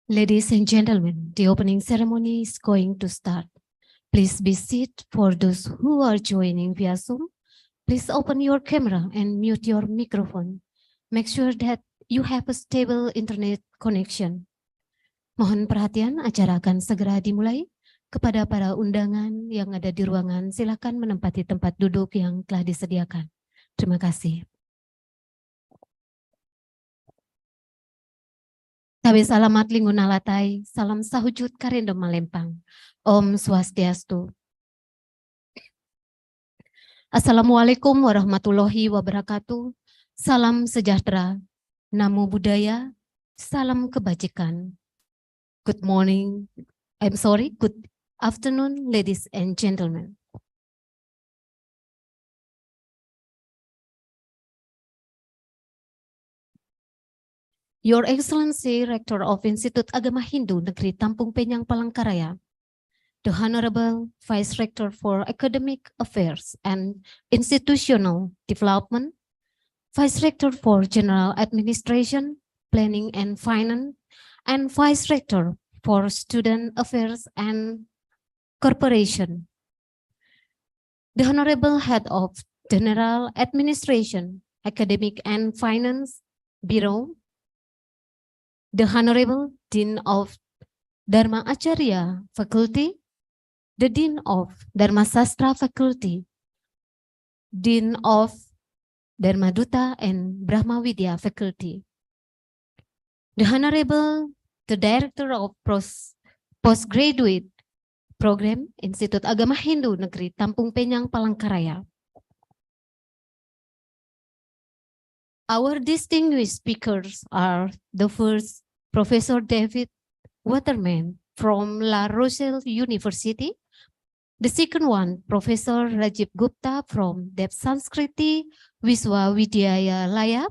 Ladies and gentlemen, the opening ceremony is going to start. Please be seated. For those who are joining via Zoom, please open your camera and mute your microphone. Make sure that you have a stable internet connection. Mohon perhatian, acara akan segera dimulai. Kepada para undangan yang ada di ruangan, silakan menempati tempat duduk yang telah disediakan. Terima kasih. Tabe salamat lingkungan alatai, salam sahujud karendo malempang. Om Swastiastu. Assalamualaikum warahmatullahi wabarakatuh. Salam sejahtera, namo buddhaya, salam kebajikan. Good afternoon, ladies and gentlemen. Your Excellency, Rector of Institut Agama Hindu Negeri Tampung Penyang, Palangka Raya, the Honorable Vice Rector for Academic Affairs and Institutional Development, Vice Rector for General Administration, Planning and Finance, and Vice Rector for Student Affairs and Corporation, the Honorable Head of General Administration, Academic and Finance Bureau, the Honorable Dean of Dharma Acarya Faculty, the Dean of Dharma Sastra Faculty, Dean of Dharma Duta and Brahma Vidya Faculty, the Honorable, the Director of Postgraduate Program, Institut Agama Hindu Negeri Tampung Penyang, Palangka Raya. Our distinguished speakers are the first, Professor David Waterman from La Rochelle University. The second one, Professor Rajiv Gupta from Dev Sanskriti Wiswawidyalaya.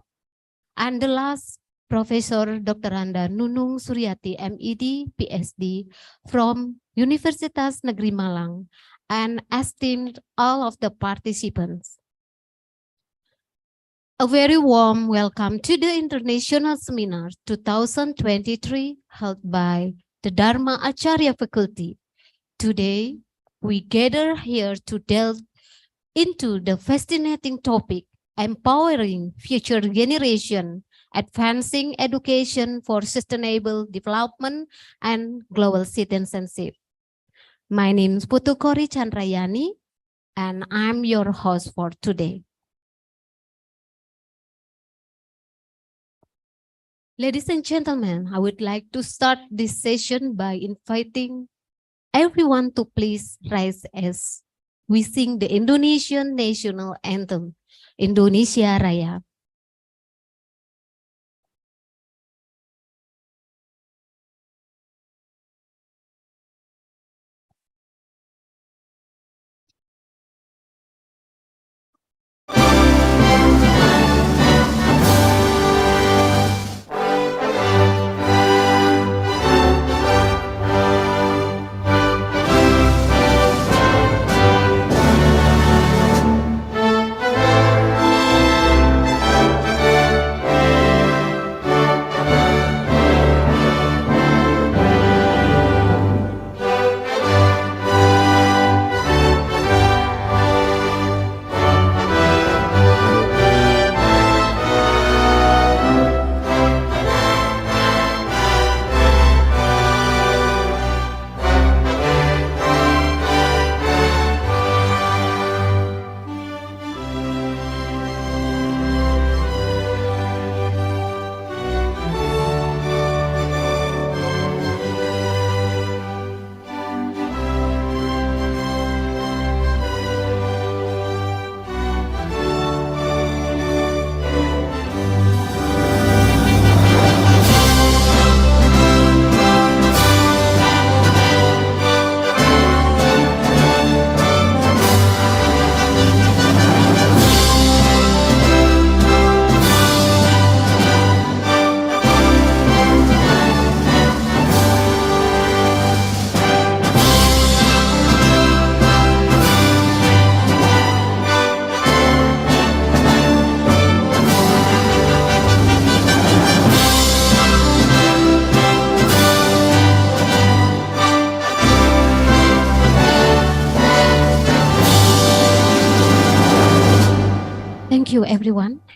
And the last, Professor Dr. Anda Nunung Suryati, MED, PhD from Universitas Negeri Malang, and esteemed all of the participants. A very warm welcome to the International Seminar 2023 held by the Dharma Acarya Faculty. Today, we gather here to delve into the fascinating topic, empowering future generation, advancing education for sustainable development and global citizenship. My name is Putu Kori Chandrayani, and I'm your host for today. Ladies and gentlemen, I would like to start this session by inviting everyone to please rise as we sing the Indonesian national anthem, Indonesia Raya.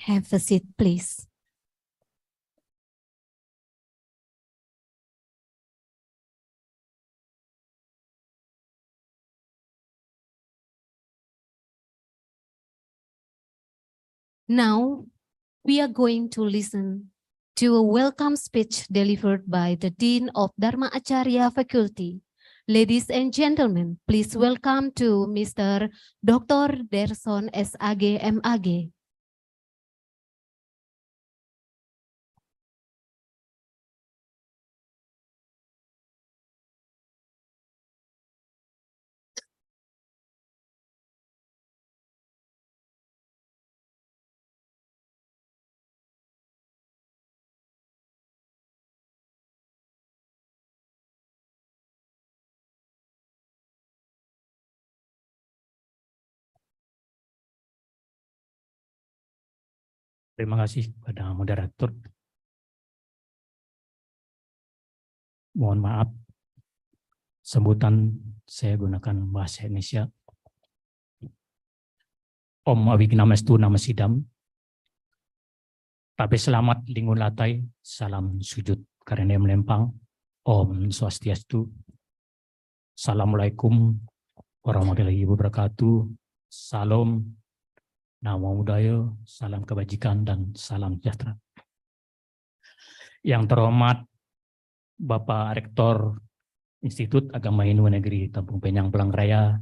Have a seat, please. Now, we are going to listen to a welcome speech delivered by the Dean of Dharma Acarya Faculty. Ladies and gentlemen, please welcome to Mr. Dr. Derson SAG MAG. Terima kasih kepada moderator. Mohon maaf, sebutan saya gunakan bahasa Indonesia. Om Awignamastu Nama Sidam. Tapi selamat lingun latai, salam sujud karena melempang. Om Swastiastu. Assalamualaikum warahmatullahi wabarakatuh. Salam. Namo Buddhaya, salam kebajikan dan salam sejahtera. Yang terhormat Bapak Rektor Institut Agama Hindu Negeri Tampung Penyang Palangka Raya,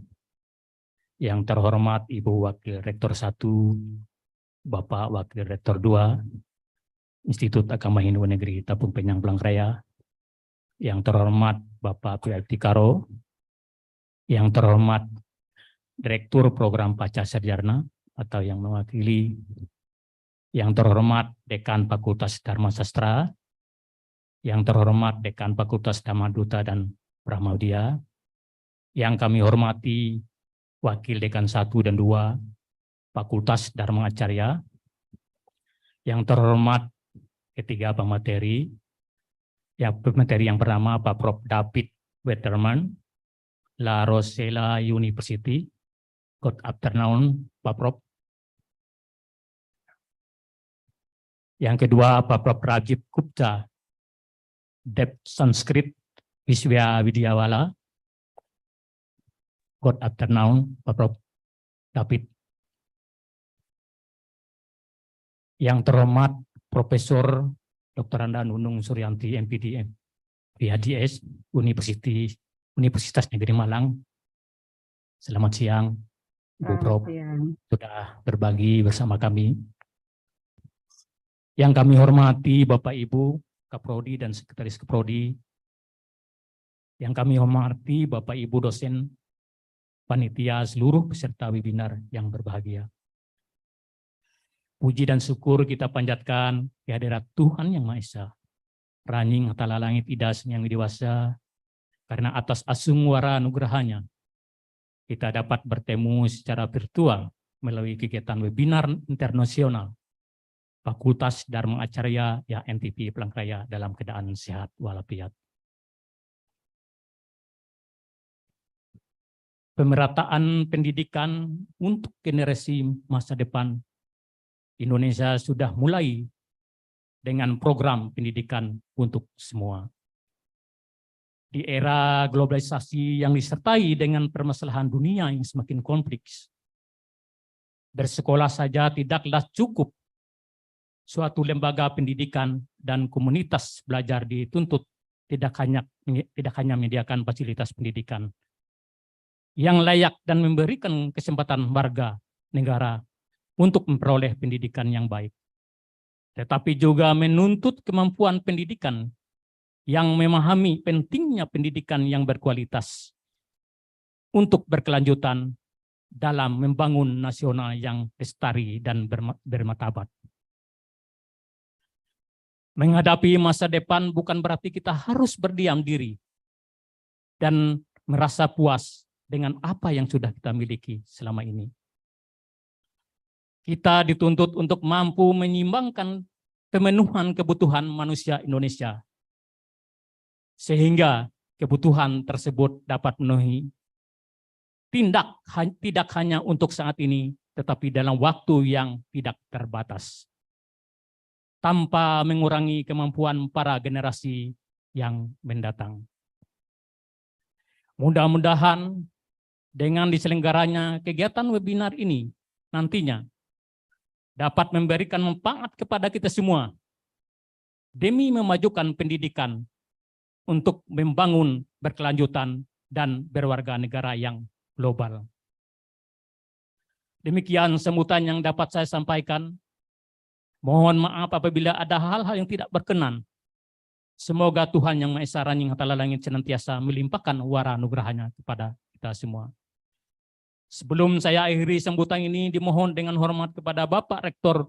yang terhormat Ibu Wakil Rektor 1, Bapak Wakil Rektor 2, Institut Agama Hindu Negeri Tampung Penyang Palangka Raya, yang terhormat Bapak PLT Karo, yang terhormat Direktur Program Paca Sarjana atau yang mewakili, yang terhormat Dekan Fakultas Dharma Sastra, yang terhormat Dekan Fakultas Dhamma Duta dan Brahmaudya, yang kami hormati Wakil Dekan 1 dan 2 Fakultas Dharma Acarya, yang terhormat ketiga pemateri, yang pertama Pak Prof. David Wetterman, La Rosella University. Good afternoon, Pak Prof. Yang kedua, Pak Prof. Rajib Gupta, Dep Sanskrit Wiswa Widyawala. Good afternoon, Pak Prof. David. Yang terhormat Profesor Dr. Anda Nunung Suryanti, MPD, PhDS, Universitas Negeri Malang. Selamat siang, Bu Prof. Sudah berbagi bersama kami. Yang kami hormati Bapak Ibu Kaprodi dan Sekretaris Kaprodi, yang kami hormati Bapak Ibu dosen, panitia, seluruh peserta webinar yang berbahagia. Puji dan syukur kita panjatkan kehadirat Tuhan Yang Maha Esa, Raning Hatala Langit Idas yang dewasa, karena atas asungwara nugrahanya kita dapat bertemu secara virtual melalui kegiatan webinar internasional Fakultas Dharma Acarya IAHN-TP Palangka Raya dalam keadaan sehat walafiat. Pemerataan pendidikan untuk generasi masa depan Indonesia sudah mulai dengan program pendidikan untuk semua. Di era globalisasi yang disertai dengan permasalahan dunia yang semakin kompleks, bersekolah saja tidaklah cukup. Suatu lembaga pendidikan dan komunitas belajar dituntut tidak hanya menyediakan fasilitas pendidikan yang layak dan memberikan kesempatan warga negara untuk memperoleh pendidikan yang baik, tetapi juga menuntut kemampuan pendidikan yang memahami pentingnya pendidikan yang berkualitas untuk berkelanjutan dalam membangun nasional yang lestari dan bermartabat. Menghadapi masa depan bukan berarti kita harus berdiam diri dan merasa puas dengan apa yang sudah kita miliki selama ini. Kita dituntut untuk mampu menyimbangkan pemenuhan kebutuhan manusia Indonesia, sehingga kebutuhan tersebut dapat memenuhi tidak hanya untuk saat ini, tetapi dalam waktu yang tidak terbatas. tanpa mengurangi kemampuan para generasi yang mendatang. Mudah-mudahan dengan diselenggaranya kegiatan webinar ini nantinya dapat memberikan manfaat kepada kita semua demi memajukan pendidikan untuk membangun berkelanjutan dan berwarga negara yang global. Demikian sambutan yang dapat saya sampaikan. Mohon maaf apabila ada hal-hal yang tidak berkenan. Semoga Tuhan Yang Maha Esa Ranjing Hatala Langit senantiasa melimpahkan wara anugerahnya kepada kita semua. Sebelum saya akhiri sambutan ini, dimohon dengan hormat kepada Bapak Rektor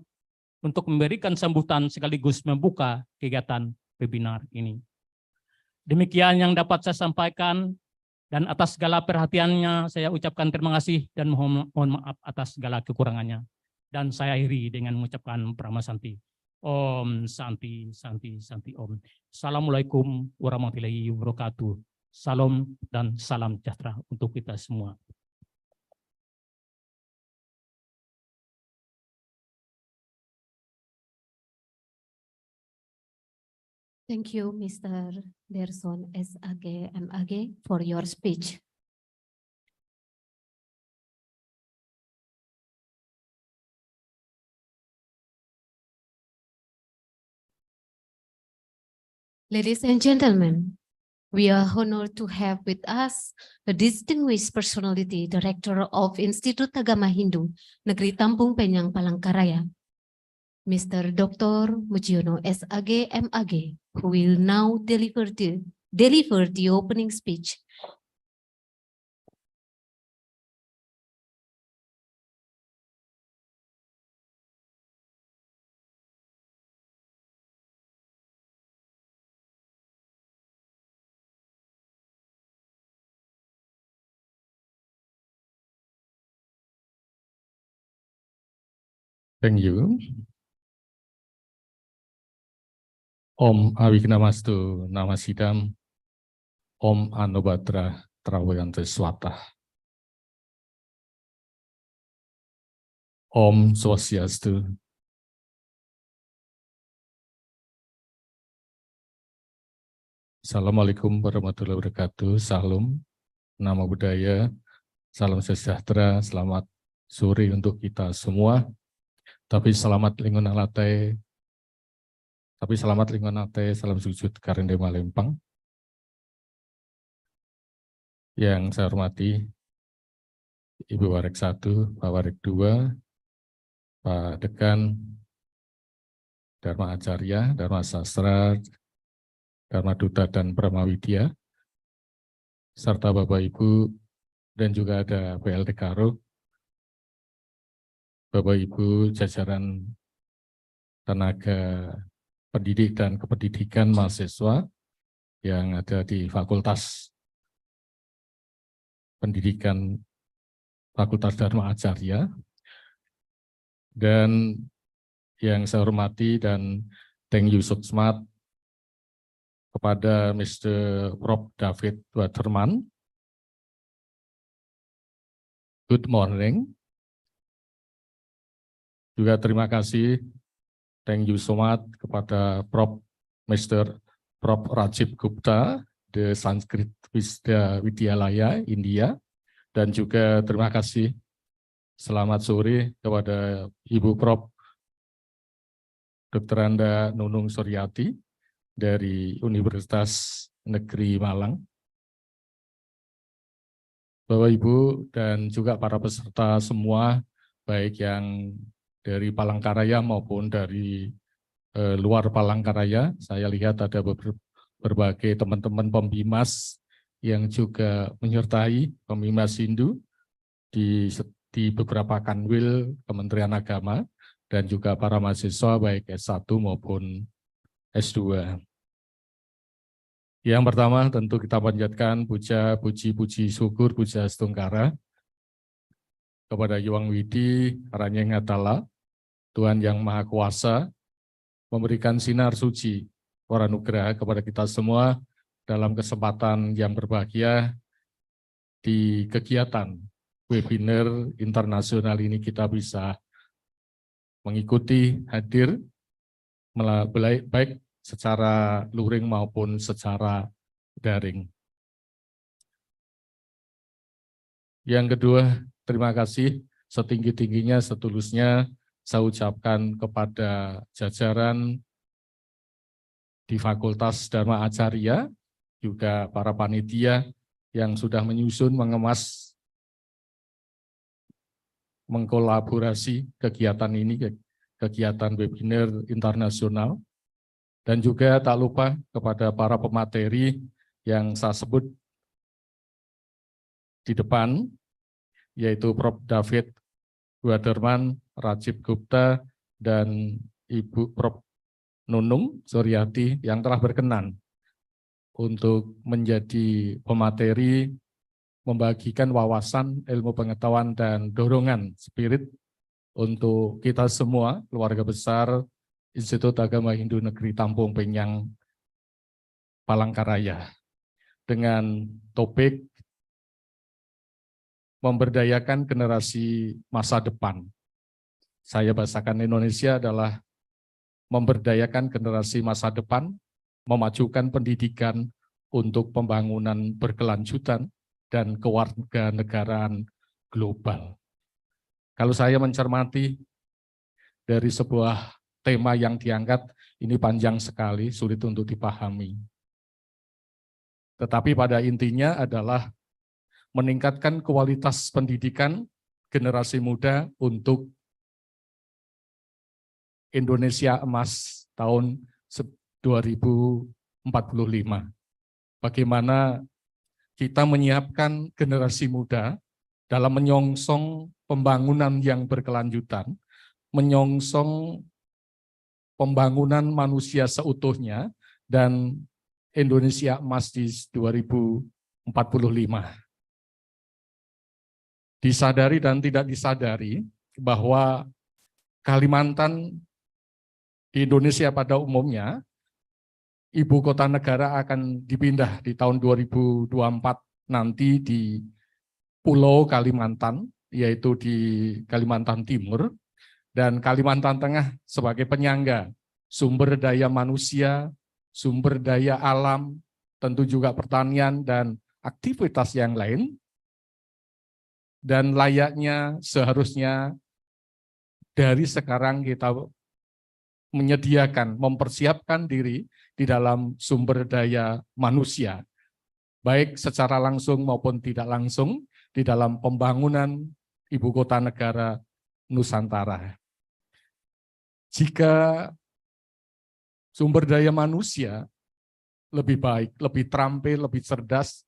untuk memberikan sambutan sekaligus membuka kegiatan webinar ini. Demikian yang dapat saya sampaikan, dan atas segala perhatiannya saya ucapkan terima kasih dan mohon maaf atas segala kekurangannya. Dan saya akhiri dengan mengucapkan pramasanti. Om Santi, Santi, Santi Om. Assalamualaikum warahmatullahi wabarakatuh. Salam dan salam sejahtera untuk kita semua. Thank you, Mr. Derson SAG MAG, for your speech. Ladies and gentlemen, we are honored to have with us a distinguished personality, Director of Institut Agama Hindu, Negeri Tampung Penyang, Palangka Raya, Mr. Dr. Mujiono SAG MAG, who will now deliver the opening speech. Thank you. Om Awignamastu Namasidam, Om Anubhadra Trawayante Swata. Om Swastiastu. Assalamualaikum warahmatullahi wabarakatuh. Salam, nama budaya, salam sejahtera, selamat sore untuk kita semua. Tapi selamat lingkungan latte, salam sujud karende malempang. Yang saya hormati Ibu Warek 1, Pak Warek 2, Pak Dekan, Dharma Acarya, Dharma Sastra, Dharma Duta dan Pramawidya, serta Bapak Ibu, dan juga ada PLT Karo, Bapak Ibu jajaran tenaga pendidik dan kependidikan mahasiswa yang ada di Fakultas Pendidikan Fakultas Dharma Acarya, dan yang saya hormati dan thank you so much kepada Mr. Prof. David Waterman. Good morning. Juga terima kasih, thank you so much kepada Mr. Prof. Rajiv Gupta, the Sanskrit Widyalaya, India, dan juga terima kasih, selamat sore kepada Ibu Prof. Dr. Anda Nunung Suryati dari Universitas Negeri Malang. Bapak Ibu dan juga para peserta semua, baik yang dari Palangka Raya maupun dari luar Palangka Raya, saya lihat ada berbagai teman-teman pembimas yang juga menyertai pembimas Hindu di beberapa kanwil Kementerian Agama dan juga para mahasiswa baik S1 maupun S2. Yang pertama tentu kita panjatkan puji syukur, puja setungkara kepada Hyang Widi Ranjing Hatala, Tuhan Yang Maha Kuasa, memberikan sinar suci waranugraha kepada kita semua dalam kesempatan yang berbahagia di kegiatan webinar internasional ini kita bisa mengikuti, hadir, baik secara luring maupun secara daring. Yang kedua, terima kasih setinggi-tingginya, setulusnya saya ucapkan kepada jajaran di Fakultas Dharma Acarya, juga para panitia yang sudah menyusun, mengemas, mengkolaborasi kegiatan ini, kegiatan webinar internasional, dan juga tak lupa kepada para pemateri yang saya sebut di depan, yaitu Prof. David Dharma, Rajib Gupta, dan Ibu Prof. Nunung Suryati yang telah berkenan untuk menjadi pemateri, membagikan wawasan, ilmu pengetahuan, dan dorongan spirit untuk kita semua, keluarga besar Institut Agama Hindu Negeri Tampung Penyang, Palangka Raya, dengan topik memberdayakan generasi masa depan. Saya bahasakan Indonesia adalah memberdayakan generasi masa depan, memajukan pendidikan untuk pembangunan berkelanjutan dan kewarganegaraan global. Kalau saya mencermati dari sebuah tema yang diangkat, ini panjang sekali, sulit untuk dipahami. Tetapi pada intinya adalah meningkatkan kualitas pendidikan generasi muda untuk Indonesia Emas tahun 2045. Bagaimana kita menyiapkan generasi muda dalam menyongsong pembangunan yang berkelanjutan, menyongsong pembangunan manusia seutuhnya, dan Indonesia Emas di 2045. Disadari dan tidak disadari bahwa Kalimantan di Indonesia pada umumnya, ibu kota negara akan dipindah di tahun 2024 nanti di Pulau Kalimantan, yaitu di Kalimantan Timur, dan Kalimantan Tengah sebagai penyangga sumber daya manusia, sumber daya alam, tentu juga pertanian dan aktivitas yang lain, dan layaknya seharusnya dari sekarang kita menyediakan, mempersiapkan diri di dalam sumber daya manusia, baik secara langsung maupun tidak langsung di dalam pembangunan ibu kota negara Nusantara. Jika sumber daya manusia lebih baik, lebih terampil, lebih cerdas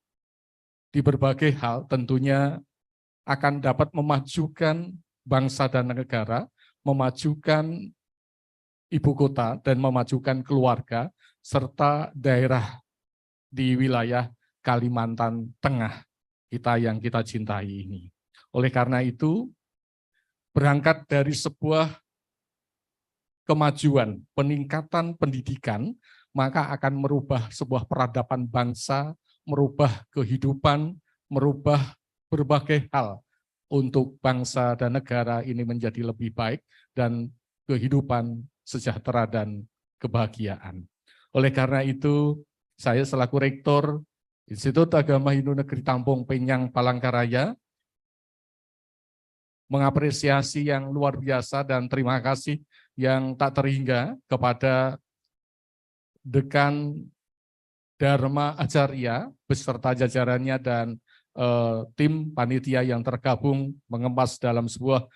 di berbagai hal, tentunya akan dapat memajukan bangsa dan negara, memajukan ibu kota, dan memajukan keluarga, serta daerah di wilayah Kalimantan Tengah kita yang kita cintai ini. Oleh karena itu, berangkat dari sebuah kemajuan, peningkatan pendidikan, maka akan merubah sebuah peradaban bangsa, merubah kehidupan, merubah berbagai hal untuk bangsa dan negara ini menjadi lebih baik dan kehidupan sejahtera dan kebahagiaan. Oleh karena itu, saya selaku Rektor Institut Agama Hindu Negeri Tampung Penyang, Palangka Raya, mengapresiasi yang luar biasa dan terima kasih yang tak terhingga kepada Dekan Dharma Acarya beserta jajarannya dan tim panitia yang tergabung mengemas dalam sebuah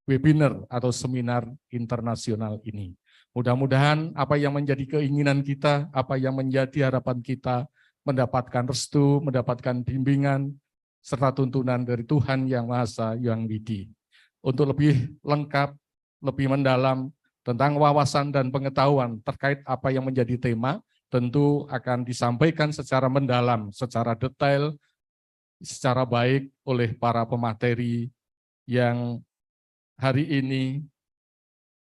webinar atau seminar internasional ini. Mudah-mudahan apa yang menjadi keinginan kita, apa yang menjadi harapan kita, mendapatkan restu, mendapatkan bimbingan, serta tuntunan dari Tuhan Yang Maha Esa, Yang Widi. Untuk lebih lengkap, lebih mendalam tentang wawasan dan pengetahuan terkait apa yang menjadi tema, tentu akan disampaikan secara mendalam, secara detail, secara baik oleh para pemateri yang hari ini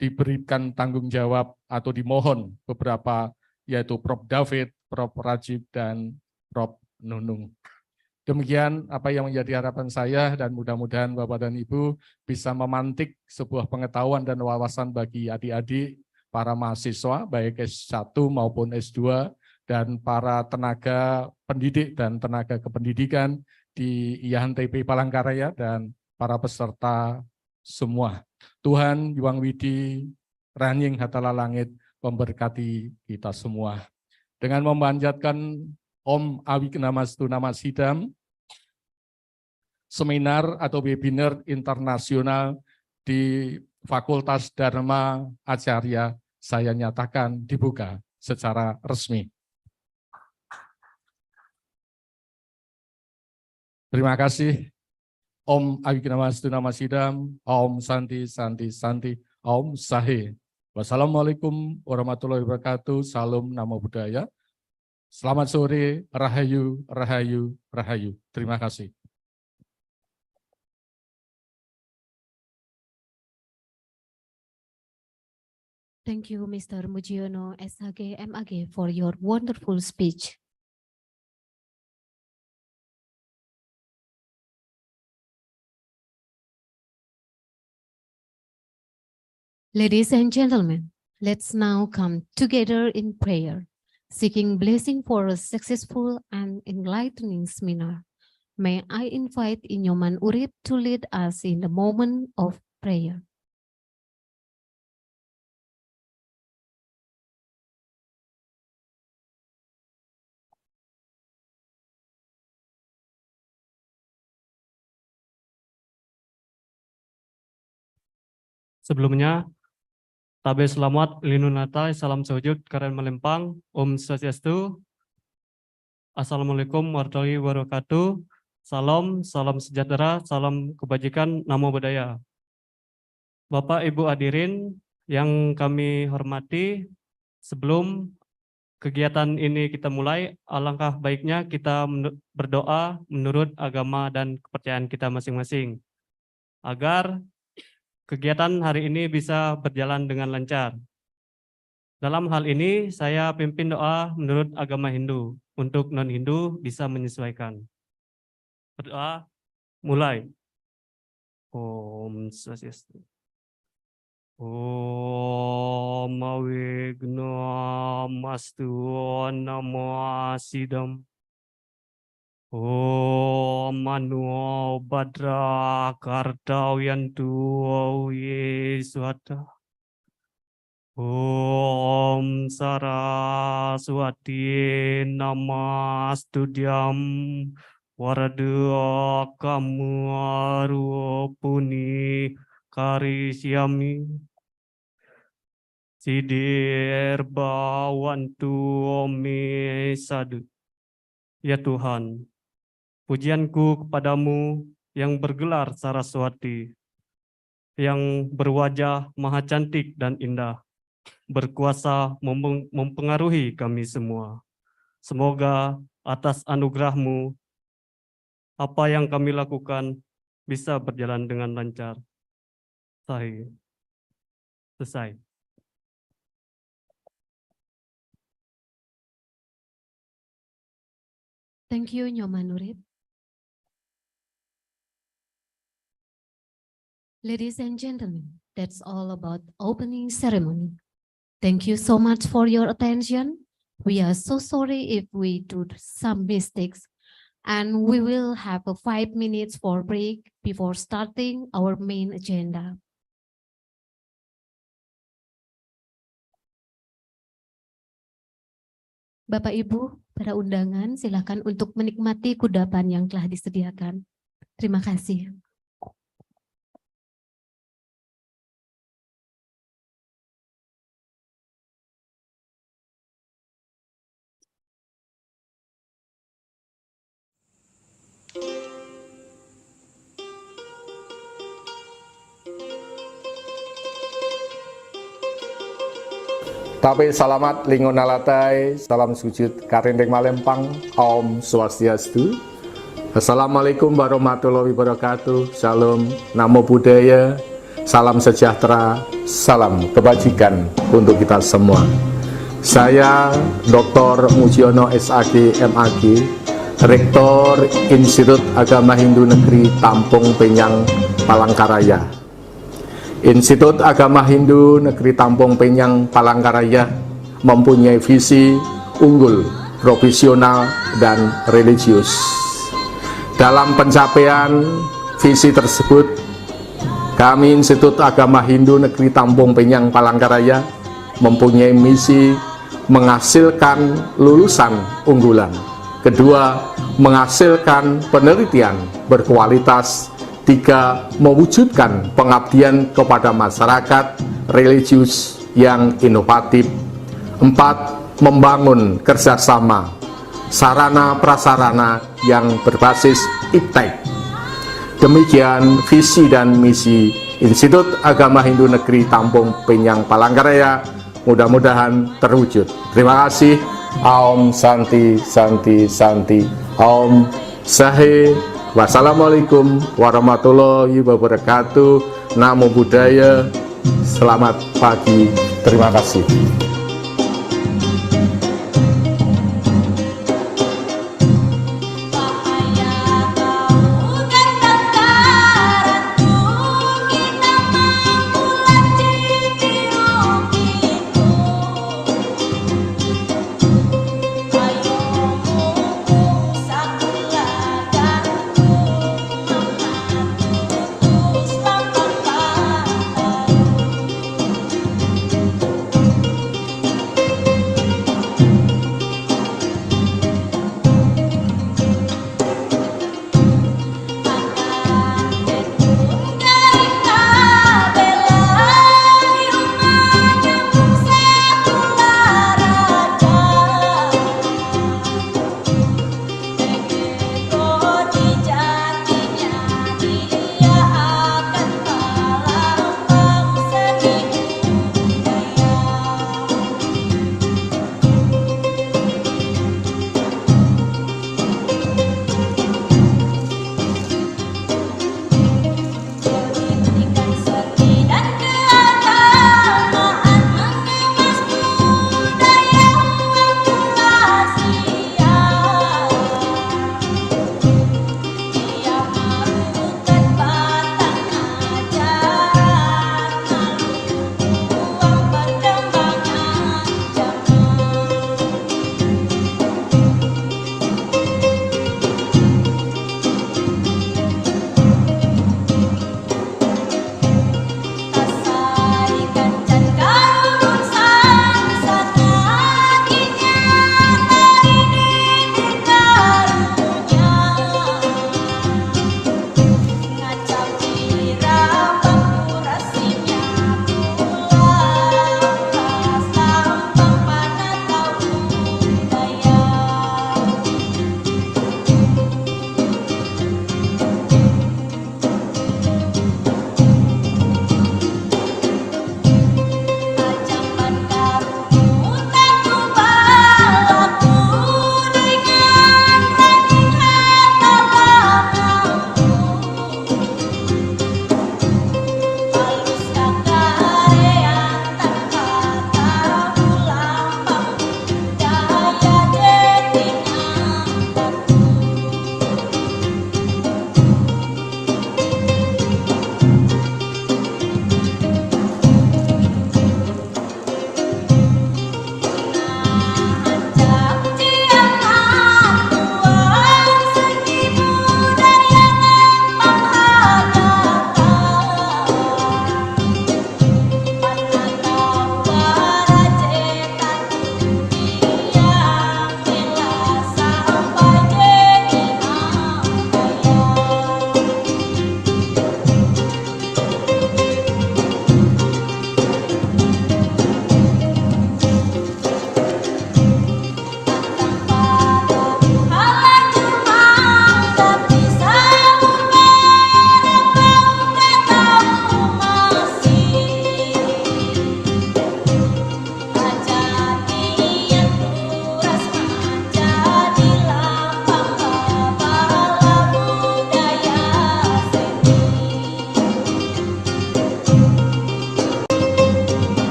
diberikan tanggung jawab atau dimohon beberapa, yaitu Prof. David, Prof. Rajib, dan Prof. Nunung. Demikian apa yang menjadi harapan saya, dan mudah-mudahan Bapak dan Ibu bisa memantik sebuah pengetahuan dan wawasan bagi adik-adik para mahasiswa baik S1 maupun S2 dan para tenaga pendidik dan tenaga kependidikan di IAHN-TP Palangka Raya dan para peserta semua. Tuhan Yuang Widi Ranying Hatala Langit memberkati kita semua. Dengan memanjatkan Om Awiknamastu Namasidam, seminar atau webinar internasional di Fakultas Dharma Acarya saya nyatakan dibuka secara resmi. Terima kasih. Om Awiknamastu Namasidam, Om Santi Santi Santi, Om Sahe. Wassalamualaikum warahmatullahi wabarakatuh. Salam Namo Buddhaya. Selamat sore, Rahayu, Rahayu, Rahayu. Terima kasih. Thank you, Mr. Mujiono SHG MAG, for your wonderful speech. Ladies and gentlemen, let's now come together in prayer, seeking blessing for a successful and enlightening seminar. May I invite Inyoman Urip to lead us in the moment of prayer. Sebelumnya, Tabe selamat, Linunata, salam sujud, karen melempang, Om Swastiastu, Assalamualaikum warahmatullahi wabarakatuh, salam sejahtera, salam kebajikan, Namo Buddhaya. Bapak Ibu hadirin yang kami hormati, sebelum kegiatan ini kita mulai, alangkah baiknya kita berdoa menurut agama dan kepercayaan kita masing-masing, agar kegiatan hari ini bisa berjalan dengan lancar. Dalam hal ini, saya pimpin doa menurut agama Hindu. Untuk non-Hindu bisa menyesuaikan. Berdoa, mulai. Om Swastiastu. Om Awiknamastu Namasidam. Om Mano Badra Kardawiyantu Yeswata. Om Saraswati Namastudyam Warada Kamarupuni Karisyami. Sidir Bawantu Ome Sadu. Ya Tuhan, pujianku kepadamu yang bergelar Saraswati, yang berwajah maha cantik dan indah, berkuasa mempengaruhi kami semua. Semoga atas anugerahmu, apa yang kami lakukan bisa berjalan dengan lancar. Selesai. Thank you, Nyoman Urip. Ladies and gentlemen, that's all about opening ceremony. Thank you so much for your attention. We are so sorry if we do some mistakes, and we will have a 5 minutes for break before starting our main agenda. Bapak Ibu, para undangan, silakan untuk menikmati kudapan yang telah disediakan. Terima kasih. Tapi salamat lingunalatai, salam sujud karindeng malempang, Om Swastiastu. Assalamualaikum warahmatullahi wabarakatuh, Salam Namo Buddhaya, salam sejahtera, salam kebajikan untuk kita semua. Saya Dr. Mujiono SHG MAG, Rektor Institut Agama Hindu Negeri Tampung Penyang, Palangka Raya. Institut Agama Hindu Negeri Tampung Penyang Palangka Raya mempunyai visi unggul, profesional, dan religius. Dalam pencapaian visi tersebut, kami Institut Agama Hindu Negeri Tampung Penyang Palangka Raya mempunyai misi menghasilkan lulusan unggulan. Kedua, menghasilkan penelitian berkualitas. Tiga, mewujudkan pengabdian kepada masyarakat religius yang inovatif. Empat, membangun kerjasama sarana prasarana yang berbasis iptek. Demikian visi dan misi Institut Agama Hindu Negeri Tampung Penyang Palangka Raya, mudah-mudahan terwujud. Terima kasih. Om Santi Santi Santi. Om Sahe. Wassalamualaikum warahmatullahi wabarakatuh. Namo Buddhaya. Selamat pagi. Terima kasih.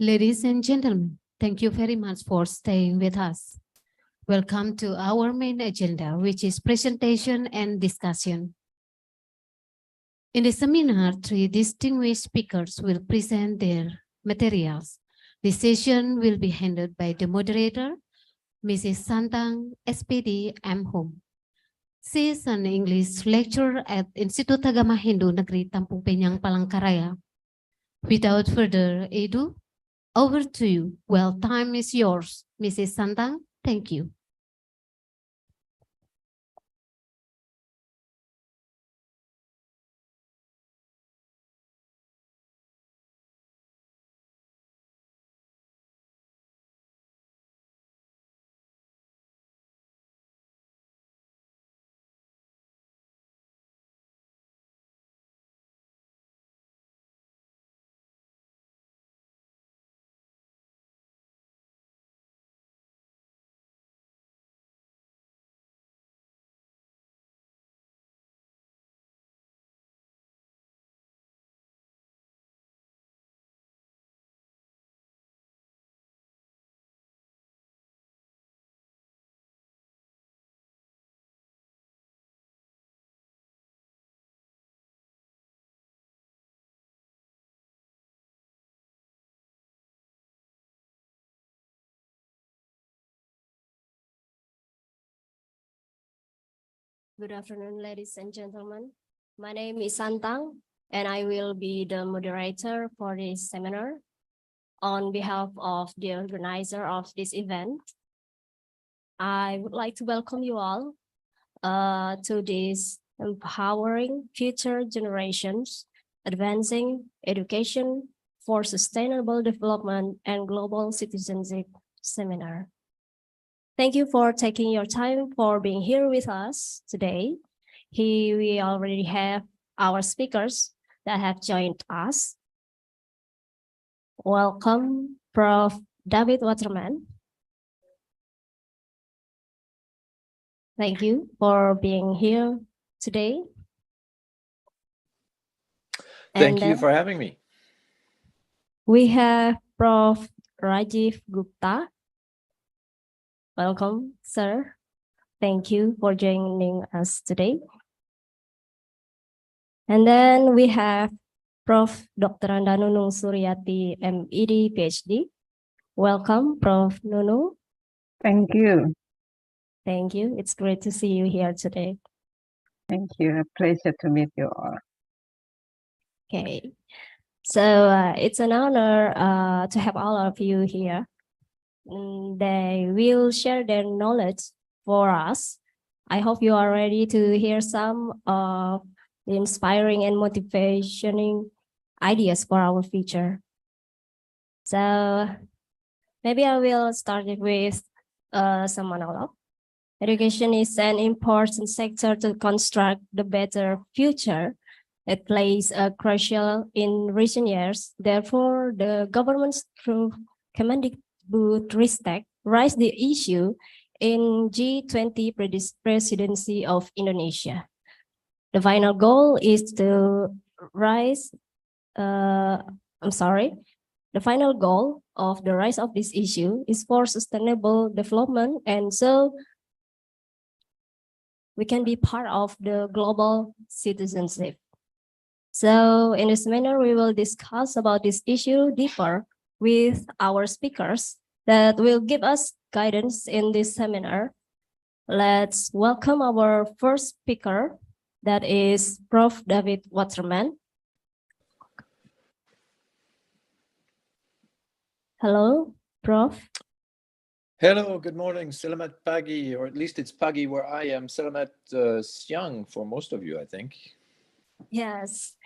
Ladies and gentlemen, thank you very much for staying with us. Welcome to our main agenda, which is presentation and discussion. In the seminar, 3 distinguished speakers will present their materials. The session will be handled by the moderator, Mrs. Santang, SPD, M.Hum. She is an English lecturer at Institut Agama Hindu Negeri Tampung Penyang, Palangka Raya. Without further ado, over to you. Well, time is yours, Mrs. Santang. Thank you. Good afternoon, ladies and gentlemen. My name is Santang, and I will be the moderator for this seminar. On behalf of the organizer of this event, I would like to welcome you all to this Empowering Future Generations, Advancing Education for Sustainable Development and Global Citizenship seminar. Thank you for taking your time for being here with us today. Here we already have our speakers that have joined us. Welcome, Prof. David Waterman. Thank you for being here today. Thank you for having me. We have Prof. Rajiv Gupta. Welcome, sir. Thank you for joining us today. And then we have Prof. Dr. Anda Nunung Suryati, MED, PhD. Welcome, Prof. Nunung. Thank you. Thank you. It's great to see you here today. Thank you. A pleasure to meet you all. Okay. So it's an honor to have all of you here. They will share their knowledge for us. I hope you are ready to hear some of the inspiring and motivating ideas for our future. So maybe I will start it with some monologue. Education is an important sector to construct the better future. It plays a crucial in recent years. Therefore, the government's through commanding would raise the issue in G20 presidency of Indonesia. The final goal is to the final goal of the rise of this issue is for sustainable development, and so we can be part of the global citizenship. So in this manner, we will discuss about this issue deeper with our speakers that will give us guidance in this seminar. Let's welcome our first speaker, that is Prof. David Waterman. Hello, Prof. Hello, good morning. Selamat pagi, or at least it's pagi where I am. Selamat siang for most of you, I think. Yes.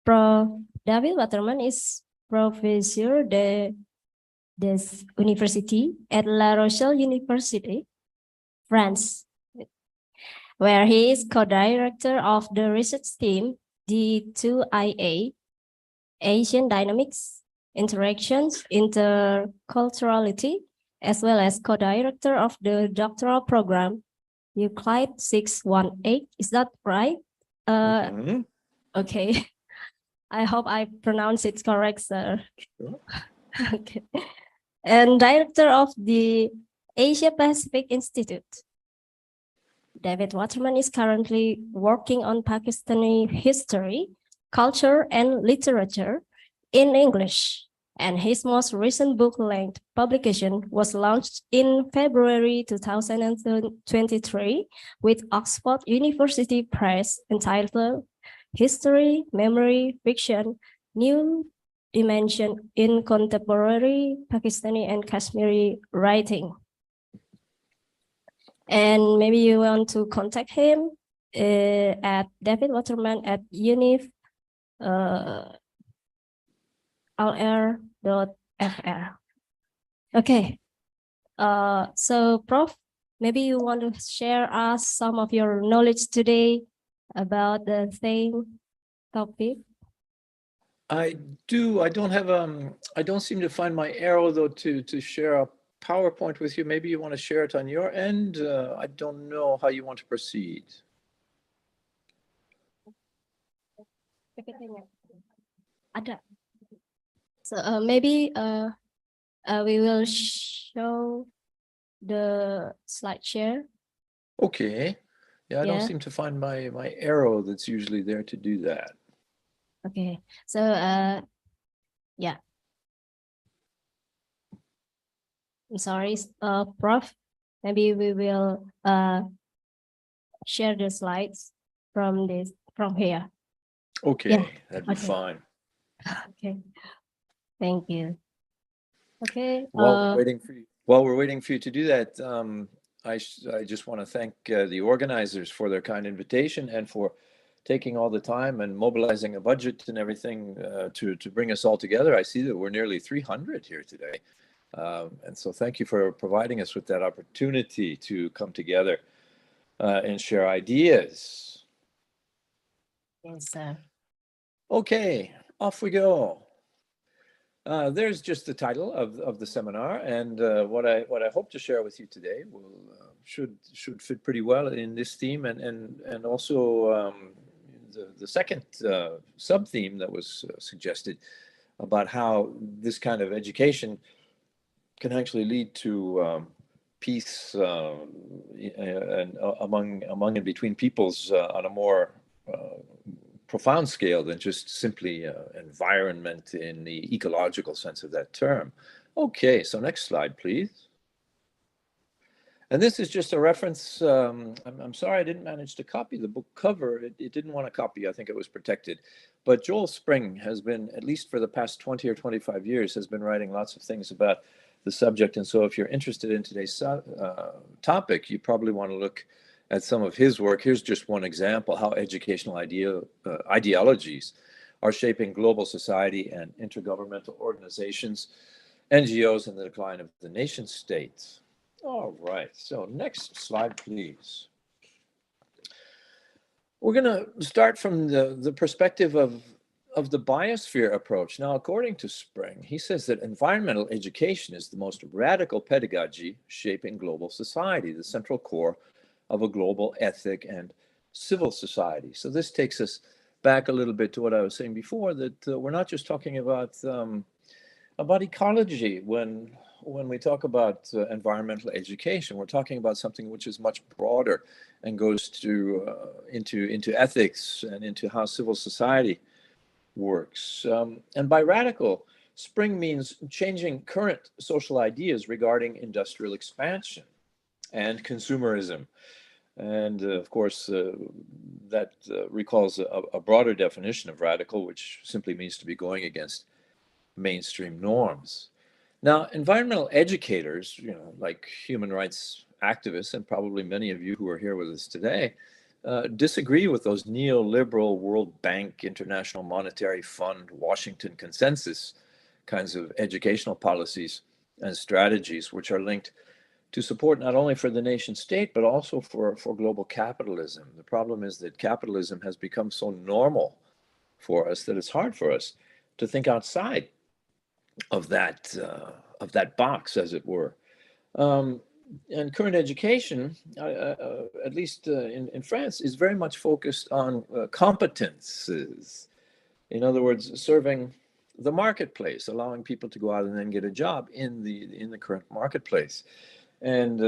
Prof. David Waterman is professor des University at La Rochelle University, France, where he is co-director of the research team D2IA, Asian Dynamics, Interactions, Interculturality, as well as co-director of the doctoral program Euclid 618. Is that right? Okay. I hope I pronounce it correct, sir. Sure. Okay. And director of the Asia Pacific Institute. David Waterman is currently working on Pakistani history, culture, and literature in English. And his most recent book-length publication was launched in February 2023 with Oxford University Press, entitled History, Memory, Fiction, New Dimension in Contemporary Pakistani and Kashmiri Writing. And maybe you want to contact him at David Waterman at unif.lr.fr. Okay. So Prof, maybe you want to share us some of your knowledge today about the same topic. I do. I don't have I don't seem to find my arrow though to share a PowerPoint with you. Maybe you want to share it on your end. I don't know how you want to proceed. Ada. So maybe we will show the slide share. Okay. Yeah, I don't Yeah. seem to find my arrow that's usually there to do that. Okay. So yeah. I'm sorry, Prof. Maybe we will share the slides from here. Okay, Yeah. that'd be Okay. fine. Okay. Thank you. Okay. While we're waiting for you to do that, I just want to thank the organizers for their kind invitation and for taking all the time and mobilizing a budget and everything to bring us all together. I see that we're nearly 300 here today. And so thank you for providing us with that opportunity to come together and share ideas. Yes, sir. Okay, off we go. There's just the title of the seminar, and what I hope to share with you today will should fit pretty well in this theme, and also the second sub-theme that was suggested about how this kind of education can actually lead to peace and among and between peoples on a more profound scale than just simply environment in the ecological sense of that term. Okay, so next slide, please. And this is just a reference. I'm sorry I didn't manage to copy the book cover. It didn't want to copy. I think it was protected. But Joel Spring has been, at least for the past 20 or 25 years, has been writing lots of things about the subject. And so if you're interested in today's topic, you probably want to look at some of his work. Here's just one example, how educational ideologies are shaping global society and intergovernmental organizations, NGOs, and the decline of the nation states. All right, so next slide, please. We're going to start from the perspective of the biosphere approach. Now, according to Spring, he says that environmental education is the most radical pedagogy shaping global society, the central core of a global ethic and civil society. So this takes us back a little bit to what I was saying before, that we're not just talking about ecology when we talk about environmental education. We're talking about something which is much broader and goes into ethics and into how civil society works. And by radical, Spring means changing current social ideas regarding industrial expansion and consumerism. And of course, that recalls a broader definition of radical, which simply means to be going against mainstream norms. Now, environmental educators, like human rights activists, and probably many of you who are here with us today, disagree with those neoliberal World Bank, International Monetary Fund, Washington Consensus kinds of educational policies and strategies, which are linked to support not only for the nation state, but also for global capitalism. The problem is that capitalism has become so normal for us that it's hard for us to think outside of that box, as it were. And current education, at least in France, is very much focused on competences. In other words, serving the marketplace, allowing people to go out and then get a job in the current marketplace. And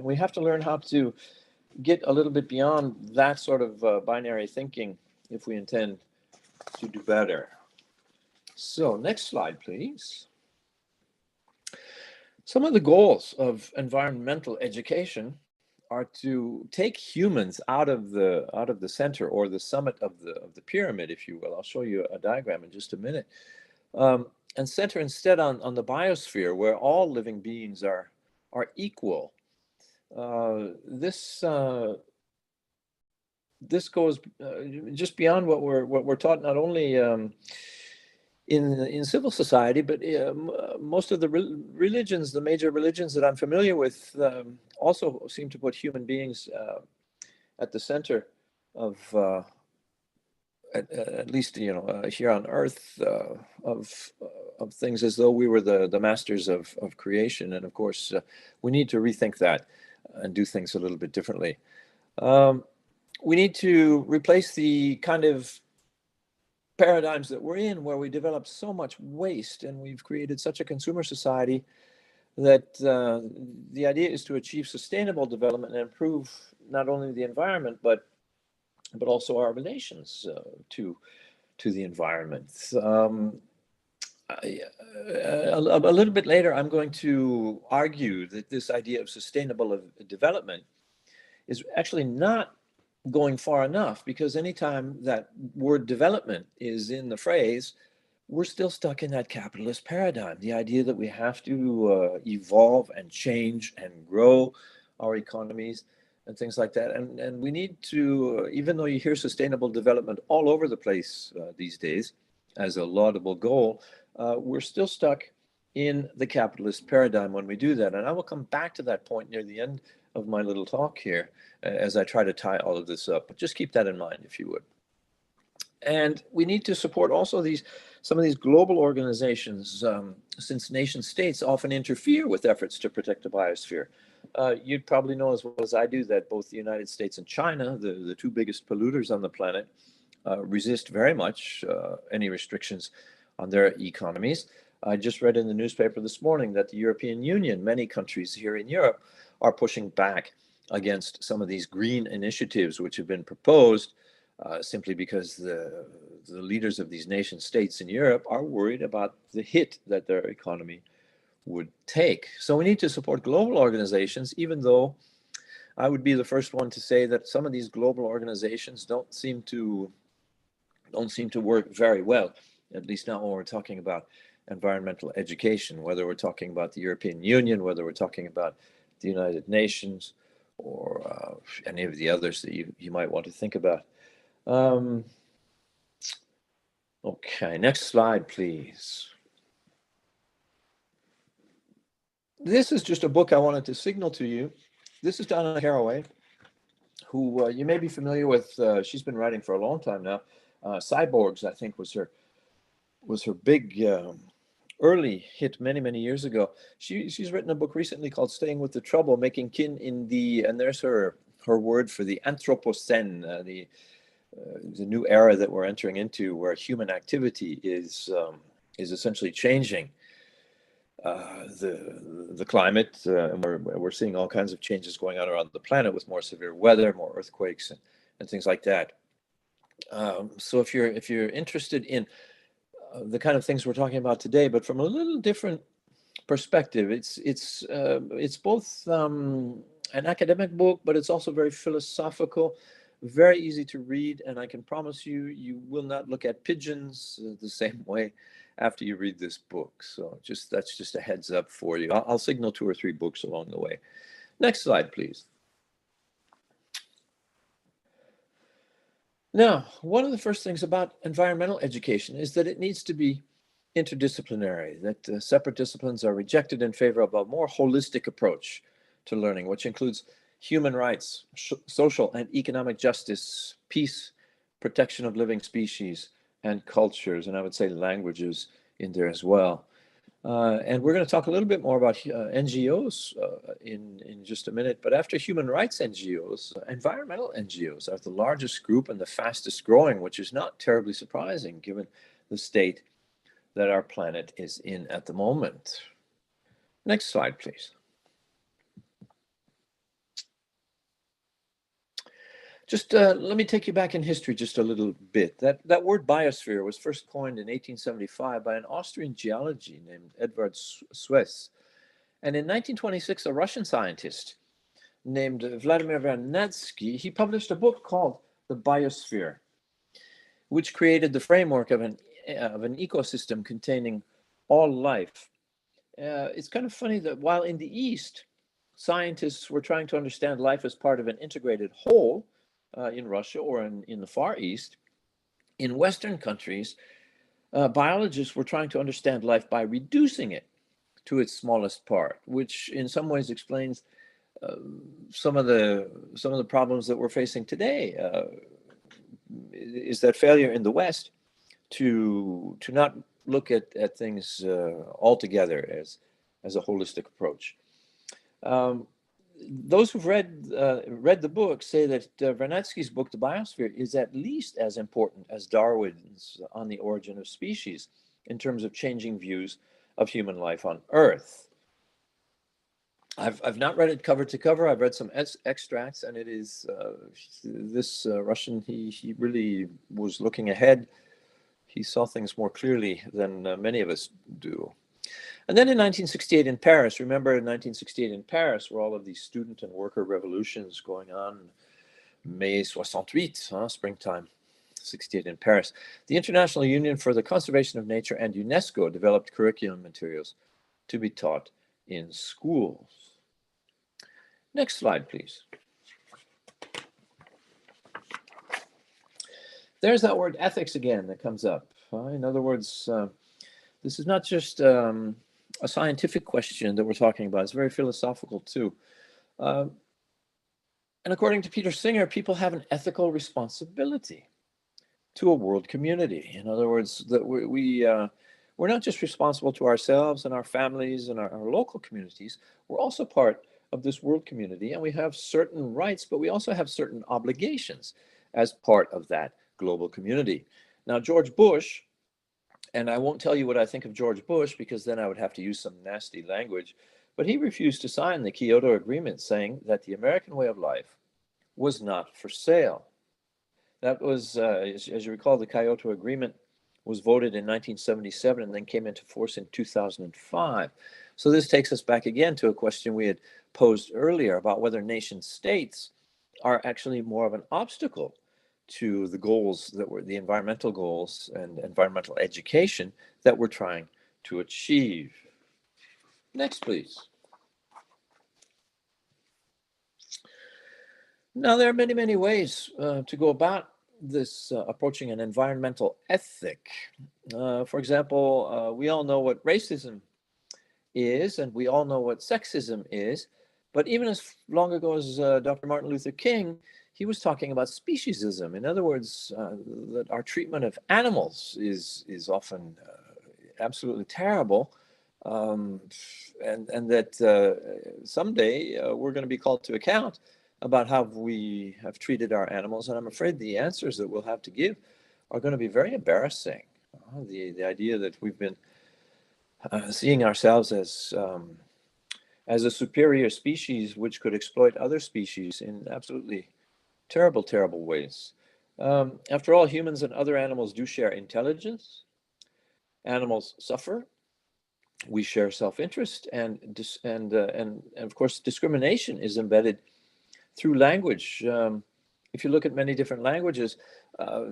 we have to learn how to get a little bit beyond that sort of binary thinking if we intend to do better. So next slide, please. Some of the goals of environmental education are to take humans out of the center or the summit of the pyramid, if you will. I'll show you a diagram in just a minute, and center instead on the biosphere, where all living beings are equal. This goes just beyond what we're taught, not only in civil society, but most of the religions, the major religions that I'm familiar with, also seem to put human beings at the center of, at least here on Earth, of things, as though we were the masters of creation. And of course, we need to rethink that and do things a little bit differently. We need to replace the kind of paradigms that we're in, where we develop so much waste and we've created such a consumer society that the idea is to achieve sustainable development and improve not only the environment but also our relations to the environment. A little bit later, I'm going to argue that this idea of sustainable development is actually not going far enough, because anytime that word development is in the phrase, we're still stuck in that capitalist paradigm, the idea that we have to evolve and change and grow our economies and things like that. And we need to, even though you hear sustainable development all over the place these days as a laudable goal, we're still stuck in the capitalist paradigm when we do that. And I will come back to that point near the end of my little talk here as I try to tie all of this up. But just keep that in mind, if you would. And we need to support also some of these global organizations, since nation states often interfere with efforts to protect the biosphere. You'd probably know as well as I do that both the United States and China, the two biggest polluters on the planet, resist very much any restrictions on their economies. I just read in the newspaper this morning that the European Union, many countries here in Europe, are pushing back against some of these green initiatives which have been proposed, simply because the leaders of these nation states in Europe are worried about the hit that their economy would take. So we need to support global organizations, even though I would be the first one to say that some of these global organizations don't seem to work very well, at least not when we're talking about environmental education, whether we're talking about the European Union, whether we're talking about the United Nations, or any of the others that you might want to think about. Okay, next slide, please. This is just a book I wanted to signal to you. This is Donna Haraway, who you may be familiar with. She's been writing for a long time now. Cyborgs, I think, was her big early hit many years ago. She's written a book recently called Staying with the Trouble, Making Kin in the, and there's her word for the Anthropocene, the new era that we're entering into, where human activity is essentially changing the climate, and we're seeing all kinds of changes going on around the planet with more severe weather, more earthquakes, and things like that. So if you're interested in the kind of things we're talking about today, but from a little different perspective, it's both an academic book, but it's also very philosophical, very easy to read, and I can promise you will not look at pigeons the same way after you read this book. So that's just a heads up for you. I'll signal 2 or 3 books along the way. Next slide, please. Now, one of the first things about environmental education is that it needs to be interdisciplinary, that separate disciplines are rejected in favor of a more holistic approach to learning, which includes human rights, social and economic justice, peace, protection of living species, and cultures, and I would say languages in there as well. And we're going to talk a little bit more about NGOs in just a minute. But after human rights NGOs, environmental NGOs are the largest group and the fastest growing, which is not terribly surprising given the state that our planet is in at the moment. Next slide, please. Just let me take you back in history just a little bit. That word biosphere was first coined in 1875 by an Austrian geologist named Edward Suess. And in 1926, a Russian scientist named Vladimir Vernadsky, he published a book called The Biosphere, which created the framework of an ecosystem containing all life. It's kind of funny that while in the East, scientists were trying to understand life as part of an integrated whole, in Russia or in the Far East, in Western countries, biologists were trying to understand life by reducing it to its smallest part, which in some ways explains some of the problems that we're facing today. Is that failure in the West to not look at things altogether as a holistic approach. Those who've read the book say that Vernadsky's book, The Biosphere, is at least as important as Darwin's On the Origin of Species in terms of changing views of human life on Earth. I've not read it cover to cover. I've read some extracts, and it is this Russian. He really was looking ahead. He saw things more clearly than many of us do. And then in 1968 in Paris, remember in 1968 in Paris, where all of these student and worker revolutions going on, Mai 68, springtime, 68 in Paris, the International Union for the Conservation of Nature and UNESCO developed curriculum materials to be taught in schools. Next slide, please. There's that word ethics again that comes up. In other words, this is not just a scientific question that we're talking about. It's very philosophical too. And according to Peter Singer, people have an ethical responsibility to a world community. In other words, that we're not just responsible to ourselves and our families and our local communities. We're also part of this world community, and we have certain rights, but we also have certain obligations as part of that global community. Now, George Bush, and I won't tell you what I think of George Bush because then I would have to use some nasty language, but he refused to sign the Kyoto Agreement, saying that the American way of life was not for sale. That was, as you recall, the Kyoto Agreement was voted in 1977 and then came into force in 2005. So this takes us back again to a question we had posed earlier about whether nation states are actually more of an obstacle to the goals that were the environmental goals and environmental education that we're trying to achieve. Next, please. Now, there are many, many ways to go about this approaching an environmental ethic. For example, we all know what racism is, and we all know what sexism is. But even as long ago as Dr. Martin Luther King, he was talking about speciesism. In other words, that our treatment of animals is often absolutely terrible, and that someday we're going to be called to account about how we have treated our animals. And I'm afraid the answers that we'll have to give are going to be very embarrassing. The idea that we've been seeing ourselves as a superior species which could exploit other species in absolutely terrible, terrible ways. After all, humans and other animals do share intelligence. Animals suffer. We share self-interest, and of course, discrimination is embedded through language. If you look at many different languages,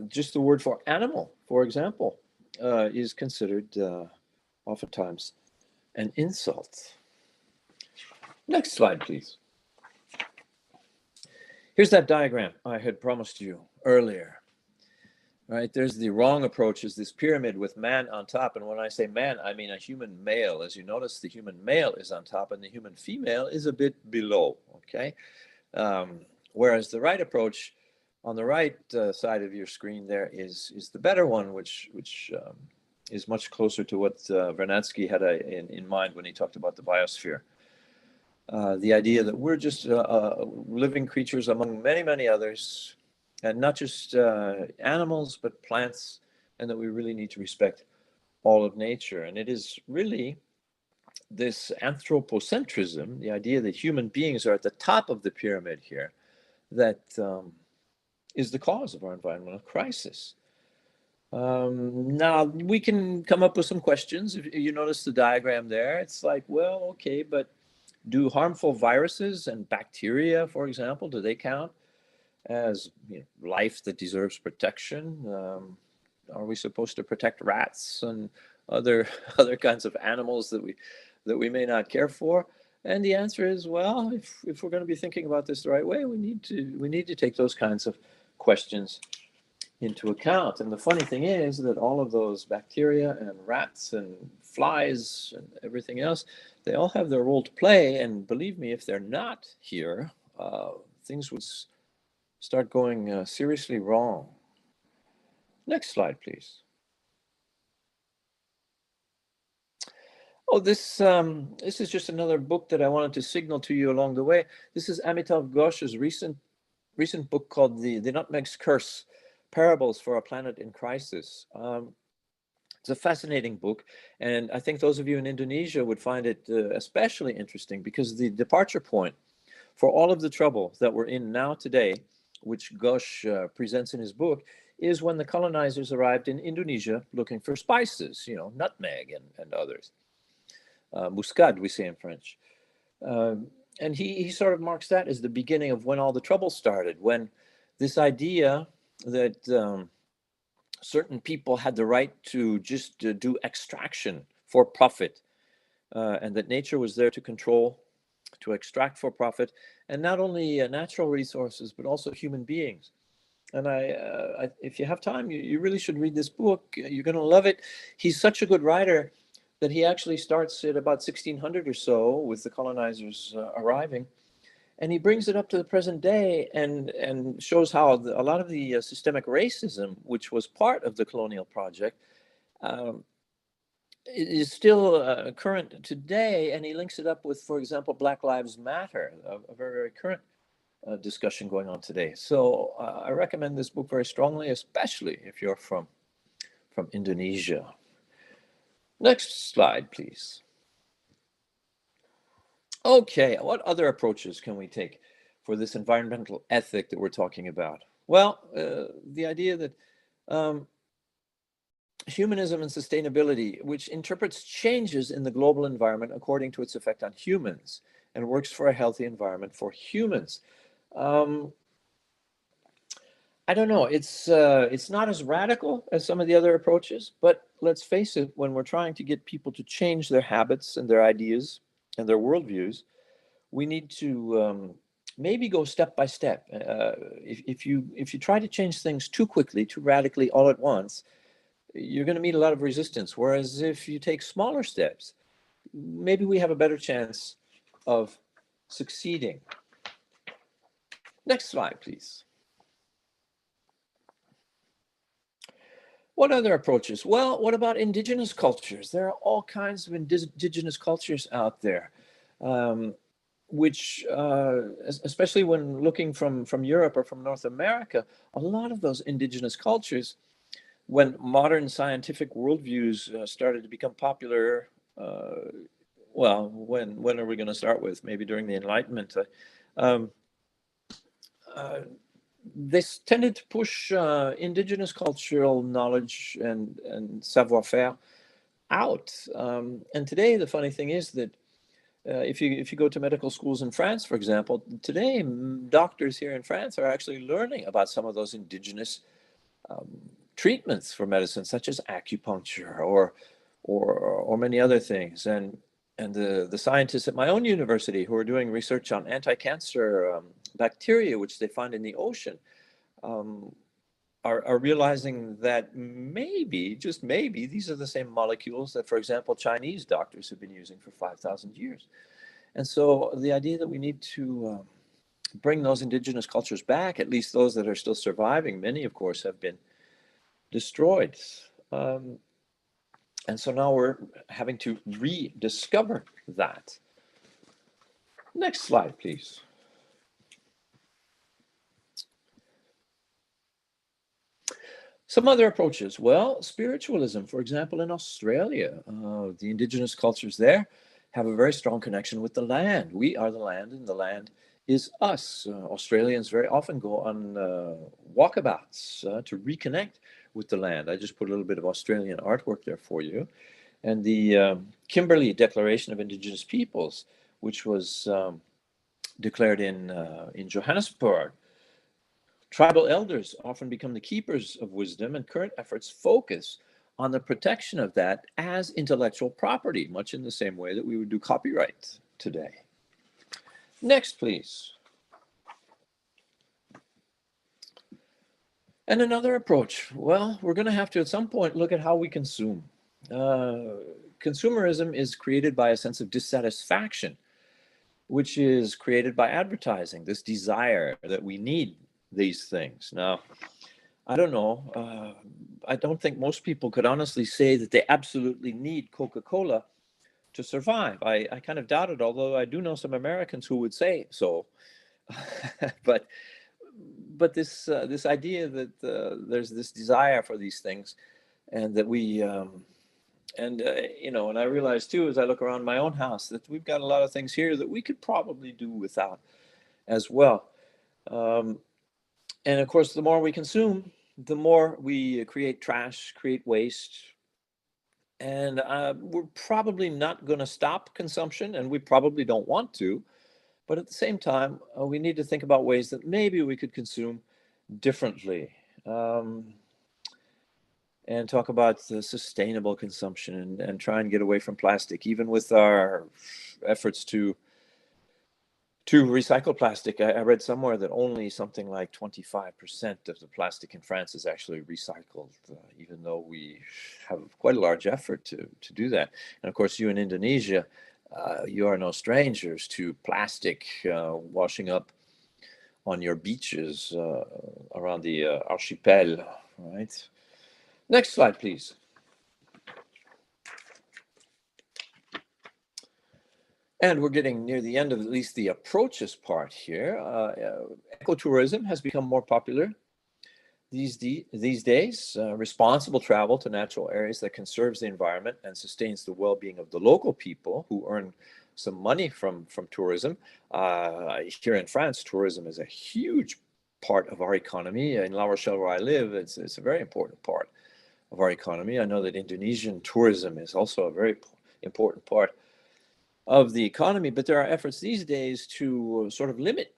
just the word for animal, for example, is considered oftentimes an insult. Next slide, please. Here's that diagram I had promised you earlier. Right, there's the wrong approach, is this pyramid with man on top. And when I say man, I mean a human male. As you notice, the human male is on top and the human female is a bit below, okay? Whereas the right approach on the right side of your screen there is the better one, which is much closer to what Vernadsky had in mind when he talked about the biosphere. The idea that we're just living creatures among many, many others, and not just animals, but plants, and that we really need to respect all of nature. And it is really this anthropocentrism, the idea that human beings are at the top of the pyramid here, that is the cause of our environmental crisis. Now, we can come up with some questions. If you notice the diagram there, it's like, well, okay, but do harmful viruses and bacteria, for example, do they count as life that deserves protection? Are we supposed to protect rats and other kinds of animals that we may not care for? And the answer is, well, if we're going to be thinking about this the right way, we need to take those kinds of questions into account. And the funny thing is that all of those bacteria and rats and flies and everything else, they all have their role to play. And believe me, if they're not here, things would start going seriously wrong. Next slide, please. Oh, this is just another book that I wanted to signal to you along the way. This is Amitav Ghosh's recent book called The Nutmeg's Curse: Parables for a Planet in Crisis. It's a fascinating book, and I think those of you in Indonesia would find it especially interesting, because the departure point for all of the trouble that we're in now today, which Ghosh presents in his book, is when the colonizers arrived in Indonesia looking for spices, nutmeg and others. Muscade, we say in French. And he sort of marks that as the beginning of when all the trouble started, when this idea that certain people had the right to just do extraction for profit, and that nature was there to control, to extract for profit, and not only natural resources, but also human beings. And if you have time, you really should read this book. You're going to love it. He's such a good writer that he actually starts at about 1600 or so with the colonizers arriving. And he brings it up to the present day and shows how a lot of the systemic racism, which was part of the colonial project, is still current today. And he links it up with, for example, Black Lives Matter, a very, very current discussion going on today. So I recommend this book very strongly, especially if you're from Indonesia. Next slide, please. Okay, what other approaches can we take for this environmental ethic that we're talking about? Well, the idea that humanism and sustainability, which interprets changes in the global environment according to its effect on humans and works for a healthy environment for humans. I don't know, it's not as radical as some of the other approaches, but let's face it, when we're trying to get people to change their habits and their ideas and their worldviews, we need to maybe go step by step. If you try to change things too quickly, too radically, all at once, you're going to meet a lot of resistance. Whereas if you take smaller steps, maybe we have a better chance of succeeding. Next slide, please. What other approaches? Well, what about indigenous cultures? There are all kinds of indigenous cultures out there, which, especially when looking from Europe or from North America, a lot of those indigenous cultures, when modern scientific worldviews started to become popular, well, when are we going to start with? Maybe during the Enlightenment. They tended to push indigenous cultural knowledge and savoir-faire out. And today, the funny thing is that if you go to medical schools in France, for example, today doctors here in France are actually learning about some of those indigenous treatments for medicine, such as acupuncture or many other things. And the scientists at my own university who are doing research on anti-cancer bacteria, which they find in the ocean, are realizing that maybe, just maybe, these are the same molecules that, for example, Chinese doctors have been using for 5,000 years. And so the idea that we need to bring those indigenous cultures back, at least those that are still surviving, many, of course, have been destroyed. And so now we're having to rediscover that. Next slide, please. Some other approaches. Well, spiritualism, for example, in Australia, the indigenous cultures there have a very strong connection with the land. We are the land and the land is us. Australians very often go on walkabouts to reconnect with the land. I just put a little bit of Australian artwork there for you. And the Kimberley Declaration of Indigenous Peoples, which was declared in Johannesburg. Tribal elders often become the keepers of wisdom, and current efforts focus on the protection of that as intellectual property, much in the same way that we would do copyright today. Next, please. And another approach. Well, we're going to have to, at some point, look at how we consume. Consumerism is created by a sense of dissatisfaction, which is created by advertising, this desire that we need these things. Now, I don't know. I don't think most people could honestly say that they absolutely need Coca-Cola to survive. I kind of doubt it, although I do know some Americans who would say so. but this idea that there's this desire for these things, and that we you know, and I realize too, as I look around my own house, that we've got a lot of things here that we could probably do without as well. And of course, the more we consume, the more we create trash, create waste. And we're probably not going to stop consumption, and we probably don't want to. But at the same time, we need to think about ways that maybe we could consume differently. And talk about the sustainable consumption and try and get away from plastic, even with our efforts to recycle plastic. I read somewhere that only something like 25% of the plastic in France is actually recycled, even though we have quite a large effort to do that. And of course, you in Indonesia, you are no strangers to plastic washing up on your beaches around the archipel, right? Next slide, please. And we're getting near the end of at least the approaches part here. Ecotourism has become more popular these days. Responsible travel to natural areas that conserves the environment and sustains the well-being of the local people who earn some money from tourism. Here in France, tourism is a huge part of our economy. In La Rochelle, where I live, it's a very important part of our economy. I know that Indonesian tourism is also a very important part of the economy, but there are efforts these days to sort of limit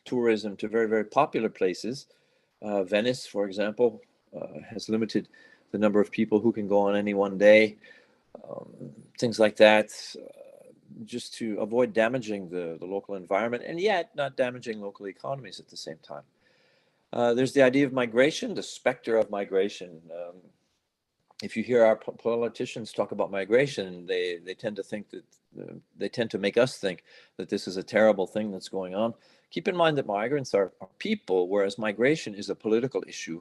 tourism to very, very popular places. Venice, for example, has limited the number of people who can go on any one day, things like that, just to avoid damaging the local environment, and yet not damaging local economies at the same time. There's the idea of migration, the specter of migration. If you hear our politicians talk about migration, they tend to think that they tend to make us think that this is a terrible thing that's going on. Keep in mind that migrants are people, whereas migration is a political issue,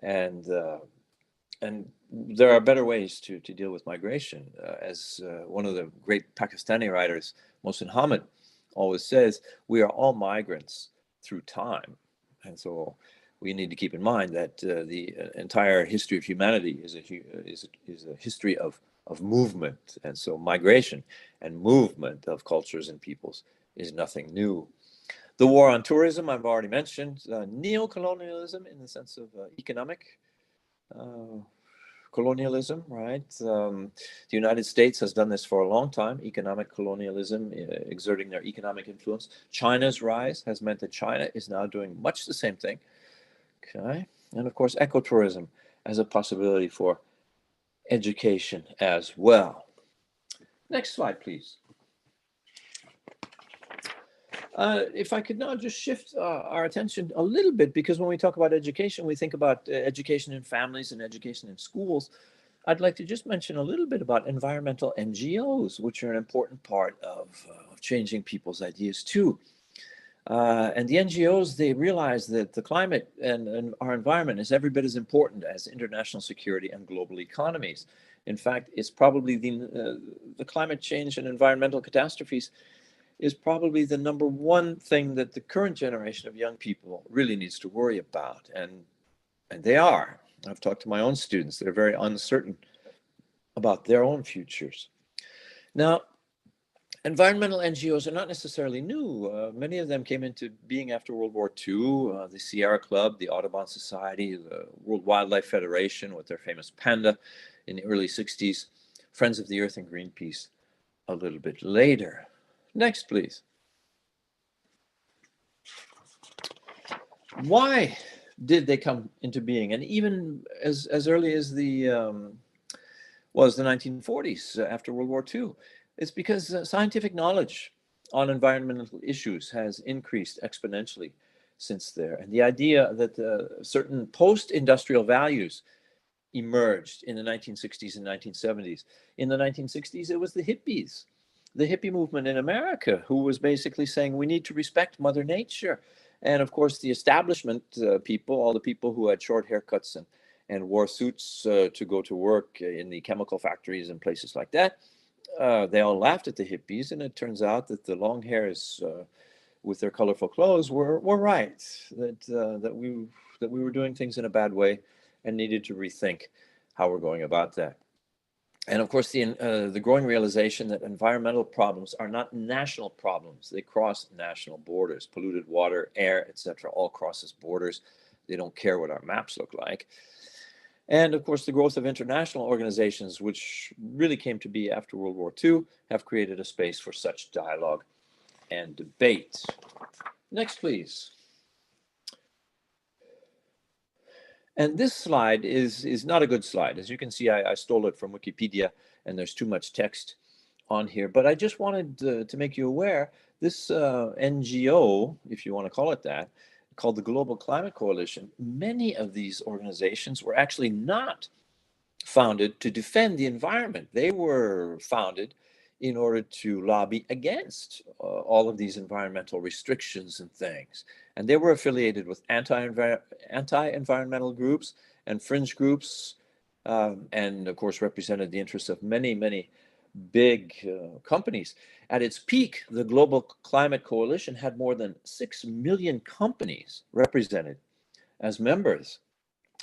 and there are better ways to deal with migration. As one of the great Pakistani writers, Mohsin Hamid, always says, we are all migrants through time, and so we need to keep in mind that the entire history of humanity is a history of movement, and so migration and movement of cultures and peoples is nothing new. The war on tourism, I've already mentioned. Neo-colonialism in the sense of economic colonialism, right? The United States has done this for a long time, economic colonialism, exerting their economic influence. China's rise has meant that China is now doing much the same thing. Okay, and of course, ecotourism as a possibility for education as well. Next slide, please. If I could now just shift our attention a little bit, because when we talk about education, we think about education in families and education in schools. I'd like to just mention a little bit about environmental NGOs, which are an important part of changing people's ideas too. And the NGOs, they realize that the climate and our environment is every bit as important as international security and global economies. In fact, it's probably the climate change and environmental catastrophes is probably the number one thing that the current generation of young people really needs to worry about. And they are. I've talked to my own students that are very uncertain about their own futures. Now, environmental NGOs are not necessarily new. Many of them came into being after World War II, the Sierra Club, the Audubon Society, the World Wildlife Federation with their famous panda in the early 60s, Friends of the Earth and Greenpeace a little bit later. Next, please. Why did they come into being? And even as early as the 1940s, after World War II, it's because scientific knowledge on environmental issues has increased exponentially since there. And the idea that certain post-industrial values emerged in the 1960s and 1970s. In the 1960s, it was the hippies, the hippie movement in America, who was basically saying we need to respect Mother Nature. And of course, the establishment people, all the people who had short haircuts and wore suits to go to work in the chemical factories and places like that, they all laughed at the hippies. And it turns out that the long hairs with their colorful clothes were right, that we were doing things in a bad way and needed to rethink how we're going about that. And of course, the growing realization that environmental problems are not national problems. They cross national borders. Polluted water, air, etc., all crosses borders. They don't care what our maps look like. And of course, the growth of international organizations, which really came to be after World War II, have created a space for such dialogue and debate. Next, please. And this slide is not a good slide. As you can see, I stole it from Wikipedia, and there's too much text on here. But I just wanted to make you aware, this NGO, if you want to call it that, called the Global Climate Coalition, many of these organizations were actually not founded to defend the environment. They were founded in order to lobby against all of these environmental restrictions and things. And they were affiliated with anti-environmental groups and fringe groups, and of course represented the interests of many, many big companies. At its peak, the Global Climate Coalition had more than 6 million companies represented as members.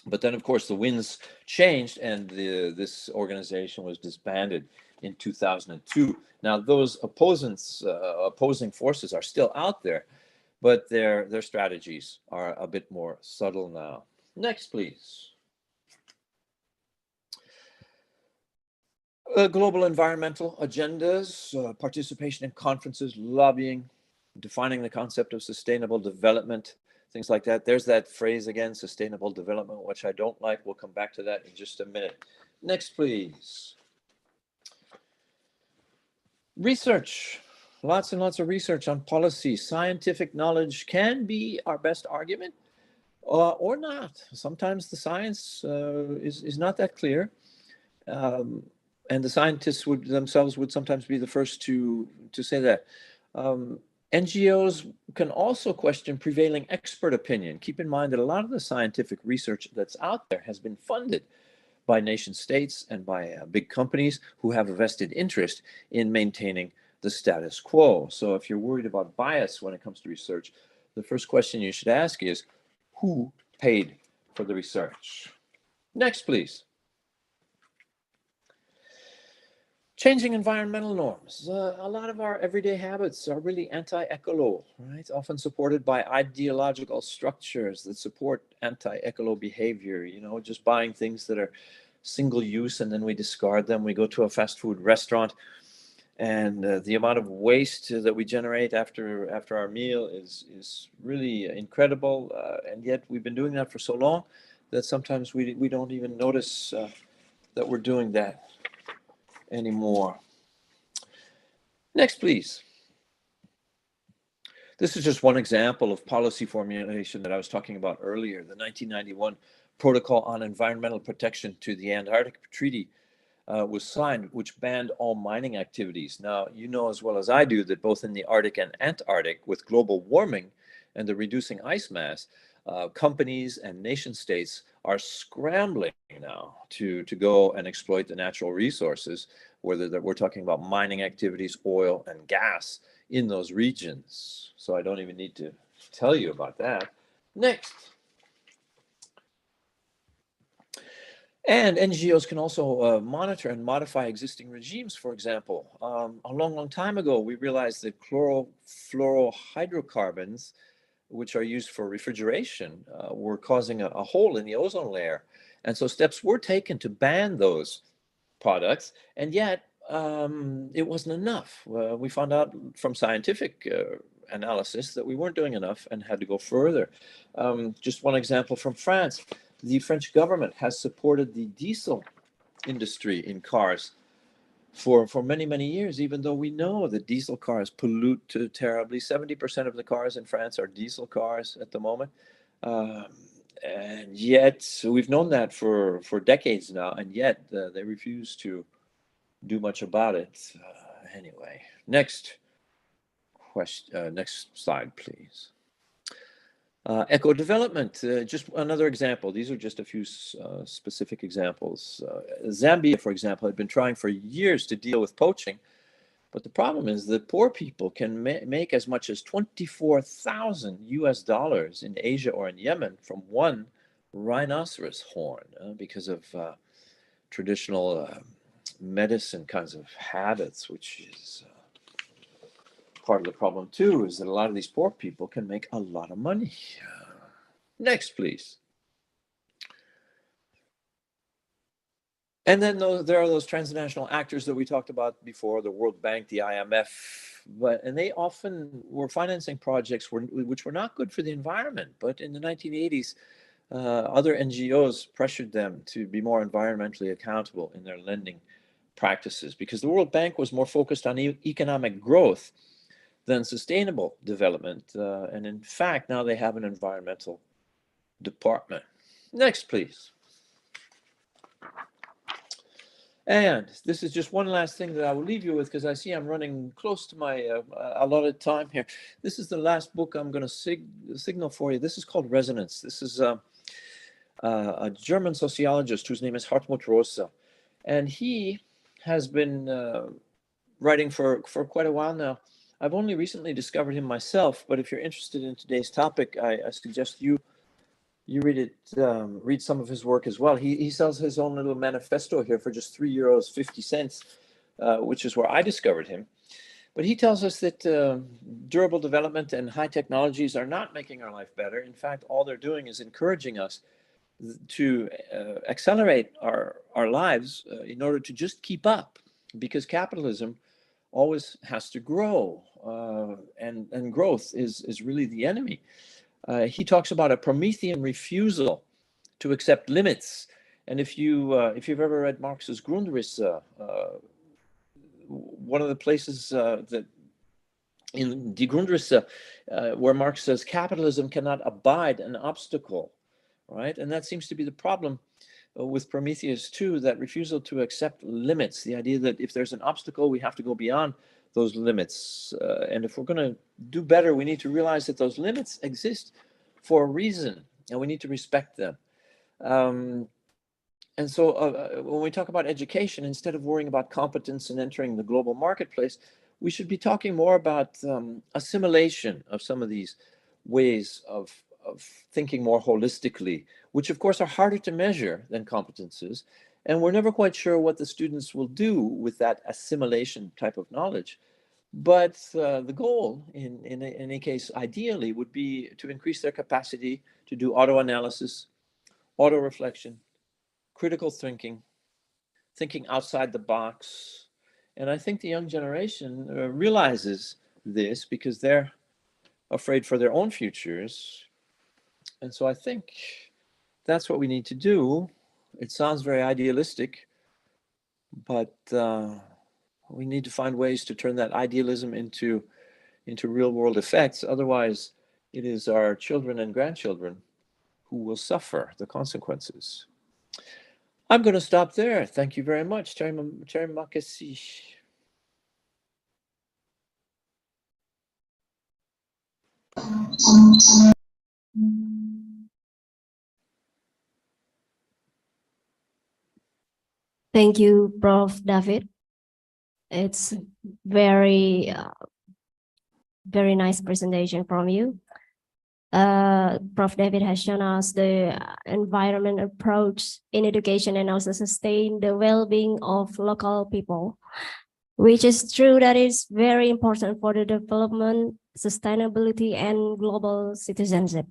But then, of course, the winds changed and this organization was disbanded in 2002. Now, those opposing forces are still out there, but their strategies are a bit more subtle now. Next, please. Global environmental agendas, participation in conferences, lobbying, defining the concept of sustainable development, things like that. There's that phrase again, sustainable development, which I don't like. We'll come back to that in just a minute. Next, please. Research. Lots and lots of research on policy. Scientific knowledge can be our best argument or not. Sometimes the science is not that clear. And the scientists themselves would sometimes be the first to say that. NGOs can also question prevailing expert opinion. Keep in mind that a lot of the scientific research that's out there has been funded by nation states and by big companies who have a vested interest in maintaining the status quo. So if you're worried about bias when it comes to research, the first question you should ask is, who paid for the research? Next, please. Changing environmental norms. A lot of our everyday habits are really anti-ecolo, right? Often supported by ideological structures that support anti-ecolo behavior, you know, just buying things that are single use and then we discard them. We go to a fast food restaurant and the amount of waste that we generate after our meal is really incredible. And yet we've been doing that for so long that sometimes we don't even notice that we're doing that anymore. Next, please. This is just one example of policy formulation that I was talking about earlier. The 1991 Protocol on Environmental Protection to the Antarctic Treaty was signed, which banned all mining activities. Now, you know as well as I do that both in the Arctic and Antarctic, with global warming and the reducing ice mass, companies and nation states are scrambling now to go and exploit the natural resources, whether that we're talking about mining activities, oil and gas in those regions. So I don't even need to tell you about that. Next. And NGOs can also monitor and modify existing regimes. For example, a long time ago, we realized that chlorofluorohydrocarbons, which are used for refrigeration, were causing a hole in the ozone layer. And so steps were taken to ban those products, and yet it wasn't enough. We found out from scientific analysis that we weren't doing enough and had to go further. Just one example from France. The French government has supported the diesel industry in cars for many years, even though we know that diesel cars pollute terribly. 70% of the cars in France are diesel cars at the moment. And yet, we've known that for decades now, and yet they refuse to do much about it. Anyway, next question, next slide, please. Eco-development, just another example. These are just a few specific examples. Zambia, for example, had been trying for years to deal with poaching, but the problem is that poor people can make as much as $24,000 US in Asia or in Yemen from one rhinoceros horn because of traditional medicine kinds of habits, which is part of the problem too, is that a lot of these poor people can make a lot of money. Next, please. And then there are those transnational actors that we talked about before, the World Bank, the IMF, and they often were financing projects which were not good for the environment. But in the 1980s, other NGOs pressured them to be more environmentally accountable in their lending practices, because the World Bank was more focused on economic growth than sustainable development. And in fact, now they have an environmental department. Next, please. And this is just one last thing that I will leave you with, because I see I'm running close to my allotted time here. This is the last book I'm going to signal for you. This is called Resonance. This is a German sociologist whose name is Hartmut Rosa. And he has been writing for quite a while now. I've only recently discovered him myself, but if you're interested in today's topic, I suggest you read it, read some of his work as well. He sells his own little manifesto here for just €3.50, which is where I discovered him. But he tells us that durable development and high technologies are not making our life better. In fact, all they're doing is encouraging us to accelerate our lives in order to just keep up, because capitalism always has to grow, and growth is really the enemy. He talks about a Promethean refusal to accept limits. And if you've ever read Marx's Grundrisse, one of the places that in Die Grundrisse, where Marx says capitalism cannot abide an obstacle, right? And that seems to be the problem with Prometheus too, that refusal to accept limits, the idea that if there's an obstacle, we have to go beyond those limits. And if we're going to do better, we need to realize that those limits exist for a reason, and we need to respect them. And so when we talk about education, instead of worrying about competence and entering the global marketplace, we should be talking more about assimilation of some of these ways of thinking more holistically, which of course are harder to measure than competences. And we're never quite sure what the students will do with that assimilation type of knowledge. But the goal, in any case, ideally, would be to increase their capacity to do auto-analysis, auto-reflection, critical thinking, thinking outside the box. And I think the young generation realizes this because they're afraid for their own futures. And so I think that's what we need to do. It sounds very idealistic, but we need to find ways to turn that idealism into real world effects. Otherwise, it is our children and grandchildren who will suffer the consequences. I'm going to stop there. Thank you very much. Terima kasih. Thank you, Prof. David. It's very, very nice presentation from you. Prof. David has shown us the environment approach in education and also sustain the well-being of local people, which is true that is very important for the development, sustainability, and global citizenship.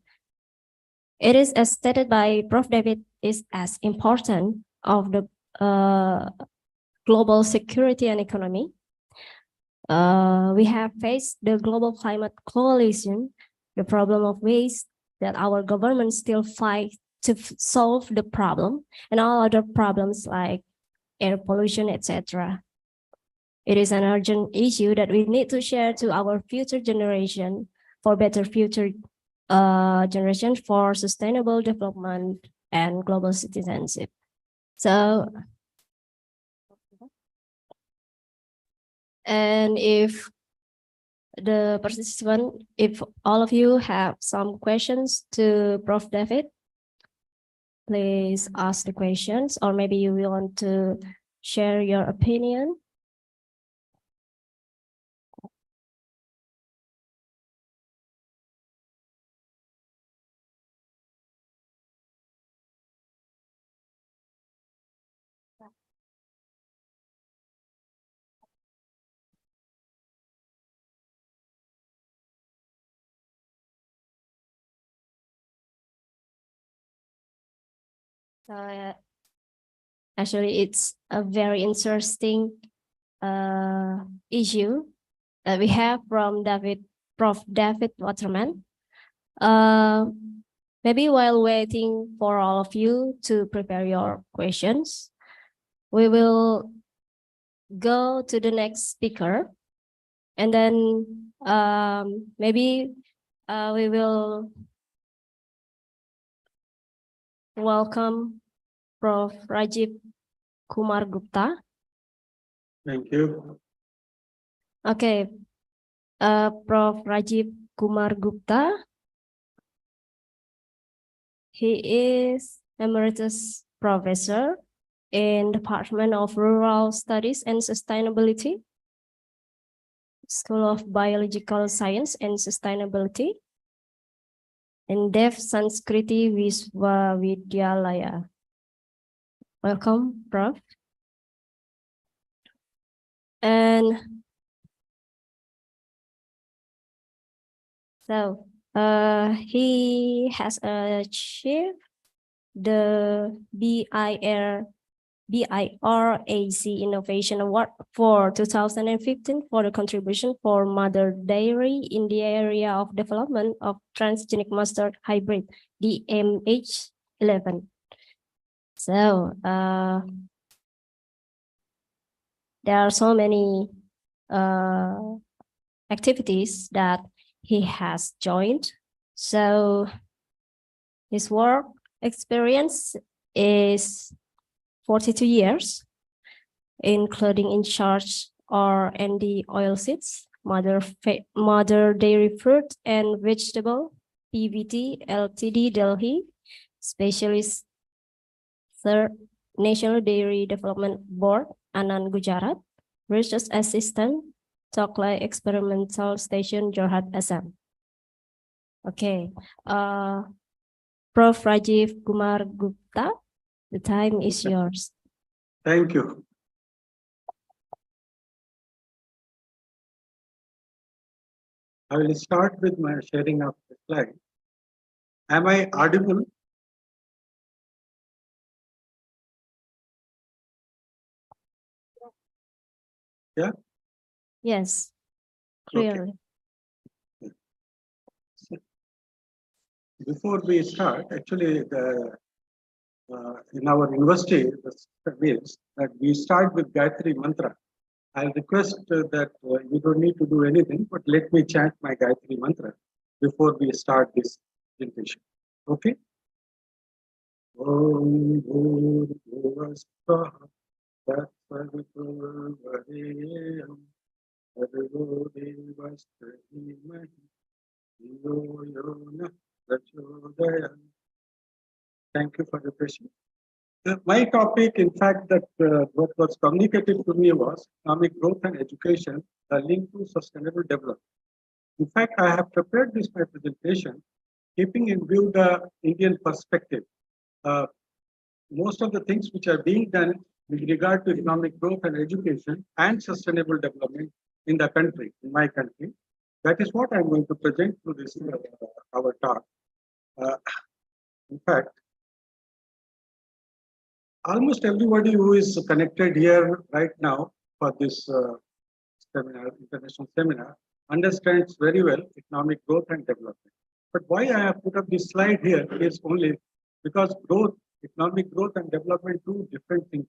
It is, as stated by Prof. David, is as important of the global security and economy. We have faced the global climate coalition, the problem of waste that our government still fight to solve the problem, and all other problems like air pollution, etc. It is an urgent issue that we need to share to our future generation for better future generation for sustainable development and global citizenship. So, and if the participant, if all of you have some questions to Prof. David, please ask the questions, or maybe you want to share your opinion. So actually, it's a very interesting issue that we have from Prof. David Waterman. Maybe while waiting for all of you to prepare your questions, we will go to the next speaker, and then maybe we will welcome Prof. Rajiv Kumar Gupta. Thank you. Okay, Prof. Rajiv Kumar Gupta. He is Emeritus Professor in Department of Rural Studies and Sustainability, School of Biological Science and Sustainability, and Dev Sanskriti Viswavidyalaya. Welcome, Prof. And so he has achieved the BIRAC Innovation Award for 2015 for the contribution for mother dairy in the area of development of transgenic mustard hybrid, DMH11. So there are so many activities that he has joined. So his work experience is 42 years, including in charge R&D oilseeds, mother dairy fruit and vegetable, PVT, LTD Delhi, specialist third National Dairy Development Board, Anand Gujarat, research assistant, Choklai Experimental Station, Jorhat, Assam. Okay, Prof. Rajiv Kumar Gupta, the time is yours. Thank you. I will start with my sharing of the slide. Am I audible? Yeah? Yes, Okay. clearly. Before we start, actually, in our university, the system is that we start with Gayatri Mantra. I'll request that you don't need to do anything, but let me chant my Gayatri Mantra before we start this presentation. Okay? Om Bhurvasvaha Tatsavitурvarenyam Bhargo Devasya Dhimahi Dhiyo Yo Nah Prachodayam. Thank you for the question. My topic, in fact, that what was communicated to me was economic growth and education, the link to sustainable development. In fact, I have prepared this my presentation, keeping in view the Indian perspective. Most of the things which are being done with regard to economic growth and education and sustainable development in the country, in my country, that is what I'm going to present through this our talk. In fact, almost everybody who is connected here right now for this seminar, international seminar, understands very well economic growth and development. But why I have put up this slide here is only because growth, economic growth and development, two different things.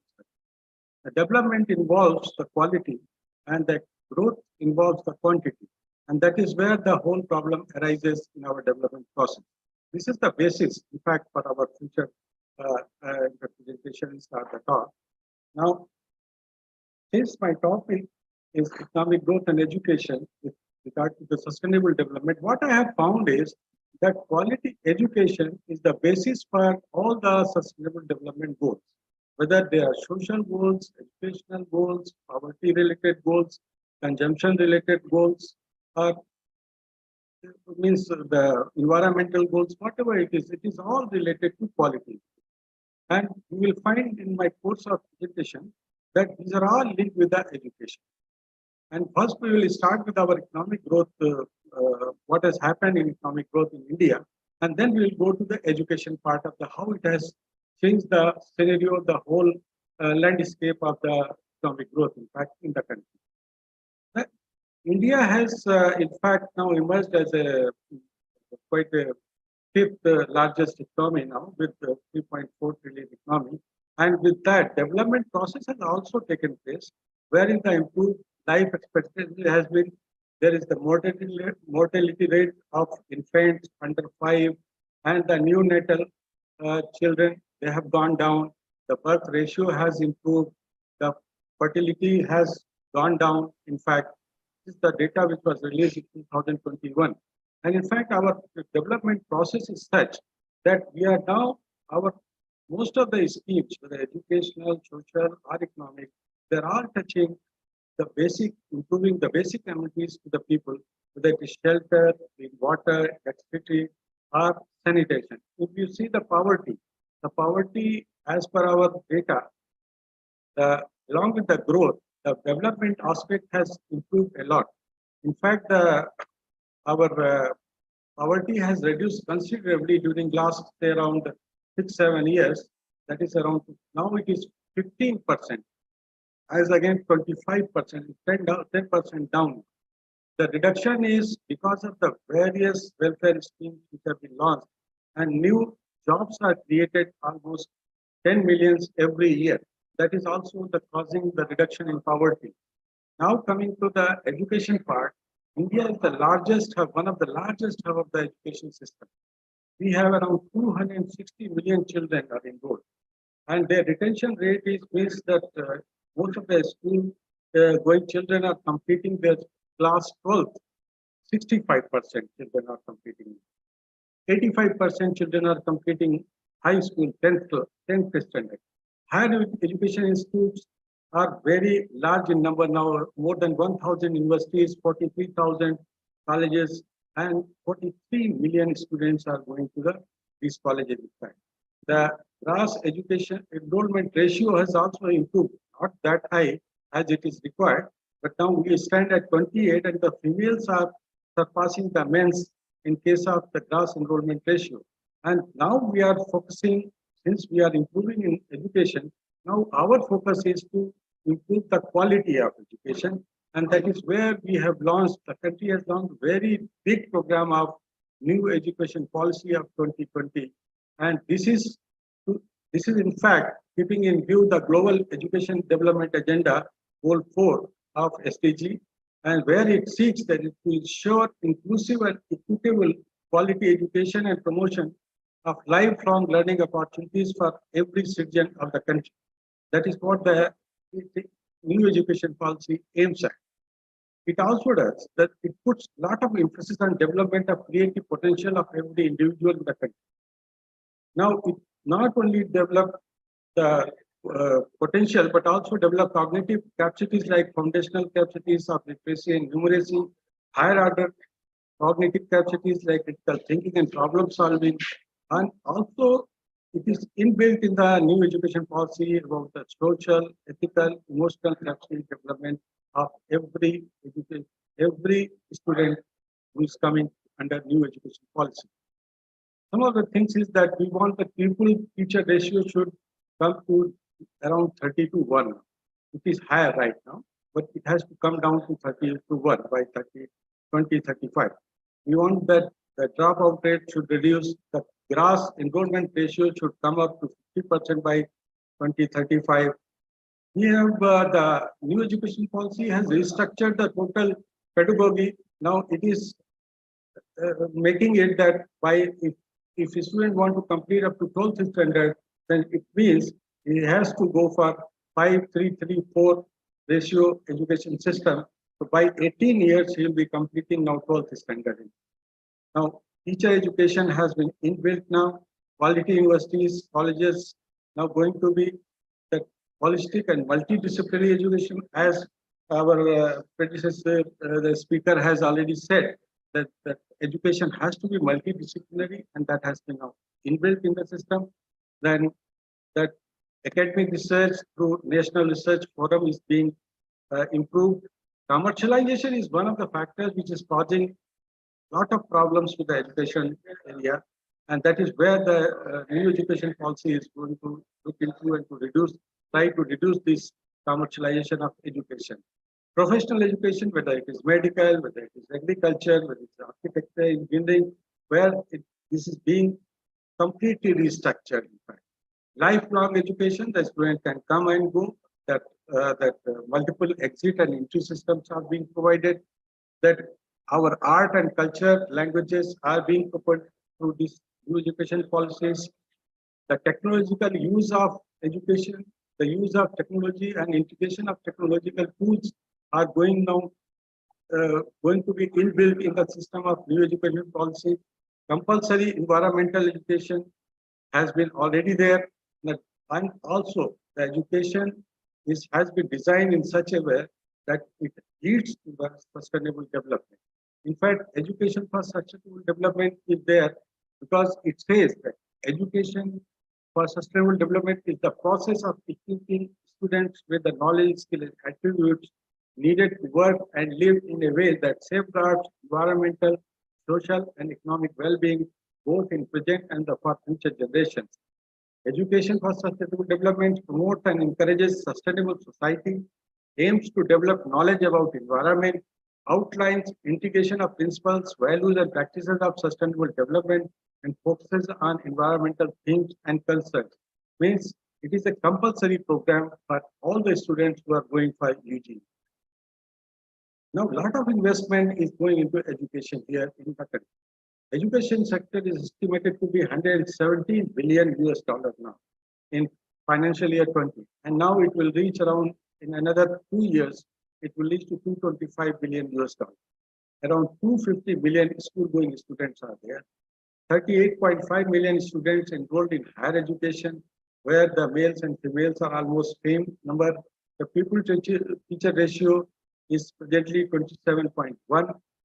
The development involves the quality and the growth involves the quantity. And that is where the whole problem arises in our development process. This is the basis, in fact, for our future representations or the talk. Now, since my topic is economic growth and education with regard to the sustainable development, what I have found is that quality education is the basis for all the sustainable development goals, whether they are social goals, educational goals, poverty-related goals, consumption-related goals, or means the environmental goals, whatever it is all related to quality. And you will find in my course of presentation that these are all linked with the education. And first we will start with our economic growth, what has happened in economic growth in India, and then we will go to the education part of the how it has changed the scenario, the whole landscape of the economic growth, in fact, in the country. India has, in fact, now emerged as a quite a fifth largest economy now with 3.4 trillion economy. And with that, development process has also taken place, wherein the improved life expectancy has been, there is the mortality rate of infants under 5 and the neonatal children, they have gone down. The birth ratio has improved. The fertility has gone down. In fact, this is the data which was released in 2021. And in fact, our development process is such that we are now, most of the schemes, whether educational, social, or economic, they're all touching the basic, improving the basic amenities to the people, whether it is shelter, clean water, electricity, or sanitation. If you see the poverty as per our data, along with the growth, the development aspect has improved a lot. In fact, our poverty has reduced considerably during last, say, around 6-7 years. That is around, now it is 15%, as against 25%, 10% down. The reduction is because of the various welfare schemes which have been launched, and new jobs are created almost 10 million every year. That is also causing the reduction in poverty. Now coming to the education part, India is the largest hub, one of the largest hub of the education system. We have around 260 million children are enrolled, and their retention rate means that most of the school going children are completing their class 12th. 65% children are completing. 85% children are completing high school 10th standard. Higher education institutes are very large in number now, more than 1,000 universities, 43,000 colleges, and 43 million students are going to these colleges. In fact, the gross education enrollment ratio has also improved, not that high as it is required, but now we stand at 28, and the females are surpassing the men's in case of the gross enrollment ratio. And now we are focusing, since we are improving in education, now our focus is to improve the quality of education, and that is where we have launched, the country has launched a very big program of new education policy of 2020. And this is in fact keeping in view the global education development agenda, goal 4 of SDG, and where it seeks that it will ensure inclusive and equitable quality education and promotion of lifelong learning opportunities for every citizen of the country. That is what the new education policy aims at. It also does that it puts a lot of emphasis on development of creative potential of every individual in the country. Now, it not only develop the potential, but also develop cognitive capacities like foundational capacities of literacy and numeracy, higher order cognitive capacities like critical thinking and problem solving, and also it is inbuilt in the new education policy about the social, ethical, emotional capacity development of every student who is coming under new education policy. Some of the things is that we want the pupil-teacher ratio should come to around 30 to 1. It is higher right now, but it has to come down to 30 to 1 by 2035. We want that the dropout rate should reduce, the gross enrollment ratio should come up to 50% by 2035. We have the new education policy has restructured the total pedagogy. Now it is making it that by if a student want to complete up to 12th standard, then it means he has to go for 5-3-3-4 ratio education system. So by 18 years, he will be completing now 12th standard. Now, teacher education has been inbuilt now. Quality universities, colleges now going to be the holistic and multidisciplinary education, as our predecessor, the speaker has already said, that education has to be multidisciplinary, and that has been now inbuilt in the system. Then that academic research through National Research Forum is being improved. Commercialization is one of the factors which is causing a lot of problems with the education area, and that is where the new education policy is going to look into and to try to reduce this commercialization of education. Professional education, whether it is medical, whether it is agriculture, whether it is architecture, engineering, where this is being completely restructured. In fact, lifelong education, the student can come and go. That multiple exit and entry systems are being provided. That our art and culture languages are being proposed through these new education policies. The technological use of education, the use of technology and integration of technological tools are going to be inbuilt in the system of new education policy. Compulsory environmental education has been already there, and also the education has been designed in such a way that it leads to the sustainable development. In fact, education for sustainable development is there because it says that education for sustainable development is the process of equipping students with the knowledge, skill, and attributes needed to work and live in a way that safeguards environmental, social, and economic well-being, both in present and for future generations. Education for sustainable development promotes and encourages sustainable society, aims to develop knowledge about environment, outlines integration of principles, values, and practices of sustainable development, and focuses on environmental themes and concerns. Means it is a compulsory program for all the students who are going for UG. Now, a lot of investment is going into education here in the country. Education sector is estimated to be $117 billion now in financial year 20, and now it will reach around in another 2 years. It will reach to $225 billion. Around 250 million school-going students are there. 38.5 million students enrolled in higher education, where the males and females are almost same number. The pupil-teacher ratio is presently 27.1,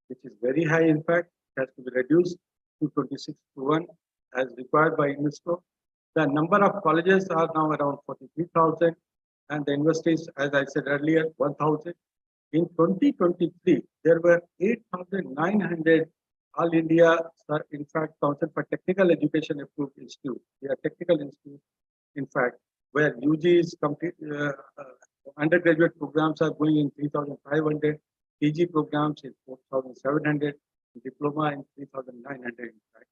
which is very high. In fact, it has to be reduced to 26:1 as required by UNESCO. The number of colleges are now around 43,000, and the universities, as I said earlier, 1,000. In 2023, there were 8,900 All India, in fact, Council for Technical Education approved institute. They are technical institute, in fact, where UG is complete. Undergraduate programs are going in 3,500, PG programs in 4,700, diploma in 3,900. In fact,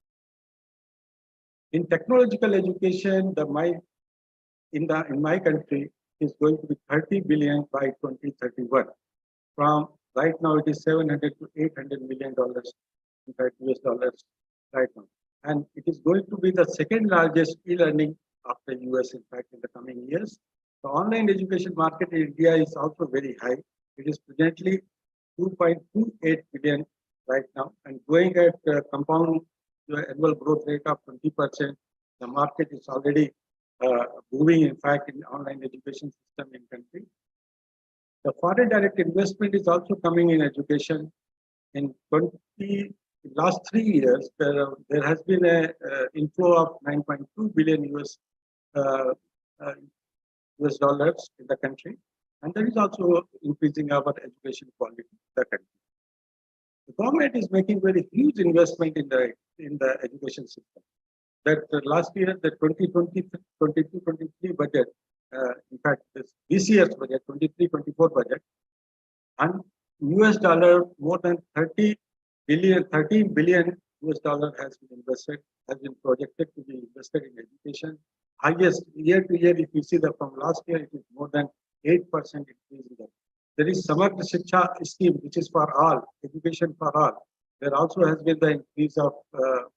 in technological education, in my country is going to be 30 billion by 2031. From right now, it is 700 to 800 million dollars, in fact, US dollars right now, and it is going to be the second largest e-learning after US. In fact, in the coming years. The online education market in India is also very high. It is presently 2.28 billion right now, and going at compound annual growth rate of 20%. The market is already booming, in fact, in online education system in country. The foreign direct investment is also coming in education. In last 3 years, there has been a inflow of 9.2 billion US dollars in the country, and that is also increasing our education quality in the country. The government is making very huge investment in the education system. That last year, the 2022-23 budget, in fact, this year's budget, 23-24 budget, and US dollar more than 13 billion US dollar has been invested, has been projected to be invested in education. Highest year to year, if you see that from last year, it is more than 8% increase in that. There is Samarth Shiksha scheme, which is for all, education for all. There also has been the increase of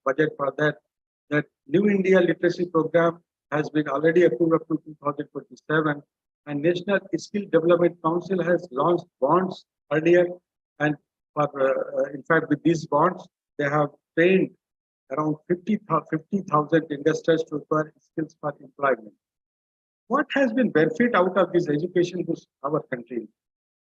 budget for that. That New India Literacy Program has been already approved up to 2027, and National Skill Development Council has launched bonds earlier, and for in fact, with these bonds, they have trained around 50,000 industries to acquire skills for employment. What has been benefit out of this education to our country?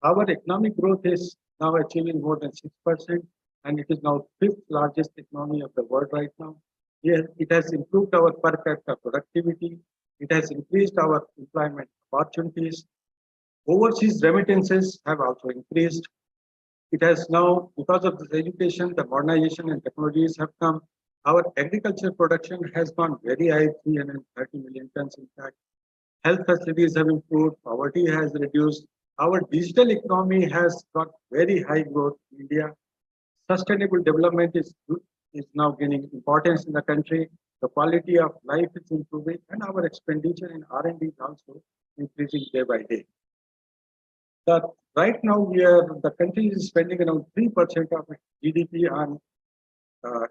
Our economic growth is now achieving more than 6%, and it is now 5th largest economy of the world right now. Yes, it has improved our per capita productivity. It has increased our employment opportunities. Overseas remittances have also increased. It has now, because of this education, the modernization and technologies have come. Our agriculture production has gone very high, 330 million tons in fact. Health facilities have improved, poverty has reduced. Our digital economy has got very high growth in India. Sustainable development is now gaining importance in the country. The quality of life is improving, and our expenditure in R&D is also increasing day by day. Right now, the country is spending around 3% of GDP on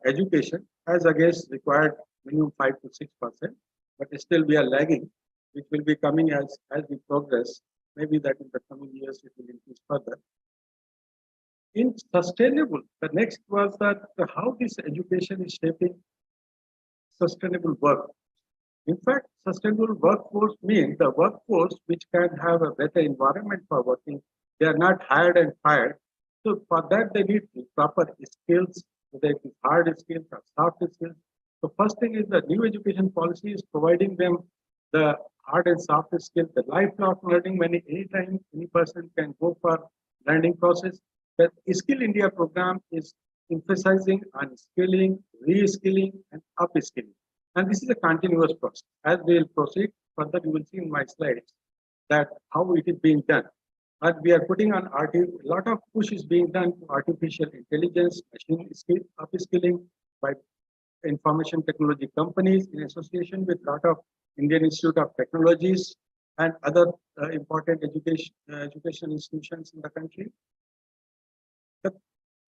education, as against required minimum 5 to 6%. But still, we are lagging, which will be coming as we progress. Maybe that in the coming years it will increase further. In sustainable, the next was that how this education is shaping sustainable work. In fact, sustainable workforce means the workforce which can have a better environment for working. They are not hired and fired. So for that, they need proper skills, whether it is hard skills or soft skills. So first thing is the new education policy is providing them the hard and soft skills, the lifelong learning. Anytime any person can go for learning process. The Skill India program is emphasizing on skilling, reskilling, and upskilling. And this is a continuous process. As we will proceed further, you will see in my slides that how it is being done. And we are putting on a lot of push is being done to artificial intelligence, machine skill, upskilling by information technology companies in association with a lot of Indian Institute of Technologies and other important education institutions in the country. But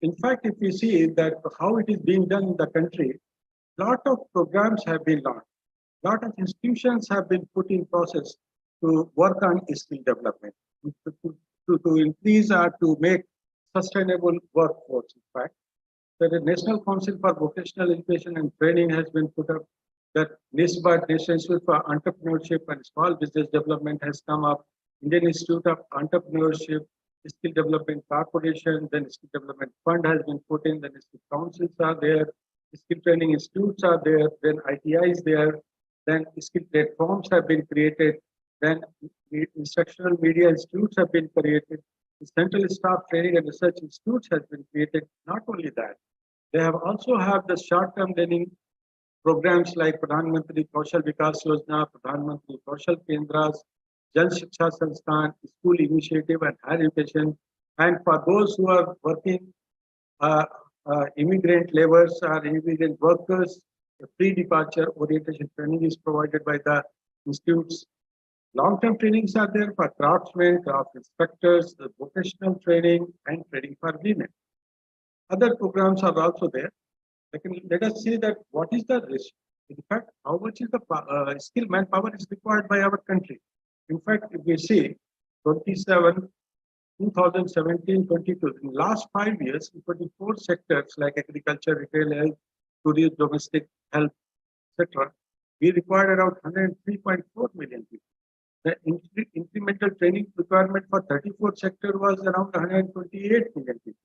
in fact, if you see that how it is being done in the country, lot of programs have been launched. Lot of institutions have been put in process to work on skill development, to increase or to make sustainable workforce. In fact, the National Council for Vocational Education and Training has been put up. That NISBA, National Institute for Entrepreneurship and Small Business Development, has come up. Indian Institute of Entrepreneurship, Skill Development Corporation, then Skill Development Fund has been put in. Then skill councils are there. Skill training institutes are there, then ITI is there, then skill platforms have been created, then instructional media institutes have been created, the Central Staff Training and Research Institutes has been created. Not only that, they have also have the short-term learning programs like Pradhan Mantri Kaushal Vikas Yojana, Pradhan Mantri Kaushal Kendras, Jal Shiksha Sansthan, School Initiative and Higher Education. And for those who are working immigrant laborers or immigrant workers, the pre-departure orientation training is provided by the institutes. Long-term trainings are there for craftsmen, craft inspectors, the vocational training, and training for women. Other programs are also there. Let us see that what is the risk. In fact, how much is the skilled manpower is required by our country. In fact, if we see 2017-22, in the last 5 years, in 24 sectors like agriculture, retail, health, tourism, domestic, health, etc., we required around 103.4 million people. The incremental training requirement for 34 sector was around 128 million people.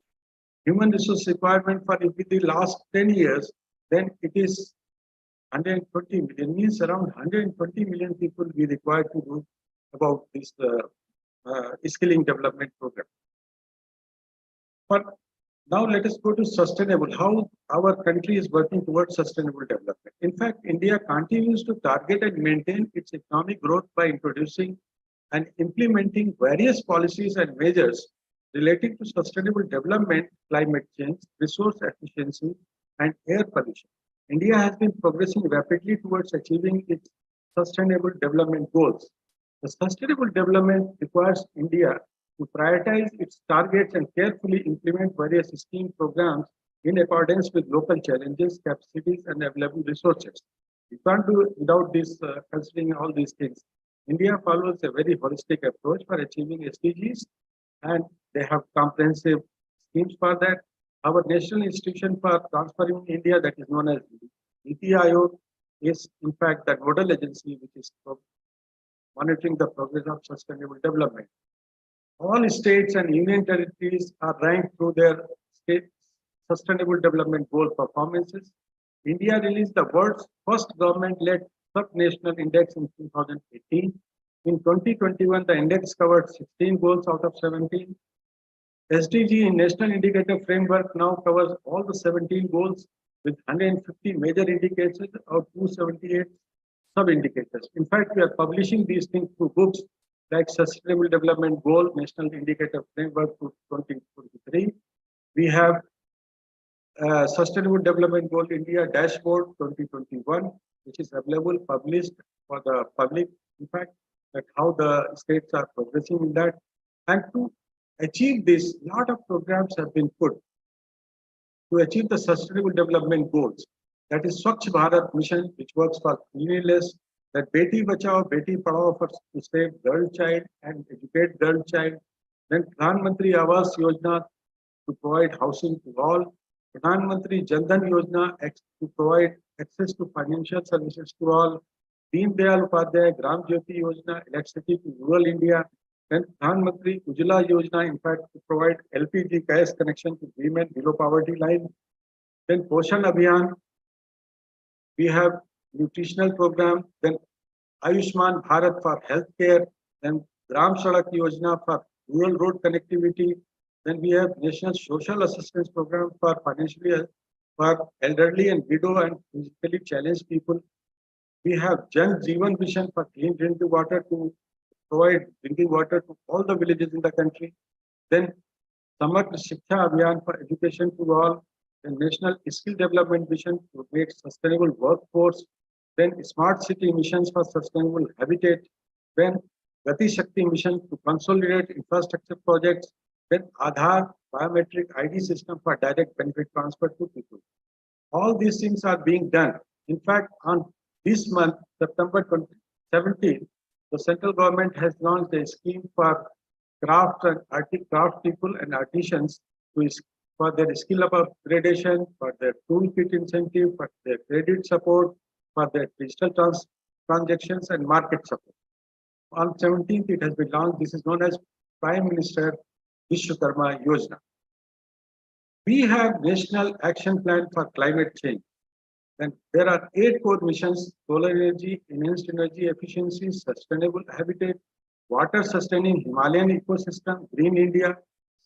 Human resource requirement for the last 10 years, then it is 120 million, means around 120 million people we required to do about this skilling development program. But now let us go to sustainable, how our country is working towards sustainable development. In fact, India continues to target and maintain its economic growth by introducing and implementing various policies and measures relating to sustainable development, climate change, resource efficiency, and air pollution. India has been progressing rapidly towards achieving its sustainable development goals. The sustainable development requires India to prioritize its targets and carefully implement various scheme programs in accordance with local challenges, capacities, and available resources. We can't do without this, considering all these things. India follows a very holistic approach for achieving SDGs, and they have comprehensive schemes for that. Our National Institution for Transforming India, that is known as NITI Aayog, is in fact the nodal agency which is monitoring the progress of sustainable development. All states and union territories are ranked through their state sustainable development goal performances. India released the world's first government-led sub-national index in 2018. In 2021, the index covered 16 goals out of 17. SDG in National Indicator Framework now covers all the 17 goals with 150 major indicators or 278 sub-indicators. In fact, we are publishing these things through books like Sustainable Development Goal, National Indicator Framework to 2023. We have Sustainable Development Goal India Dashboard 2021, which is available, published for the public, in fact, that how the states are progressing in that. And to achieve this, a lot of programs have been put to achieve the Sustainable Development Goals. That is Swachh Bharat Mission, which works for cleanliness, that Beti Bachao, Beti Padhao for to save girl child and educate girl child. Then Pradhan Mantri Awas Yojana to provide housing to all. Pradhan Mantri Jan Dhan Yojana to provide access to financial services to all. Deen Dayal Upadhyay Gram Jyoti Yojana, electricity to rural India. Then Pradhan Mantri Ujjwala Yojana, in fact, to provide LPG gas connection to women below poverty line. Then Poshan Abhiyan, we have nutritional program, then Ayushman Bharat for healthcare, then Gram Sadak Yojana for rural road connectivity, then we have National Social Assistance Program for financially for elderly and widow and physically challenged people. We have Jal Jeevan Mission for clean drinking water to provide drinking water to all the villages in the country. Then Samagra Shiksha Abhiyan for education to all. The National Skill Development Mission to create sustainable workforce, then Smart City Missions for sustainable habitat, then Gati Shakti Mission to consolidate infrastructure projects, then Aadhaar biometric ID system for direct benefit transfer to people. All these things are being done. In fact, on this month, September 2017, the central government has launched a scheme for craft people and artisans for their skill upgradation, for their toolkit incentive, for their credit support, for their digital transactions and market support. On 17th, it has been launched. This is known as Prime Minister Vishwakarma Yojana. We have National Action Plan for Climate Change. And there are 8 core missions: solar energy, enhanced energy efficiency, sustainable habitat, water sustaining Himalayan ecosystem, green India,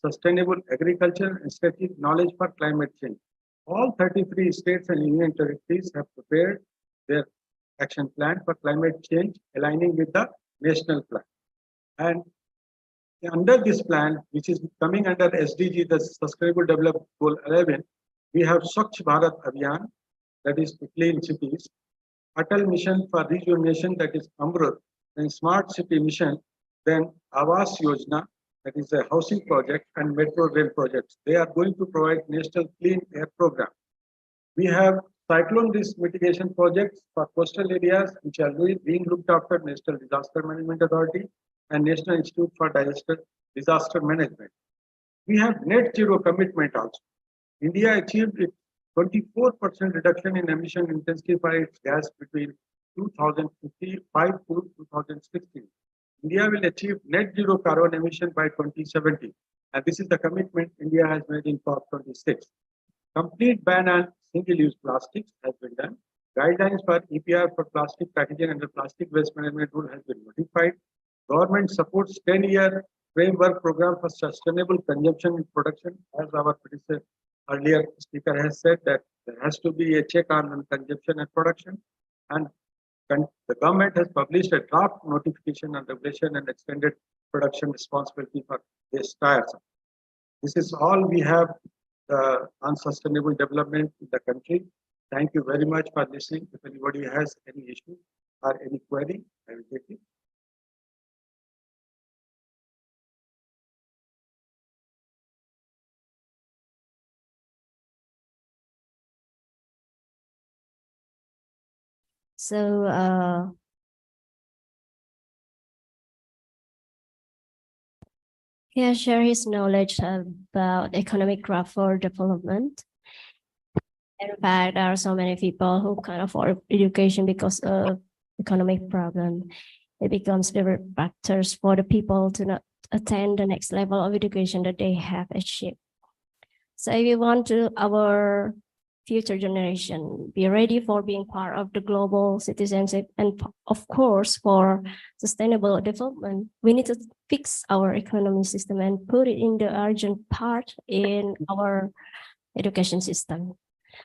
sustainable agriculture, and strategic knowledge for climate change. All 33 states and union territories have prepared their action plan for climate change, aligning with the national plan. And under this plan, which is coming under SDG, the Sustainable Development Goal 11, we have Swachh Bharat Abhiyan, that is to clean cities, Atal Mission for Rejuvenation, that is Amrut, and Smart City Mission, then Awas Yojana, that is a housing project, and metro rail projects. They are going to provide National Clean Air Program. We have cyclone risk mitigation projects for coastal areas, which are being looked after National Disaster Management Authority and National Institute for Disaster Management. We have net zero commitment also. India achieved its 24% reduction in emission intensity by its gas between 2055 to 2060. India will achieve net zero carbon emission by 2070. And this is the commitment India has made in COP26. Complete ban on single-use plastics has been done. Guidelines for EPR for plastic packaging under plastic waste management rule has been modified. Government supports 10-year framework program for sustainable consumption and production. As our earlier speaker has said, that there has to be a check on consumption and production. And the government has published a draft notification on regulation and extended production responsibility for these tires. This is all we have on sustainable development in the country. Thank you very much for listening. If anybody has any issue or any query, I will take it. So he share his knowledge about economic growth for development. In fact, there are so many people who can't afford education because of economic problem. It becomes very factors for the people to not attain the next level of education that they have achieved. So if we want to our future generation be ready for being part of the global citizenship and of course for sustainable development, we need to fix our economic system and put it in the urgent part in our education system.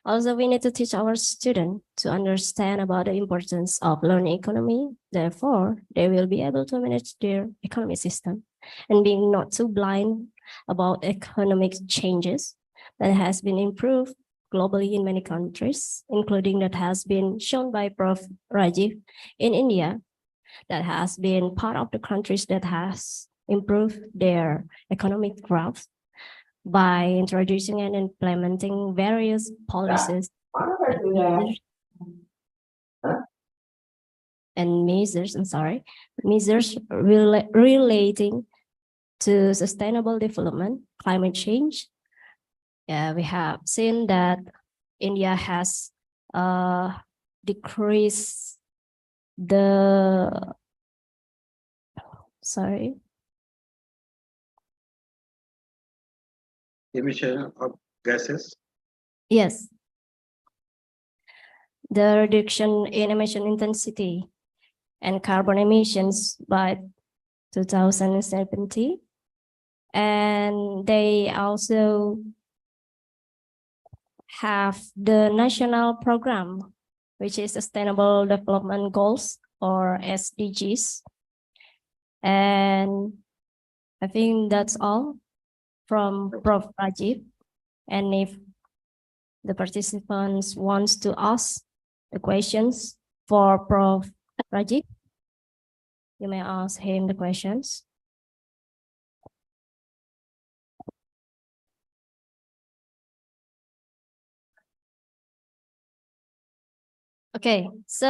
Also, we need to teach our students to understand about the importance of learning economy. Therefore, they will be able to manage their economic system and being not too blind about economic changes that has been improved globally in many countries, including that has been shown by Prof. Rajiv in India, that has been part of the countries that has improved their economic growth by introducing and implementing various policies and measures relating to sustainable development, climate change. We have seen that India has decreased the emission of gases. Yes. The reduction in emission intensity and carbon emissions by 2070. And they also have the national program, which is Sustainable Development Goals or SDGs. And I think that's all from Prof. Rajiv. And if the participants wants to ask the questions for Prof. Rajiv, you may ask him the questions. Okay, so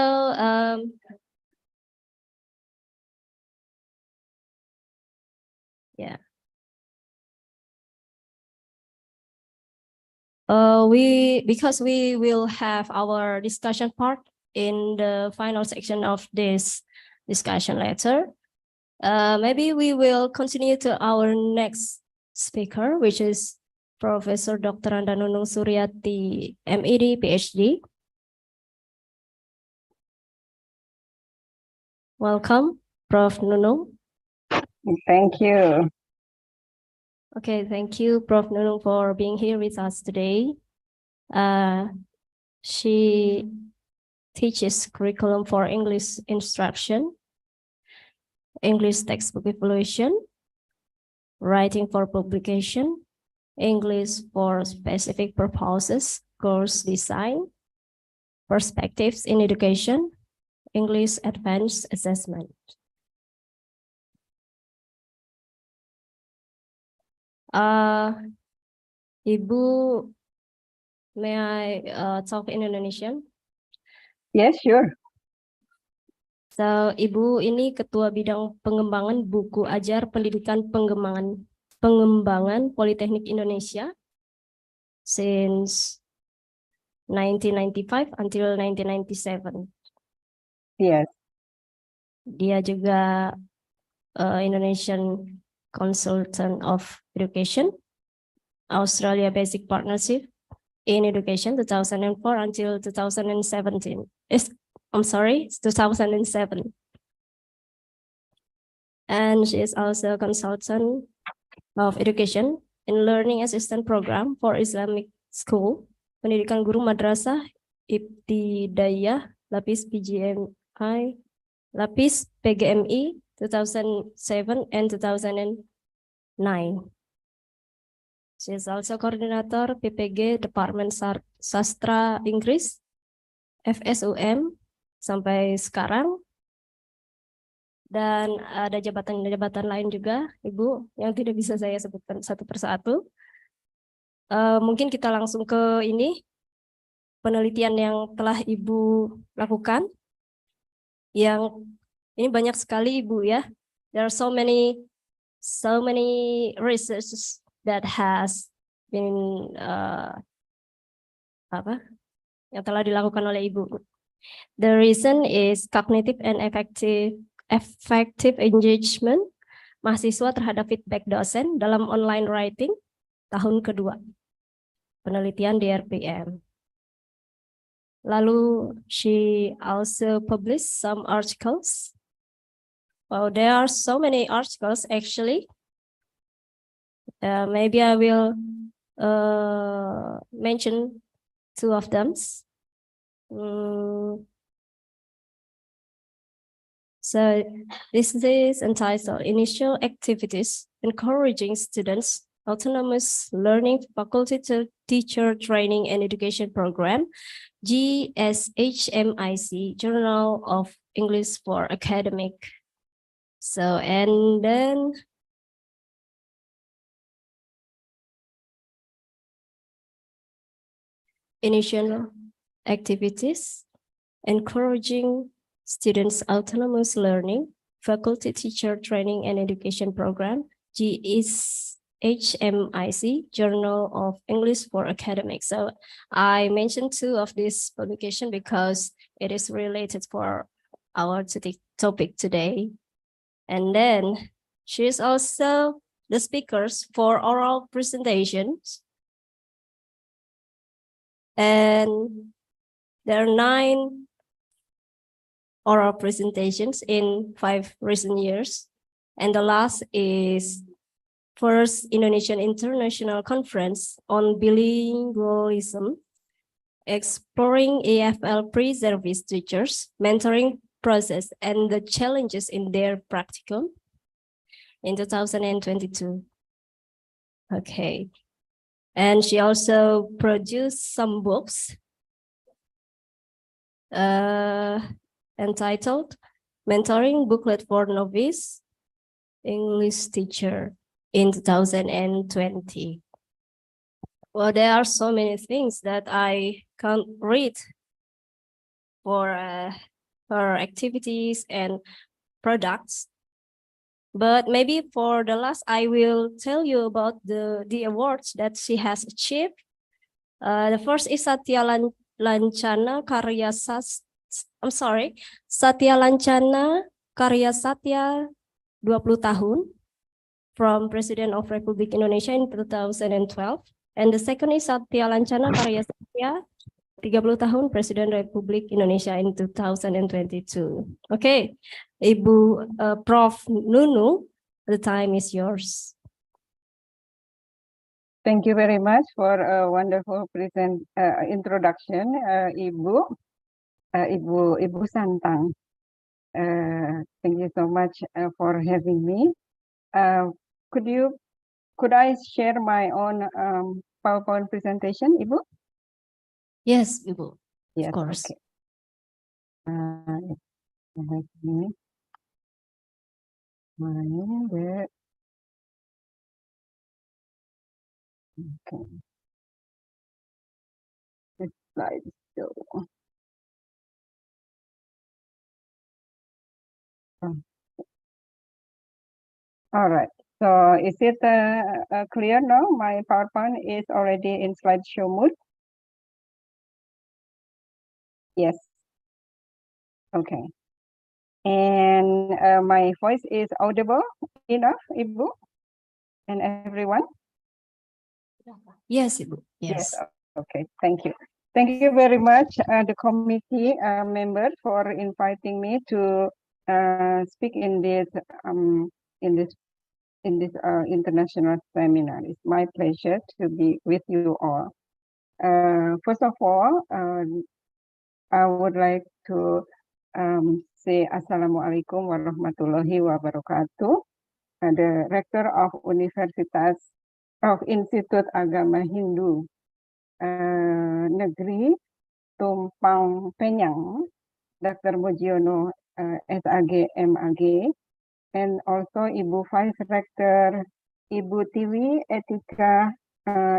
yeah. Because we will have our discussion part in the final section of this discussion later. Maybe we will continue to our next speaker, which is Professor Dr. Anda Nunung Suryati, MED, PhD. Welcome, Prof. Nunung. Thank you. Okay, thank you, Prof. Nunung, for being here with us today. She teaches curriculum for English instruction, English textbook evaluation, writing for publication, English for specific purposes, course design, perspectives in education, English advanced assessment. Ibu, may I talk in Indonesian? Yes, sure. So, Ibu ini Ketua Bidang Pengembangan Buku Ajar Pendidikan Pengembangan Politeknik Indonesia since 1995 until 1997. Yes. Dia juga Indonesian Consultant of Education, Australia Basic Partnership in Education 2004 until 2017. I'm sorry, 2007. And she is also a consultant of education in Learning Assistant Program for Islamic School, Pendidikan Guru Madrasah Ibtidaiyah, Lapis PGMI 2007 and 2009. She is also coordinator PPG Department Sastra Inggris FSUM sampai sekarang. Dan ada jabatan-jabatan lain juga, Ibu, yang tidak bisa saya sebutkan satu persatu. Mungkin kita langsung ke ini, penelitian yang telah Ibu lakukan. Yang ini banyak sekali, Ibu, ya. There are so many researches that has been yang telah dilakukan oleh Ibu. The reason is cognitive and effective engagement mahasiswa terhadap feedback dosen dalam online writing tahun kedua penelitian DRPM. Lalu she also published some articles. Well, there are so many articles actually. Maybe I will mention two of them. So this is entitled Initial Activities Encouraging Students Autonomous Learning Faculty to Teacher Training and Education Program, GSHMIC, Journal of English for Academic. So, and then initial activities encouraging students autonomous learning, faculty teacher training and education program, GSHMIC, Journal of English for Academics. So I mentioned two of this publication because it is related for our topic today. And then she is also the speakers for oral presentations. And there are 9 oral presentations in 5 recent years. And the last is first Indonesian International Conference on Bilingualism, exploring EFL pre-service teachers, mentoring process and the challenges in their practicum in 2022. Okay. And she also produced some books entitled Mentoring Booklet for Novice English Teacher in 2020. Well, there are so many things that I can't read for her activities and products. But maybe for the last, I will tell you about the awards that she has achieved. The first is Satya Lancana Karya Satya Lancana Karya Satya 20 tahun from President of Republik Indonesia in 2012. And the second is Satya Lancana Karya Satya 30 tahun Presiden Republik Indonesia in 2022. Okay, Ibu Prof. Nunu, the time is yours. Thank you very much for a wonderful introduction, Ibu Santang. Thank you so much for having me. Could I share my own PowerPoint presentation, Ibu? Yes, Ibu. Yes, of course. Okay. Okay. This slide. So. All right. So is it clear now? My PowerPoint is already in slideshow mode. Yes. Okay. And my voice is audible enough, Ibu and everyone? Yes, Ibu. Yes. Yes. Okay, thank you. Thank you very much, the committee member, for inviting me to speak in this international seminar. It's my pleasure to be with you all. First of all, I would like to say Assalamualaikum warahmatullahi wabarakatuh. The Rector of Institut Agama Hindu Negeri Tampung Penyang, Dr. Mujiono SAG MAG, and also Ibu Vice Rector Ibu Tiwi Etika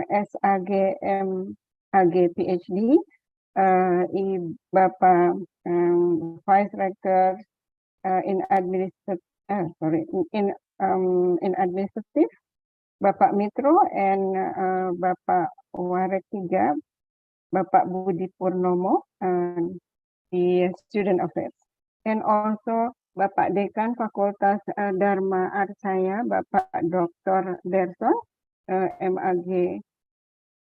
SAG MAG PhD, Bapak Vice Rector in administrative, Bapak Mitro, and Bapak Warek 3, Bapak Budi Purnomo, the student affairs, and also Bapak Dekan Fakultas Dharma Acarya, Bapak Dr. Derson, MAG,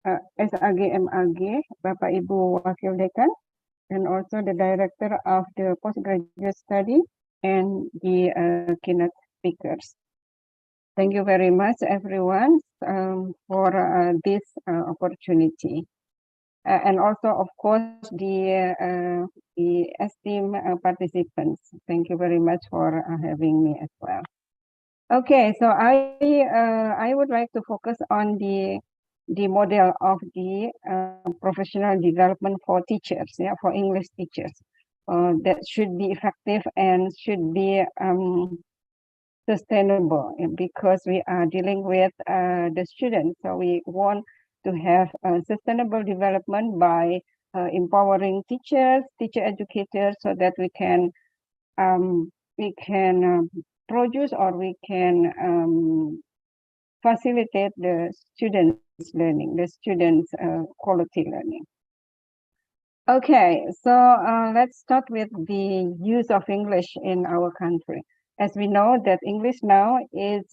SAG MAG, Bapak Ibu Wakil Dekan, and also the Director of the Postgraduate Study and the keynote speakers. Thank you very much, everyone, for this opportunity. And also, of course, the esteemed participants. Thank you very much for having me as well. Okay, so I would like to focus on the model of the professional development for teachers, for English teachers, that should be effective and should be sustainable, because we are dealing with the students. So we want to have sustainable development by empowering teachers, teacher educators, so that we can produce, or we can facilitate the students' learning, the students' quality learning. Okay, so let's start with the use of English in our country. As we know that English now is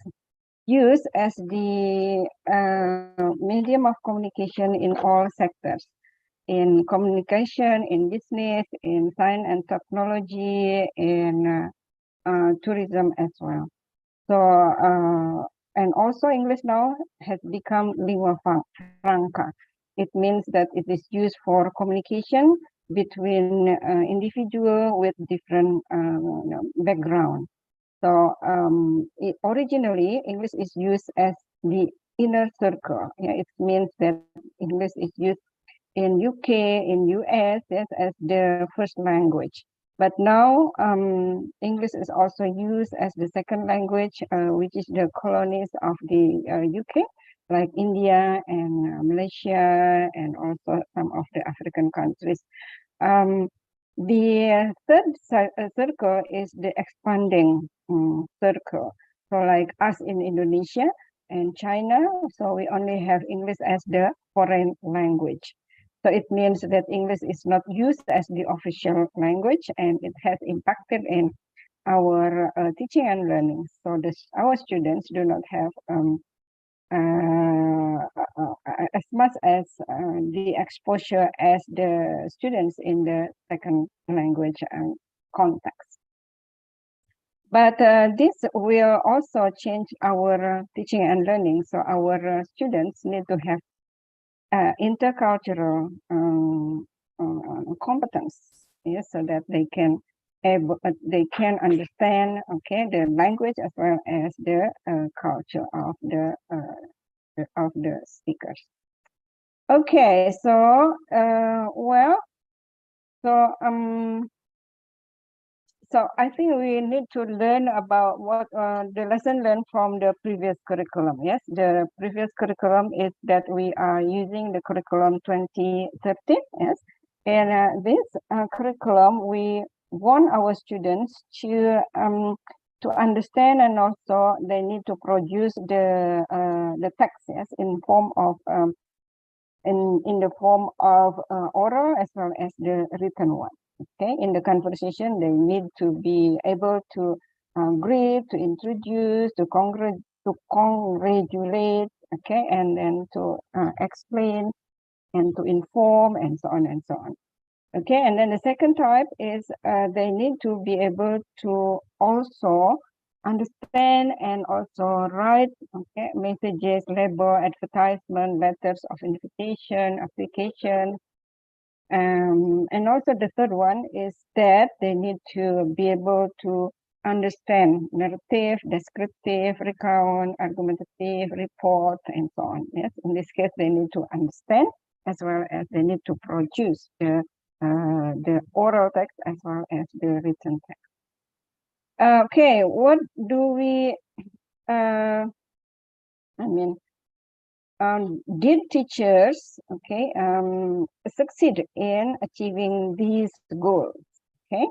used as the medium of communication in all sectors, in communication, in business, in science and technology, in tourism as well. So, and also English now has become lingua franca. It means that it is used for communication between individuals with different background. So originally, English is used as the inner circle. Yeah, it means that English is used in UK, in US, yes, as the first language. But now English is also used as the second language, which is the colonies of the UK, like India and Malaysia, and also some of the African countries. The third circle is the expanding circle. So like us in Indonesia and China, so we only have English as the foreign language. So it means that English is not used as the official language, and it has impacted in our teaching and learning. So our students do not have as much as the exposure as the students in the second language context. But this will also change our teaching and learning. So our students need to have intercultural competence, yes, so that they can understand, okay, the language as well as the culture of the speakers. Okay, so so I think we need to learn about what the lesson learned from the previous curriculum. Yes, the previous curriculum is that we are using the curriculum 2030. Yes, and this curriculum, we want our students to understand, and also they need to produce the text, yes, in form of in the form of oral as well as the written one. Okay, in the conversation, they need to be able to greet, to introduce, to congratulate, okay, and then to explain and to inform and so on and so on. Okay, and then the second type is they need to be able to also understand and also write, okay, messages, label, advertisement, letters of invitation, application. And also the third one is that they need to be able to understand narrative, descriptive, recount, argumentative, report, and so on. Yes, in this case, they need to understand as well as they need to produce the oral text as well as the written text. Okay, what do we, did teachers, okay, succeed in achieving these goals? Okay,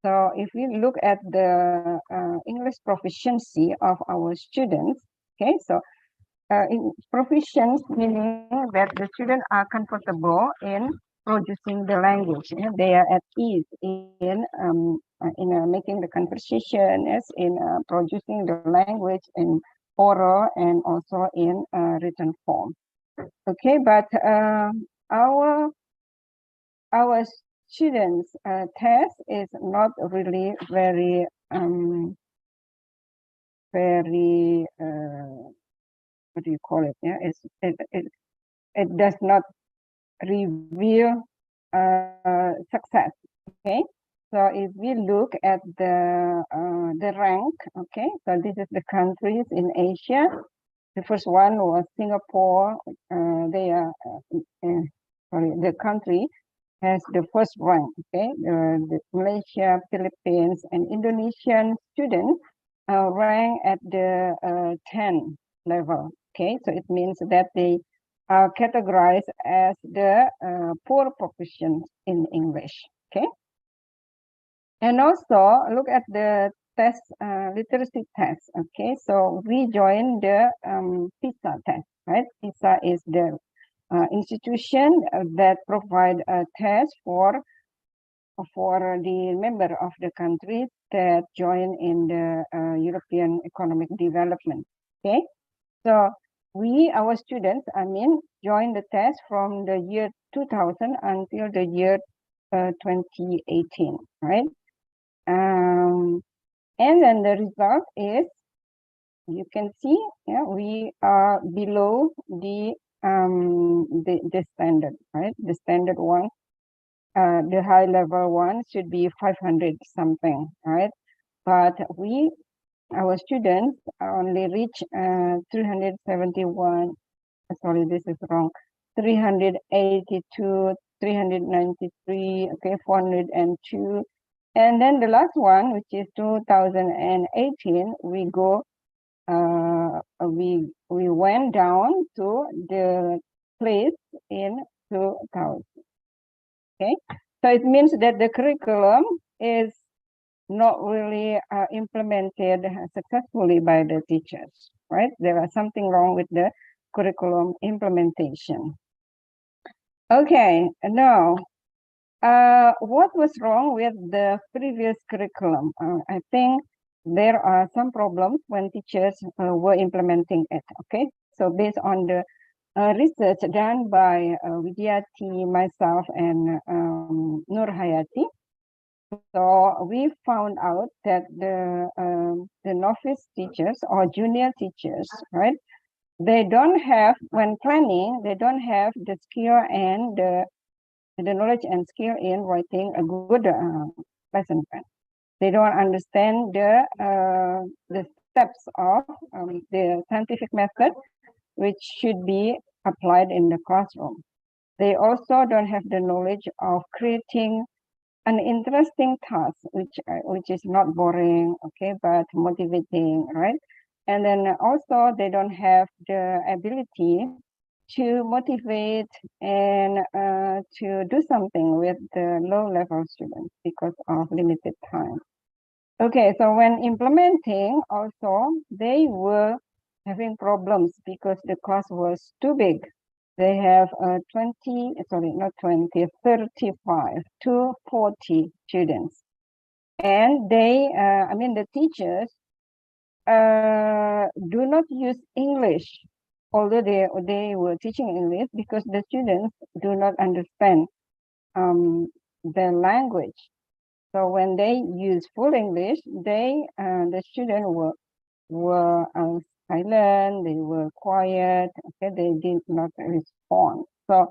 so if we look at the English proficiency of our students, okay, so in proficiency meaning that the students are comfortable in producing the language. They are at ease in making the conversation, yes, in producing the language in oral and also in written form. Okay, but our students' test is not really very what do you call it? Yeah, it does not reveal success. Okay, so if we look at the rank, okay, so this is the countries in Asia. The first one was Singapore. They are the country has the first rank. Okay, the Malaysia, Philippines, and Indonesian students rank at the 10 level. Okay, so it means that they are categorized as the poor proficient in English. Okay, and also look at the test, literacy test. Okay, so we joined the PISA test, right? PISA is the institution that provide a test for the member of the countries that join in the European Economic Development. Okay, so our students, joined the test from the year 2000 until the year 2018, right? And then the result is, you can see, yeah, we are below the standard, right? The standard one, the high level one should be 500 something, right? But our students only reach 371. Sorry, this is wrong. 382, 393, okay, 402. And then the last one, which is 2018, we went down to the place in 2000. Okay, so it means that the curriculum is not really implemented successfully by the teachers, right? There is something wrong with the curriculum implementation. Okay, now, what was wrong with the previous curriculum? I think there are some problems when teachers were implementing it, okay? So based on the research done by Widyati, myself, and Nur Hayati, so we found out that the novice teachers or junior teachers, right? They don't have, when planning, they don't have the skill and the knowledge and skill in writing a good lesson plan. They don't understand the steps of the scientific method, which should be applied in the classroom. They also don't have the knowledge of creating an interesting task, which is not boring, okay, but motivating, right? And then also they don't have the ability to motivate and to do something with the low-level students because of limited time. Okay, so when implementing, also they were having problems because the class was too big. They have 35 to 40 students. And they, the teachers do not use English, although they were teaching English, because the students do not understand the language. So when they use full English, the students were silent, they were quiet, okay, they did not respond. So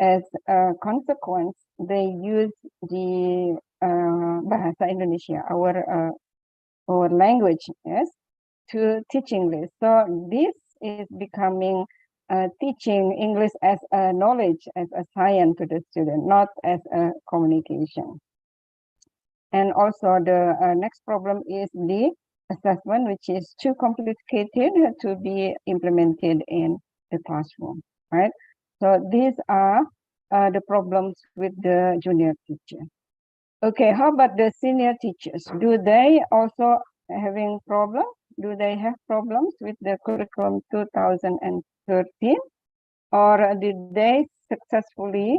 as a consequence, they use the Bahasa Indonesia, our language, yes, to teach English. So this is becoming teaching English as a knowledge, as a science to the student, not as a communication. And also the next problem is the assessment, which is too complicated to be implemented in the classroom, right? So these are the problems with the junior teacher. Okay, how about the senior teachers? Do they also having problems? Do they have problems with the curriculum 2013? Or did they successfully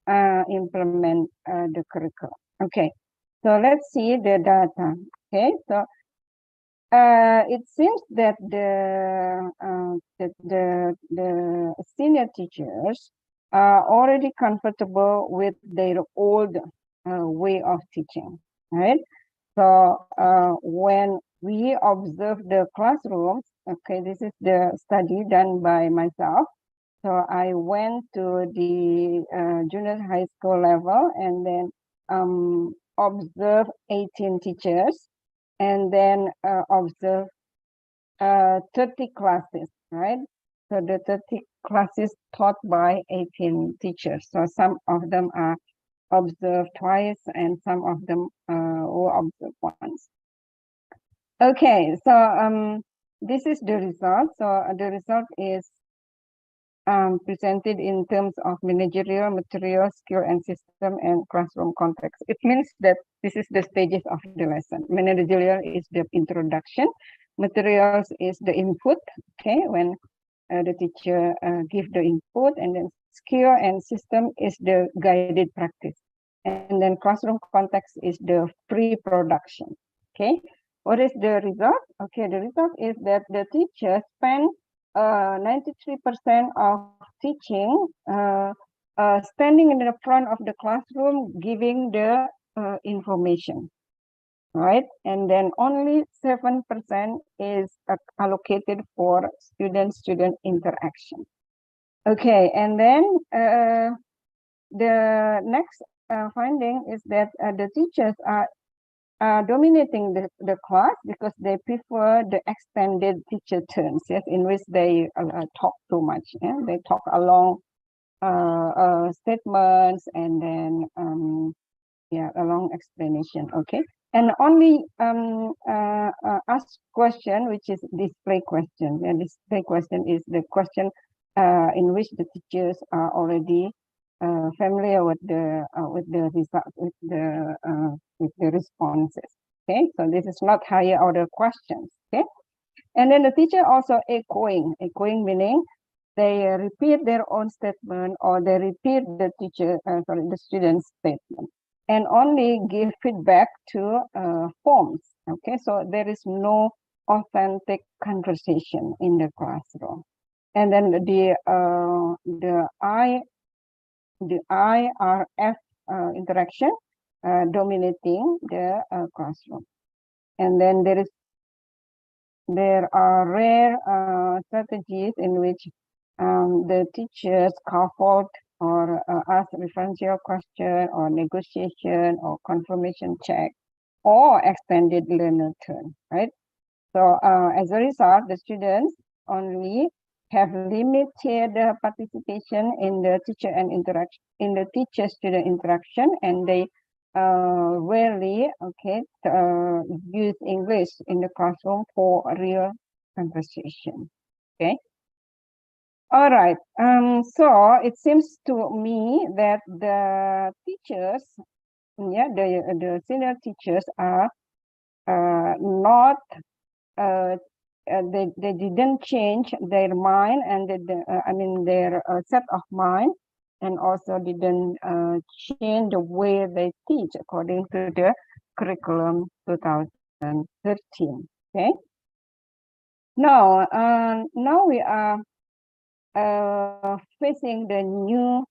implement the curriculum? Okay, so let's see the data. Okay, so it seems that the senior teachers are already comfortable with their old way of teaching, right? So when we observe the classrooms, okay, this is the study done by myself. So I went to the junior high school level and then observe 18 teachers and then observe 30 classes, right? So the 30 classes taught by 18 teachers. So some of them are observed twice and some of them were observed once. Okay, so this is the result. So the result is presented in terms of managerial, material, skill, and system, and classroom context. It means that this is the stages of the lesson. Managerial is the introduction. Materials is the input, okay, when the teacher give the input, and then skill and system is the guided practice. And then classroom context is the pre-production, okay. What is the result? Okay, the result is that the teacher spend 93% of teaching standing in the front of the classroom giving the information, right? And then only 7% is allocated for student-student interaction. Okay, and then the next finding is that the teachers are dominating the class because they prefer the extended teacher turns, yes, in which they talk too much. Yeah? They talk along statements and then a long explanation. Okay, and only ask question, which is display question. And display question is the question in which the teachers are already familiar with the result, with the responses. Okay, so this is not higher order questions. Okay, and then the teacher also echoing meaning they repeat their own statement or they repeat the the student's statement, and only give feedback to forms. Okay, so there is no authentic conversation in the classroom. And then the IRF interaction dominating the classroom. And then there are rare strategies in which the teachers scaffold or ask referential question or negotiation or confirmation check or extended learner turn, right? So as a result, the students only have limited participation in the teacher-student interaction, and they rarely use English in the classroom for real conversation. Okay. All right. So it seems to me that the teachers, the senior teachers are not they didn't change their mind and their set of mind, and also didn't change the way they teach according to the curriculum 2013. Okay. Now we are facing the new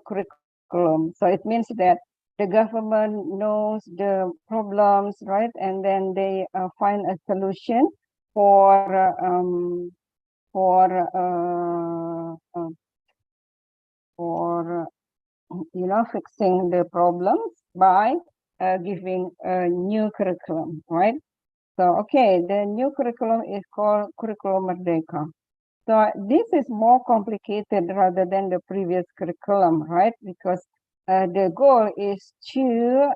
curriculum. So it means that the government knows the problems, right? And then they find a solution for fixing the problems by giving a new curriculum, right? So okay, the new curriculum is called Curriculum Merdeka. So this is more complicated rather than the previous curriculum, right? Because the goal is to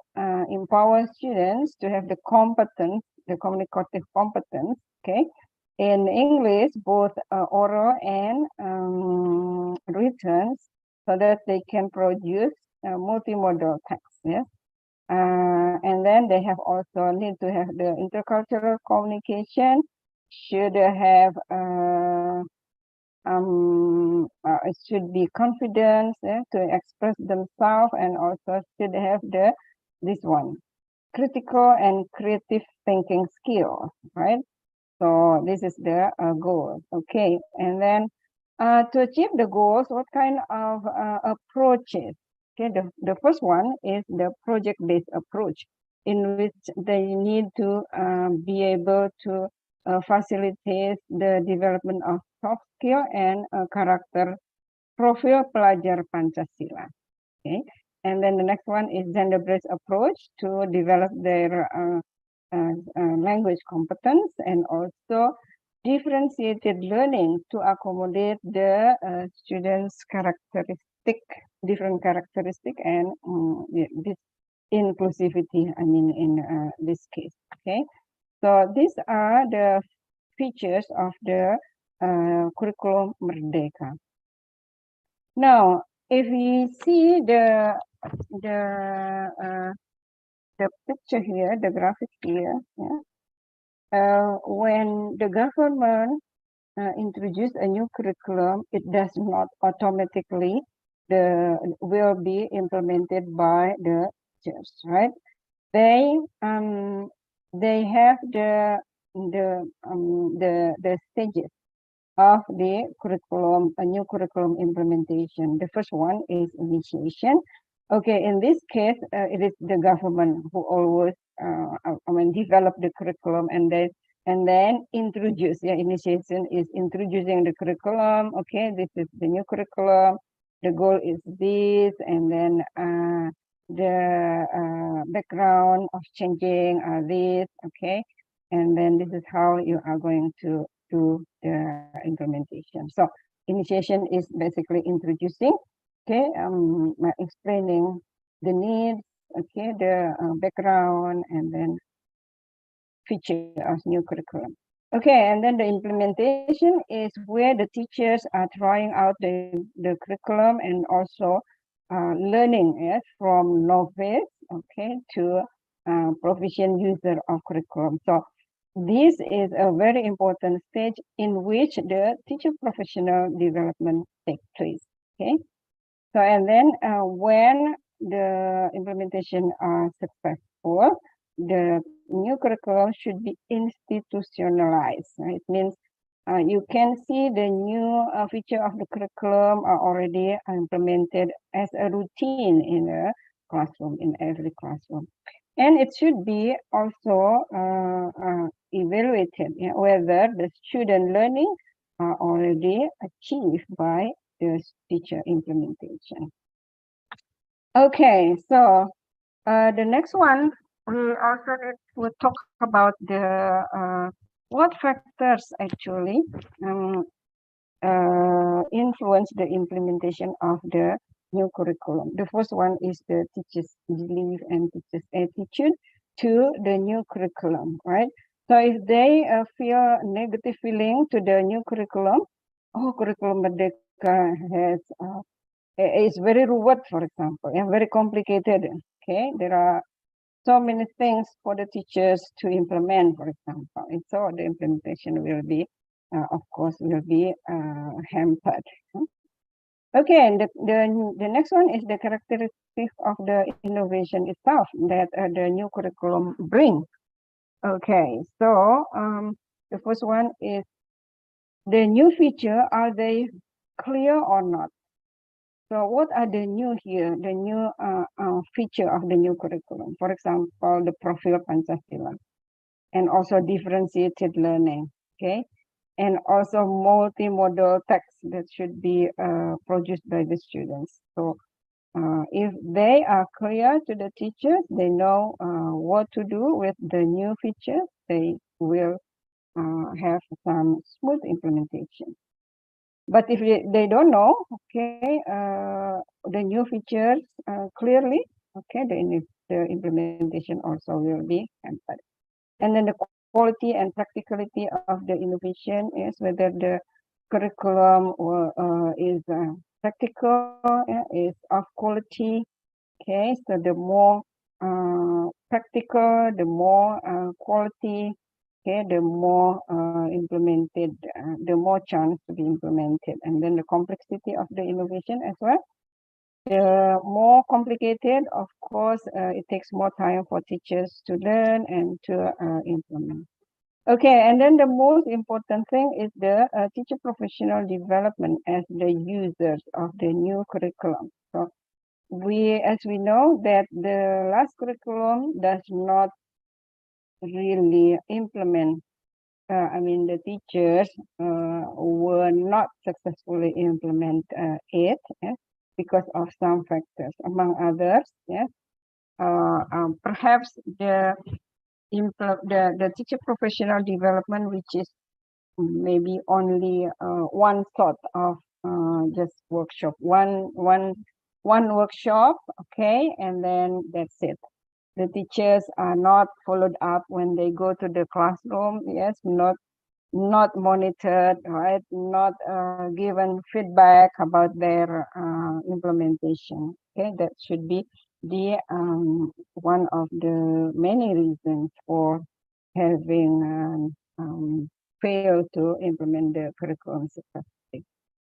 empower students to have the competence, the communicative competence, okay, in English, both oral and written, so that they can produce multimodal text, yes. And then they have also need to have the intercultural communication, should have it should be confidence to express themselves, and also should have this one, critical and creative thinking skills, right? So this is the goal. Okay, and then to achieve the goals, what kind of approaches? Okay, the first one is the project-based approach, in which they need to be able to facilitate the development of soft skill and character profile pelajar Pancasila. Okay, and then the next one is gender-based approach to develop their language competence, and also differentiated learning to accommodate the students' different characteristic, and this inclusivity, I mean, in this case. Okay, so these are the features of the Curriculum Merdeka. Now, if we see the picture here, the graphic here, yeah, when the government introduce a new curriculum, it does not automatically will be implemented by the teachers, right? They have the stages of the curriculum, a new curriculum implementation. The first one is initiation. Okay, in this case, it is the government who always develop the curriculum, and then introduce. Yeah, initiation is introducing the curriculum. Okay, this is the new curriculum. The goal is this, and then the background of changing this. Okay, and then this is how you are going to do the implementation. So initiation is basically introducing, okay, explaining the needs, okay, the background, and then feature of new curriculum. Okay, and then the implementation is where the teachers are trying out the curriculum, and also learning, yes, from novice, okay, to proficient user of curriculum. So this is a very important stage in which the teacher professional development takes place. Okay, so and then when the implementation are successful, the new curriculum should be institutionalized. It means you can see the new feature of the curriculum are already implemented as a routine in a classroom, in every classroom. And it should be also evaluated, whether the student learning are already achieved by the teacher implementation. Okay, so the next one, we also need to talk about the what factors actually influence the implementation of the new curriculum. The first one is the teachers' belief and teachers' attitude to the new curriculum, right? So if they feel negative feeling to the new curriculum, curriculum Merdeka has is very ruwet, for example, and very complicated. Okay, there are so many things for the teachers to implement, for example. And so the implementation will be, of course, will be hampered. Okay, and the next one is the characteristic of the innovation itself that the new curriculum bring. Okay, so the first one is the new feature, are they clear or not? So what are the new here, the new feature of the new curriculum? For example, the profile Pancasila, and also differentiated learning, okay? And also multimodal text that should be produced by the students. So if they are clear to the teachers, they know what to do with the new features, they will have some smooth implementation. But if they don't know, okay, the new features clearly, okay, the implementation also will be hampered. And then the quality and practicality of the innovation is whether the curriculum is practical, is of quality. Okay, so the more practical, the more quality, okay, the more implemented, the more chance to be implemented. And then the complexity of the innovation as well. The more complicated, of course, it takes more time for teachers to learn and to implement. Okay, and then the most important thing is the teacher professional development as the users of the new curriculum. So as we know that the last curriculum does not really implement, the teachers were not successfully implement it because of some factors, among others, perhaps the teacher professional development, which is maybe only one sort of just workshop, one workshop, okay, and then that's it. The teachers are not followed up when they go to the classroom, yes, not monitored, right, not given feedback about their implementation. Okay, that should be the one of the many reasons for having failed to implement the curriculum successfully.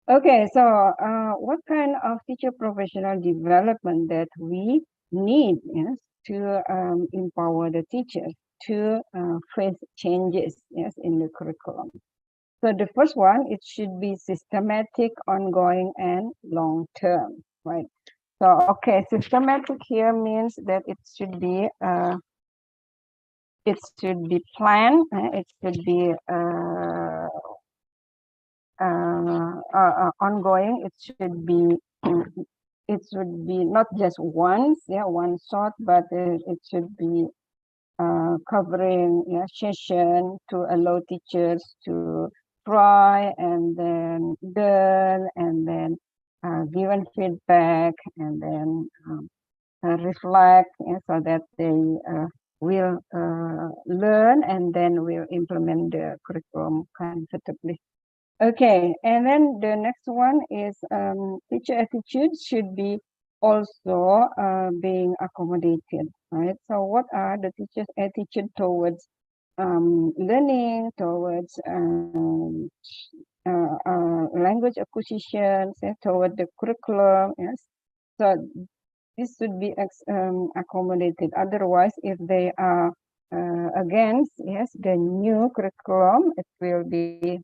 Okay, so what kind of teacher professional development that we need, yes, to empower the teachers to face changes, yes, in the curriculum. So the first one, it should be systematic, ongoing, and long-term, right? So, okay, systematic here means that it should be planned, it should be ongoing, it should be not just once, one shot, but it should be covering session to allow teachers to try and then learn and then given feedback and then reflect, so that they will learn and then will implement the curriculum comfortably. Okay, and then the next one is teacher attitude should be also being accommodated, right? So what are the teacher's attitude towards learning, towards language acquisition, toward the curriculum, yes? So this should be accommodated. Otherwise, if they are against, yes, the new curriculum, it will be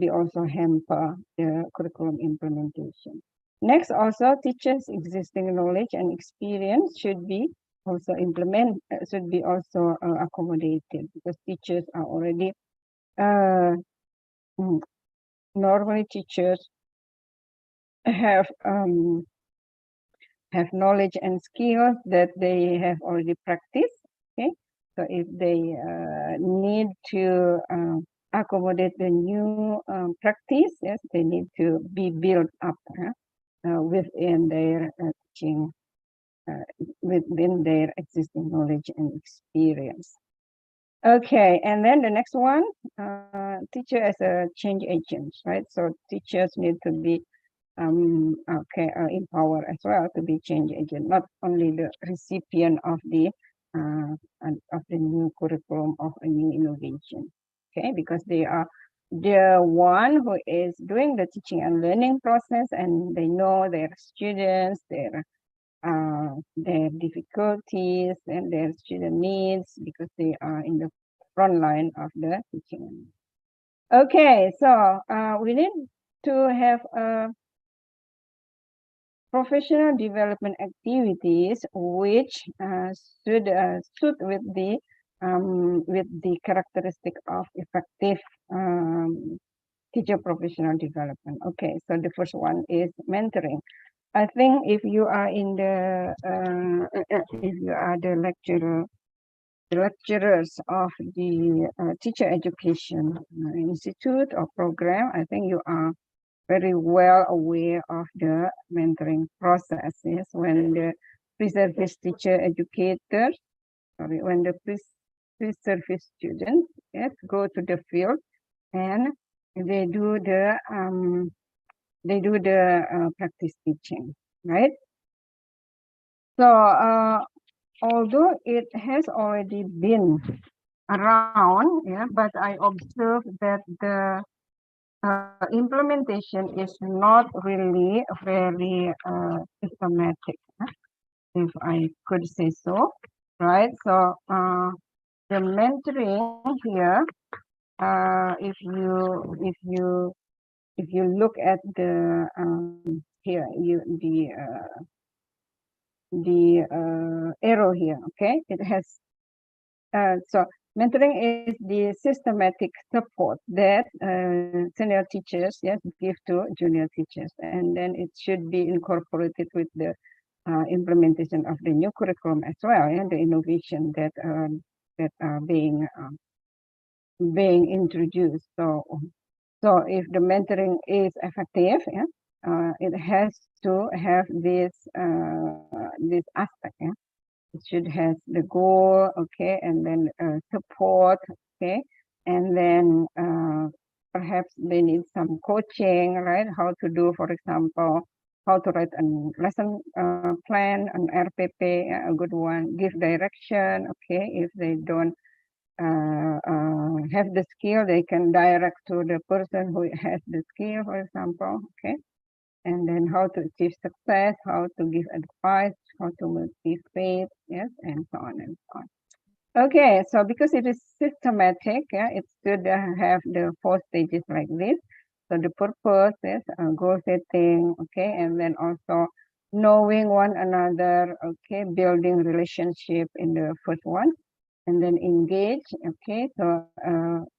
also hamper the curriculum implementation. Next, also teachers' existing knowledge and experience should be also accommodated, because teachers are already normally teachers have knowledge and skills that they have already practiced. Okay, so if they need to accommodate the new practice, yes, they need to be built up within their teaching, within their existing knowledge and experience. Okay, and then the next one, teacher as a change agent, right? So teachers need to be empower as well to be change agent, not only the recipient of the new curriculum of a new innovation. Okay, because they are the one who is doing the teaching and learning process, and they know their students, their difficulties and their student needs, because they are in the front line of the teaching. Okay, so we need to have professional development activities which should suit with the characteristic of effective teacher professional development. Okay, so the first one is mentoring. I think if you are in the if you are the lecturers of the teacher education institute or program, I think you are very well aware of the mentoring process. Yes, when the pre-service teacher educators, when the pre-service students, yes, go to the field and they do the practice teaching, right? So although it has already been around, yeah, but I observed that the implementation is not really very systematic, if I could say so, right? So the mentoring here, if you look at the here the arrow here, okay, it has so mentoring is the systematic support that senior teachers, yes, give to junior teachers, and then it should be incorporated with the implementation of the new curriculum as well, and the innovation that are being introduced. So if the mentoring is effective, yeah, it has to have this aspect. Yeah? It should have the goal, okay, and then support, okay, and then perhaps they need some coaching, right? How to do, for example, how to write a lesson plan, an RPP, a good one, give direction, okay. If they don't have the skill, they can direct to the person who has the skill, for example, okay. And then how to achieve success, how to give advice, how to motivate, yes, and so on and so on. Okay, so because it is systematic, yeah, it should have the 4 stages like this. So the purpose is goal setting, okay, and then also knowing one another, okay, building relationship in the first one, and then engage, okay. So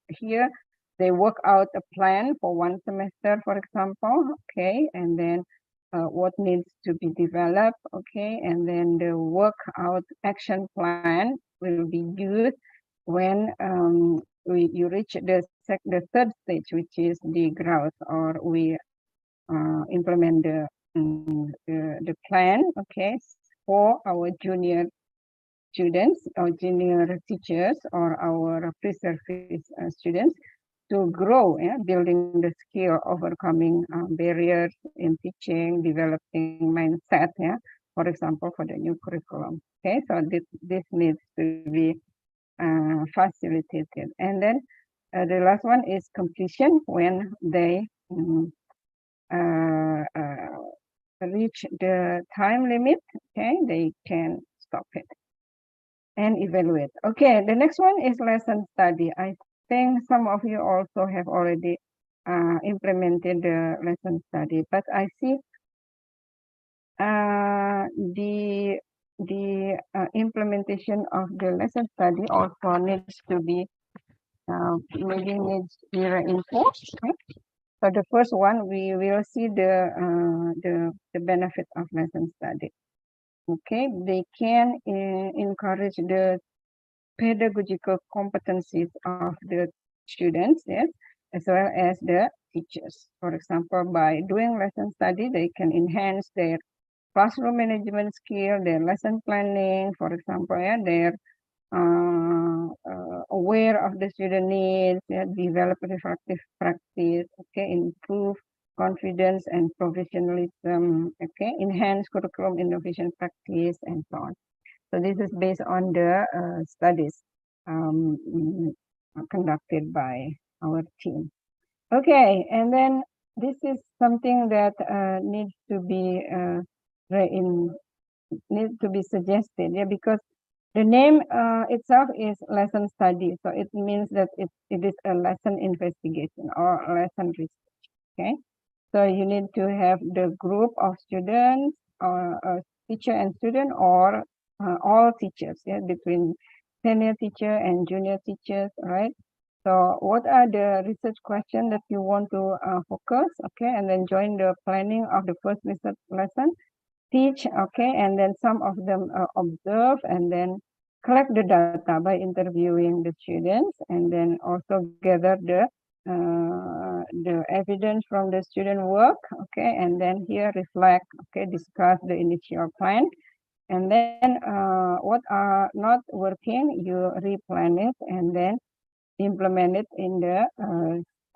here they work out a plan for 1 semester, for example, okay, and then what needs to be developed, okay, and then the work out action plan will be used when you reach the 3rd stage, which is the growth, or we implement the plan, okay, for our junior students or junior teachers or our pre-service students to grow, yeah, building the skill, overcoming barriers in teaching, developing mindset, yeah, for example, for the new curriculum. Okay, so this needs to be facilitated. And then the last one is completion. When they reach the time limit, okay, they can stop it and evaluate. Okay, the next one is lesson study. I think some of you also have already implemented the lesson study, but I see the implementation of the lesson study also needs to be maybe needs to be reinforced. Okay? So the first one, we will see the benefit of lesson study. Okay, they can encourage the pedagogical competencies of the students, yes, as well as the teachers. For example, by doing lesson study, they can enhance their classroom management skill, their lesson planning, for example, yeah, they're aware of the student needs, yeah, develop reflective practice, okay, improve confidence and professionalism, okay, enhance curriculum innovation practice, and so on. So this is based on the studies conducted by our team. Okay, and then this is something that needs to be suggested, yeah, because the name itself is lesson study, so it means that it is a lesson investigation or a lesson research. Okay, so you need to have the group of students or a teacher and student, or all teachers, yeah, between senior teacher and junior teachers, right? So what are the research questions that you want to focus, okay, and then join the planning of the first research lesson, teach, okay, and then some of them observe and then collect the data by interviewing the students, and then also gather the evidence from the student work, okay, and then here reflect, okay, discuss the initial plan, and then what are not working, you replan it, and then implement it in the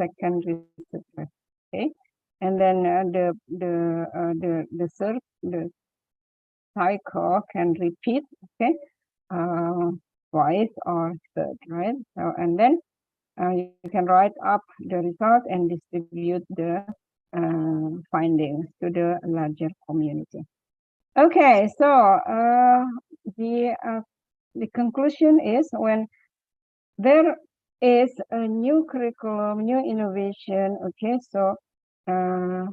second research, okay, and then the cycle can repeat, okay, twice or third, right? So, and then you can write up the result and distribute the findings to the larger community. Okay, so the conclusion is, when there is a new curriculum, new innovation, okay, so the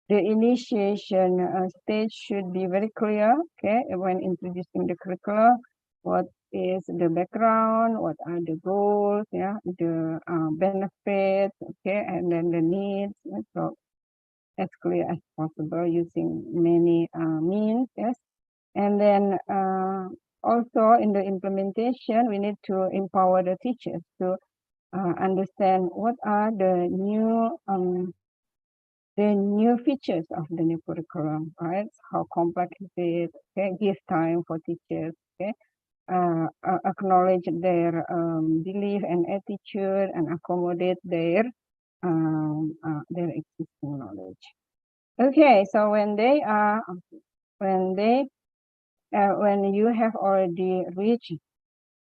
initiation stage should be very clear, okay, when introducing the curriculum. What is the background, what are the goals, yeah, the benefits, okay, and then the needs, so as clear as possible using many means, yes. And then also in the implementation, we need to empower the teachers to understand what are the new features of the new curriculum, right? How complex is it? Okay, give time for teachers, okay, acknowledge their belief and attitude, and accommodate their existing knowledge. Okay, so when you have already reached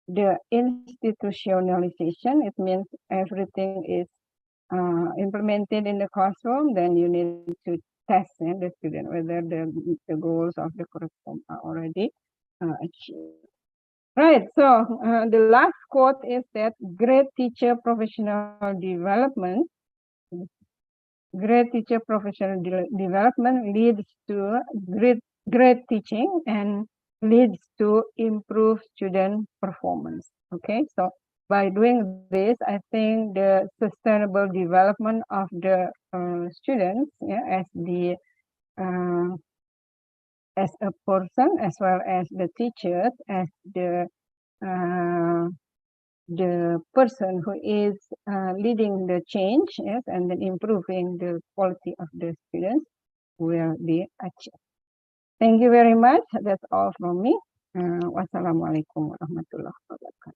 the institutionalization, it means everything is implemented in the classroom, then you need to test the student whether the goals of the curriculum are already achieved. Right, so the last quote is that great teacher professional development leads to great teaching and leads to improved student performance. Okay, so by doing this, I think the sustainable development of the students, yeah, as a person, as well as the teachers, as the person who is leading the change, yes, and then improving the quality of the students will be achieved. Thank you very much. That's all from me. Wassalamualaikum warahmatullahi wabarakatuh.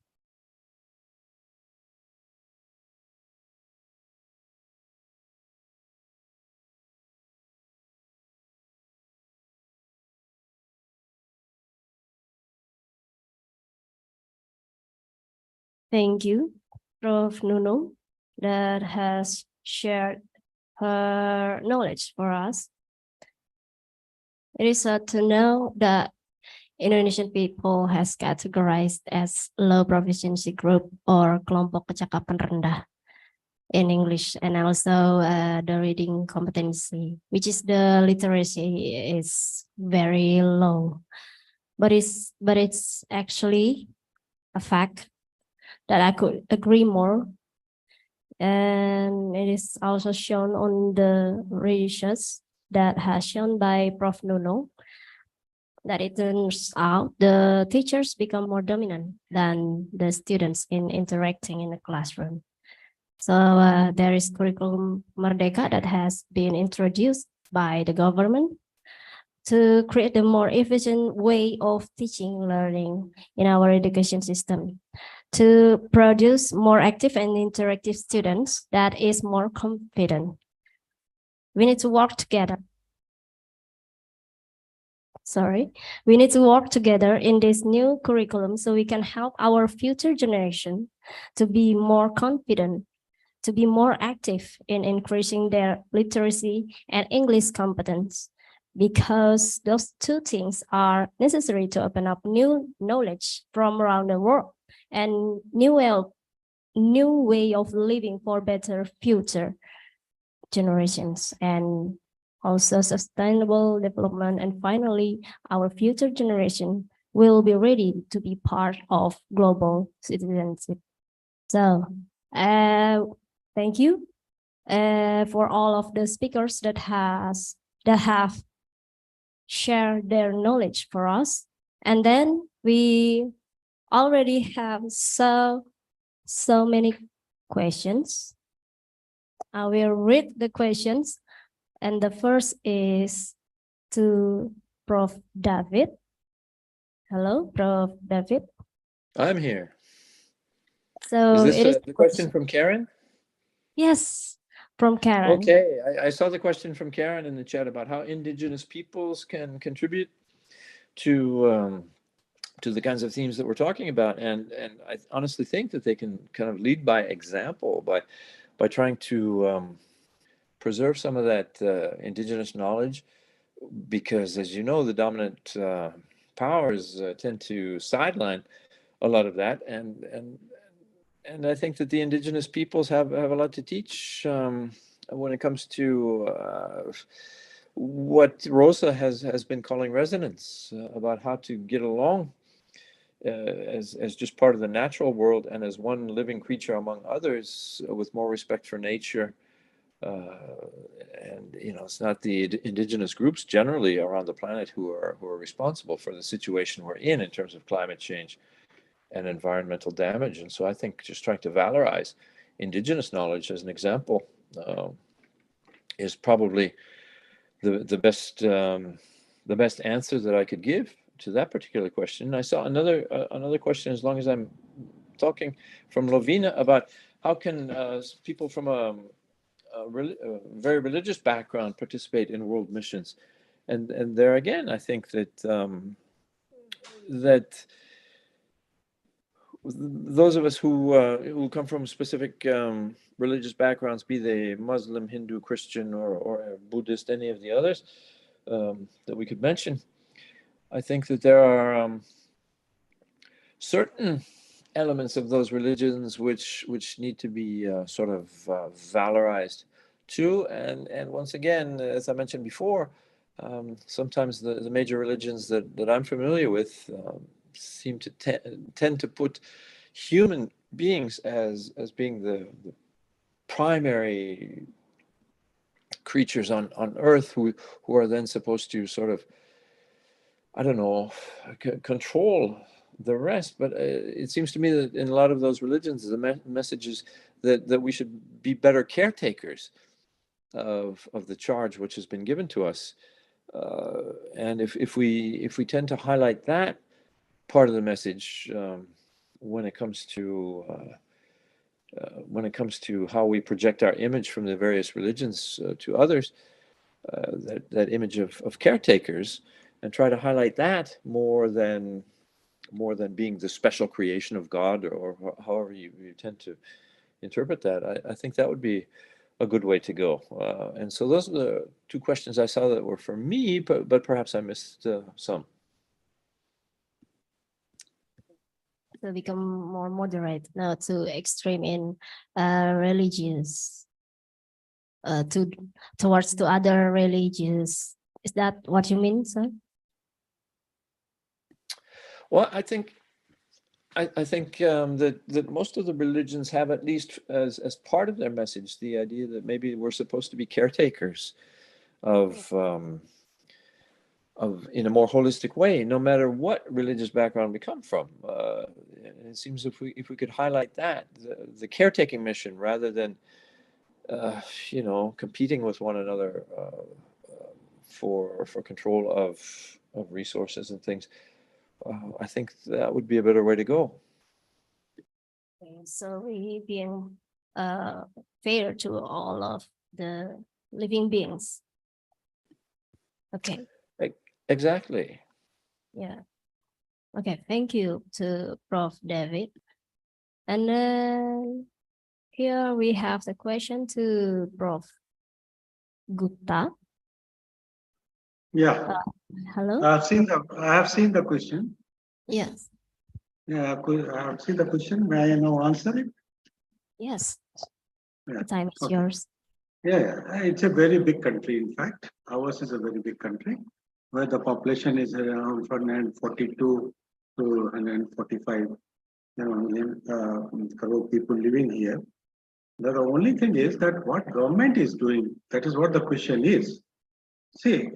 Thank you, Prof. Nuno, that has shared her knowledge for us. It is sad to know that Indonesian people has categorized as low proficiency group or kelompok kecakapan rendah in English, and also the reading competency, which is the literacy, is very low. But it's actually a fact that I could agree more. And it is also shown on the research that has shown by Prof. Nuno, that it turns out the teachers become more dominant than the students in interacting in the classroom. So there is curriculum Merdeka that has been introduced by the government to create a more efficient way of teaching learning in our education system, to produce more active and interactive students that is more confident. we need to work together. Sorry, we need to work together in this new curriculum so we can help our future generation to be more confident, to be more active in increasing their literacy and English competence, because those two things are necessary to open up new knowledge from around the world and new way of living for better future generations, and also sustainable development. And finally, our future generation will be ready to be part of global citizenship. So thank you for all of the speakers that have shared their knowledge for us. And then we already have so many questions. I will read the questions. And the first is to Prof. David. Hello, Prof. David. I'm here. So Is this it is the question from Karen? Yes, from Karen. Okay, I saw the question from Karen in the chat about how indigenous peoples can contribute to the kinds of themes that we're talking about, and I honestly think that they can kind of lead by example by trying to preserve some of that indigenous knowledge, because, as you know, the dominant powers tend to sideline a lot of that, and I think that the indigenous peoples have a lot to teach when it comes to what Rosa has been calling resonance, about how to get along as just part of the natural world and as one living creature among others, with more respect for nature. And it's not the indigenous groups generally around the planet who are responsible for the situation we're in terms of climate change and environmental damage. And so I think just trying to valorize indigenous knowledge as an example is probably the best answer that I could give to that particular question. I saw another question, as long as I'm talking, from Lovina about how can people from a very religious background participate in world missions, and there again, I think that that those of us who come from specific religious backgrounds, be they Muslim, Hindu, Christian, or Buddhist, any of the others that we could mention, I think that there are certain elements of those religions which need to be sort of valorized too. And once again, as I mentioned before, sometimes the major religions that I'm familiar with seem to tend to put human beings as being the primary creatures on earth who are then supposed to sort of, I don't know, control the rest. But it seems to me that in a lot of those religions, the message is that we should be better caretakers of the charge which has been given to us. And if we tend to highlight that part of the message when it comes to how we project our image from the various religions to others, that image of caretakers, and try to highlight that more than being the special creation of God, or however you tend to interpret that, I think that would be a good way to go. And so those are the two questions I saw that were for me, but perhaps I missed some. To become more moderate, not too extreme in religious, towards to other religions. Is that what you mean, sir? Well, I think that most of the religions have, at least as part of their message, the idea that maybe we're supposed to be caretakers of in a more holistic way, no matter what religious background we come from. It seems if we could highlight that, the caretaking mission, rather than competing with one another for control of resources and things, I think that would be a better way to go. Okay, so we being fair to all of the living beings. Okay. Exactly. Yeah. Okay. Thank you to Prof. David. And then here we have the question to Prof. Gupta. Yeah, Hello. I have seen the question. Yes. Yeah, I have seen the question. May I now answer it? Yes. Yeah, The time is okay. yours. Yeah, it's a very big country. In fact, ours is a very big country where the population is around 142 to 145 million crore people living here. Now, the only thing is that what government is doing, that is what the question is. See,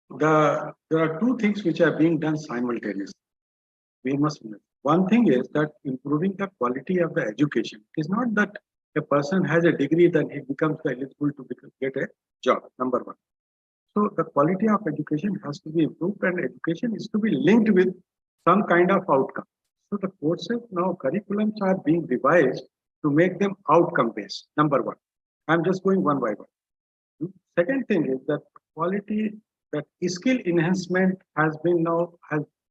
there are two things which are being done simultaneously. We must know. One thing is that improving the quality of the education. It is not that a person has a degree, then he becomes eligible to get a job, number one. So the quality of education has to be improved, and education is to be linked with some kind of outcome. So the courses now, curriculums are being revised to make them outcome based, number one. I'm just going one by one. Second thing is that quality, that skill enhancement has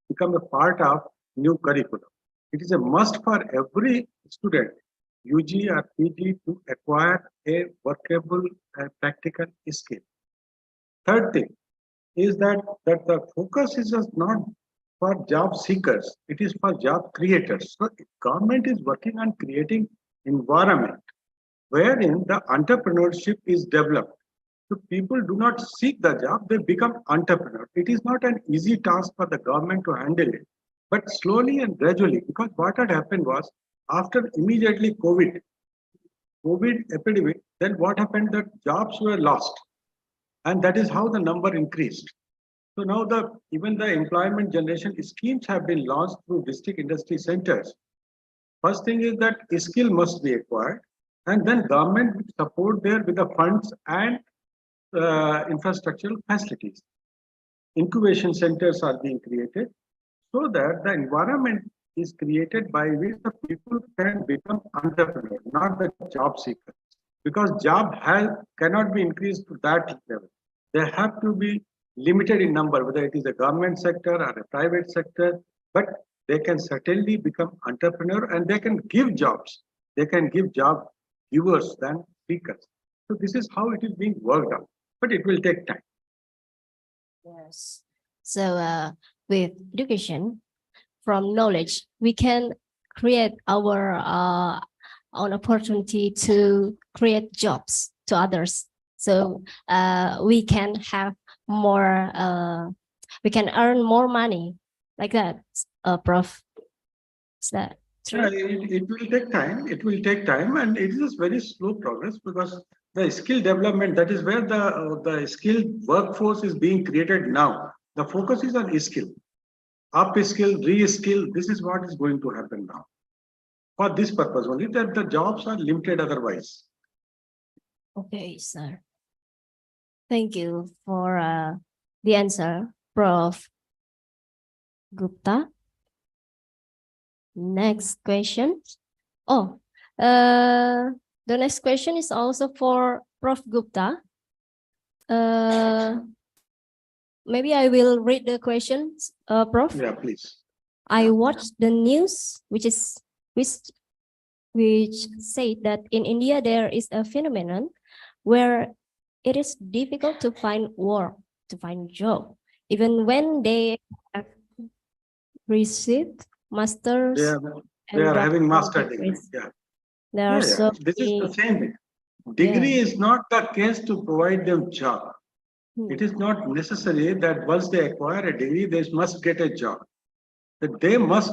become a part of new curriculum. It is a must for every student, UG or PG, to acquire a workable and practical skill. Third thing is that the focus is just not for job seekers, it is for job creators. So government is working on creating environment wherein the entrepreneurship is developed. So people do not seek the job, they become entrepreneurs. It is not an easy task for the government to handle it, but slowly and gradually, because what had happened was after immediately COVID epidemic, then what happened, that jobs were lost. And that is how the number increased. So now even the employment generation schemes have been launched through district industry centers. First thing is that a skill must be acquired, and then government support there with the funds and infrastructural facilities. Incubation centers are being created so that the environment is created by which the people can become entrepreneurs, not the job seekers. Because cannot be increased to that level. They have to be limited in number, whether it is a government sector or a private sector, but they can certainly become entrepreneur and they can give jobs. They can give job givers than seekers. So this is how it is being worked out, but it will take time. Yes. So with education, from knowledge, we can create our own opportunity to create jobs to others. So we can have more, we can earn more money like that, Prof. Is that true? It will take time. It will take time, and it is very slow progress because the skill development, that is where the skilled workforce is being created now. The focus is on skill, up skill, re-skill. This is what is going to happen now. For this purpose only, that the jobs are limited otherwise. Okay, sir. Thank you for the answer, Prof. Gupta. Next question. Oh, the next question is also for Prof. Gupta. Maybe I will read the questions, Prof. Yeah, please. I watched the news, which said that in India there is a phenomenon where it is difficult to find work, to find job, even when they have received masters. They are having master degrees. Yeah. There are so This is the many. same thing. Degree is not the case to provide them job. It is not necessary that once they acquire a degree, they must get a job. That they must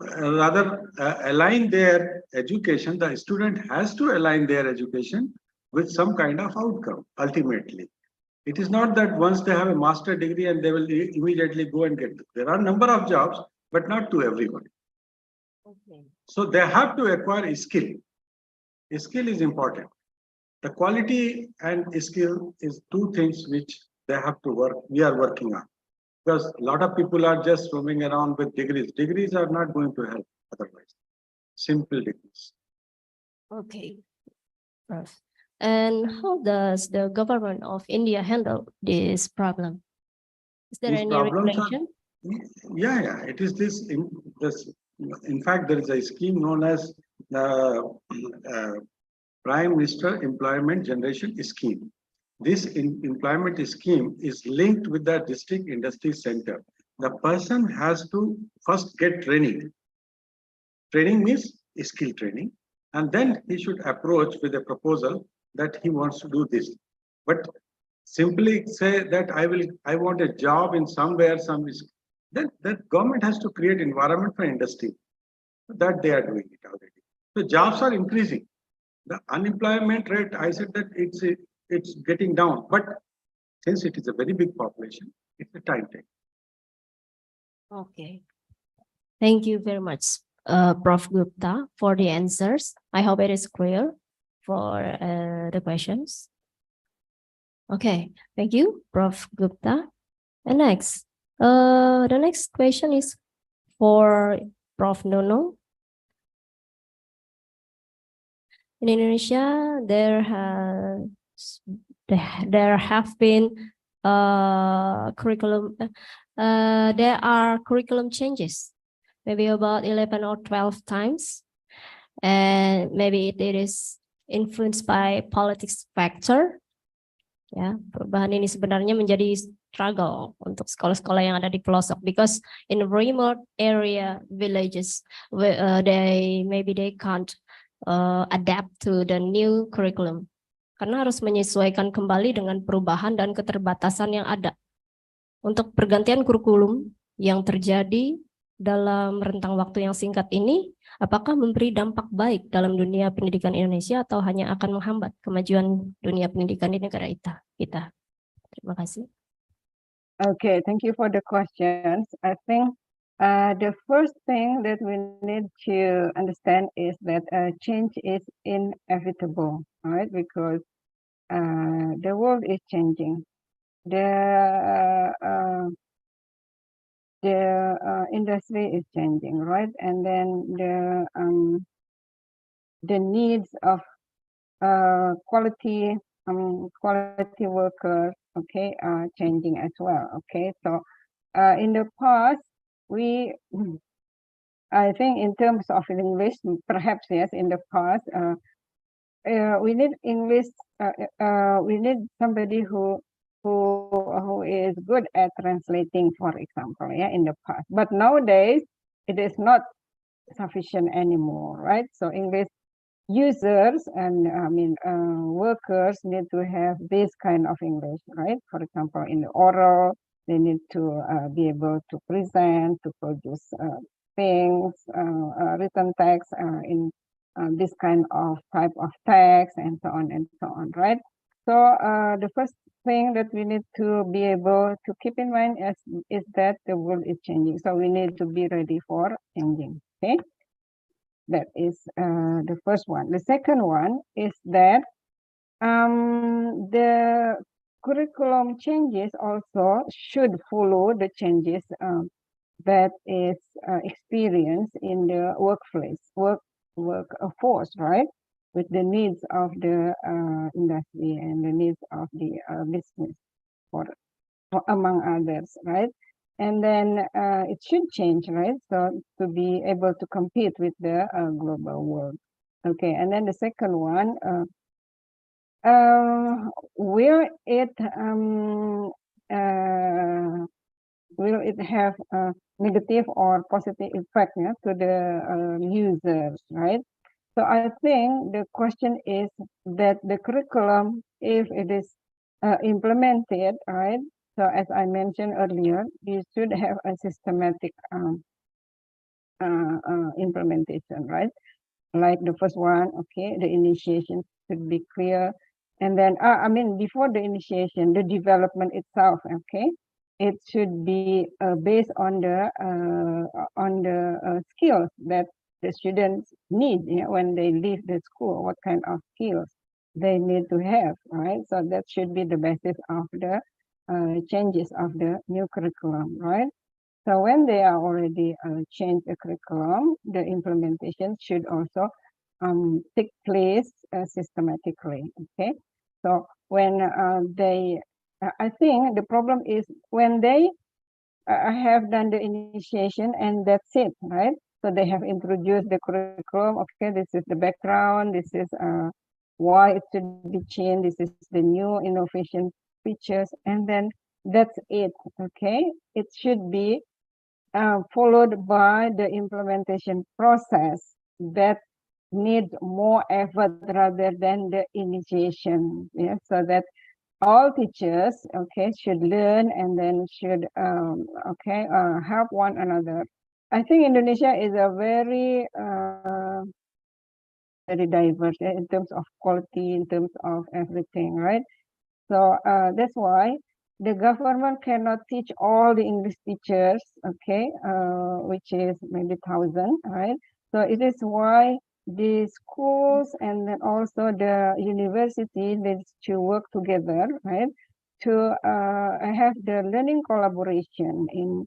rather align their education. The student has to align their education with some kind of outcome, ultimately. It is not that once they have a master degree and they will immediately go and get it. There are a number of jobs, but not to everyone. Okay. So they have to acquire a skill. A skill is important. The quality and skill is two things which they have to work. We are working on. Because a lot of people are just roaming around with degrees. Degrees are not going to help otherwise. Simple degrees. Okay. And how does the government of India handle this problem? Is there These any problems are, regulation? yeah, it is this. In fact, there is a scheme known as the Prime Minister Employment Generation Scheme. This employment scheme is linked with the district industry center. The person has to first get training. Training means skill training, and then he should approach with a proposal that he wants to do this. But simply say that I want a job in somewhere, then the government has to create environment for industry. That they are doing it already. So jobs are increasing. The unemployment rate, I said that it's getting down, but since it is a very big population, it's a time take. Okay. Thank you very much, Prof. Gupta, for the answers. I hope it is clear for the questions. Okay, thank you, Prof. Gupta. And next, the next question is for Prof. Nono. In Indonesia, there have been there are curriculum changes, maybe about 11 or 12 times, and maybe it is influenced by politics factor. Ya, perubahan ini sebenarnya menjadi struggle untuk sekolah-sekolah yang ada di pelosok, because in remote area villages, they can't adapt to the new curriculum, karena harus menyesuaikan kembali dengan perubahan dan keterbatasan yang ada. Untuk pergantian kurikulum yang terjadi dalam rentang waktu yang singkat ini, apakah memberi dampak baik dalam dunia pendidikan Indonesia atau hanya akan menghambat kemajuan dunia pendidikan di negara kita? Terima kasih. Okay, thank you for the questions. I think the first thing that we need to understand is that change is inevitable, right? Because the world is changing. The industry is changing, right? And then the needs of quality workers, okay, are changing as well. Okay, so in the past, I think in terms of English, perhaps yes, in the past, we need English. We need somebody who is good at translating, for example, yeah, in the past. But nowadays, it is not sufficient anymore, right? So English users and workers need to have this kind of English, right? For example, in the oral, they need to be able to present, to produce things, written text in this kind of type of text, and so on, right? So the first thing that we need to be able to keep in mind is that the world is changing. So we need to be ready for changing, okay? That is the first one. The second one is that the curriculum changes also should follow the changes that is experienced in the workforce, right? With the needs of the industry and the needs of the business, for among others, right? And then it should change, right? So to be able to compete with the global world. Okay, and then the second one, will it have a negative or positive effect, yeah, to the users, right? So I think the question is that the curriculum, if it is implemented, right? So as I mentioned earlier, you should have a systematic implementation, right? Like the first one, okay, the initiation should be clear. And then, before the initiation, the development itself, okay, it should be based on the skills that the students need, you know, when they leave the school, what kind of skills they need to have, right? So that should be the basis of the changes of the new curriculum, right? So when they are already changed the curriculum, the implementation should also take place systematically. Okay, so when I think the problem is when they have done the initiation and that's it, right? So they have introduced the curriculum. Okay, this is the background. This is why it should be changed. This is the new innovation features, and then that's it. Okay, it should be followed by the implementation process that needs more effort rather than the initiation. Yeah, so that all teachers, okay, should learn and then should, help one another. I think Indonesia is a very diverse in terms of quality, in terms of everything, right? So that's why the government cannot teach all the English teachers, okay, which is maybe 1,000, right? So it is why the schools and then also the university needs to work together, right, to have the learning collaboration in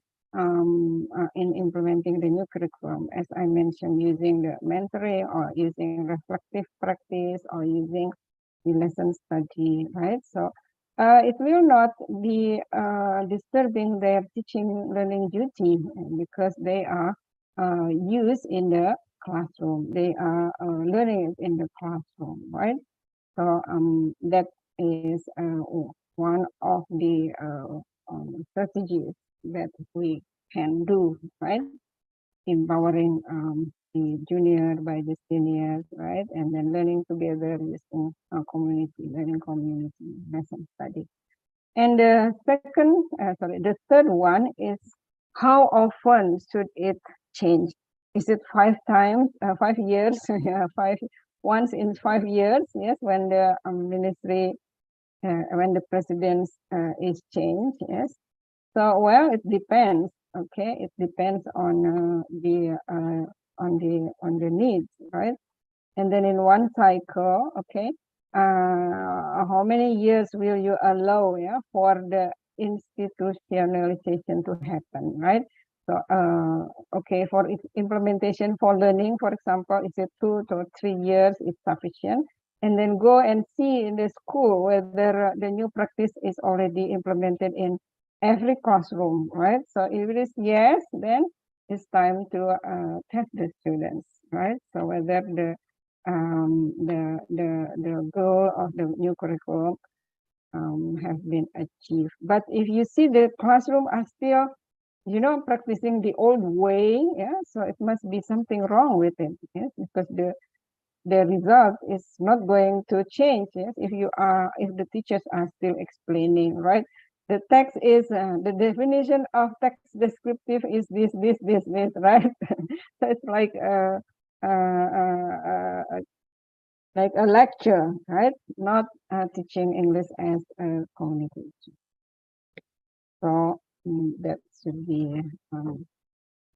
implementing the new curriculum, as I mentioned, using the mentoring or using reflective practice or using the lesson study, right? So it will not be disturbing their teaching learning duty because they are used in the classroom. They are learning in the classroom, right? So that is one of the strategies that we can do, right? Empowering the junior by the seniors, right? And then learning together using learning community, lesson study. And the the third one is how often should it change? Is it 5 times, 5 years? Yeah, once in 5 years, yes, when the ministry, when the president is changed, yes. So, well, it depends. Okay, it depends on the needs, right? And then in one cycle, okay, how many years will you allow, yeah, for the institutionalization to happen, right? So, okay, for implementation for learning, for example, is it 2 to 3 years is sufficient? And then go and see in the school whether the new practice is already implemented in every classroom, right? So if it is yes, then it's time to test the students, right? So whether the goal of the new curriculum have been achieved. But if you see the classroom are still, you know, practicing the old way, yeah, so it must be something wrong with it, yes, because the result is not going to change, yes, if the teachers are still explaining, right? The text is the definition of text descriptive is this, right? So it's like a lecture, right? Not teaching English as a communication. So that should be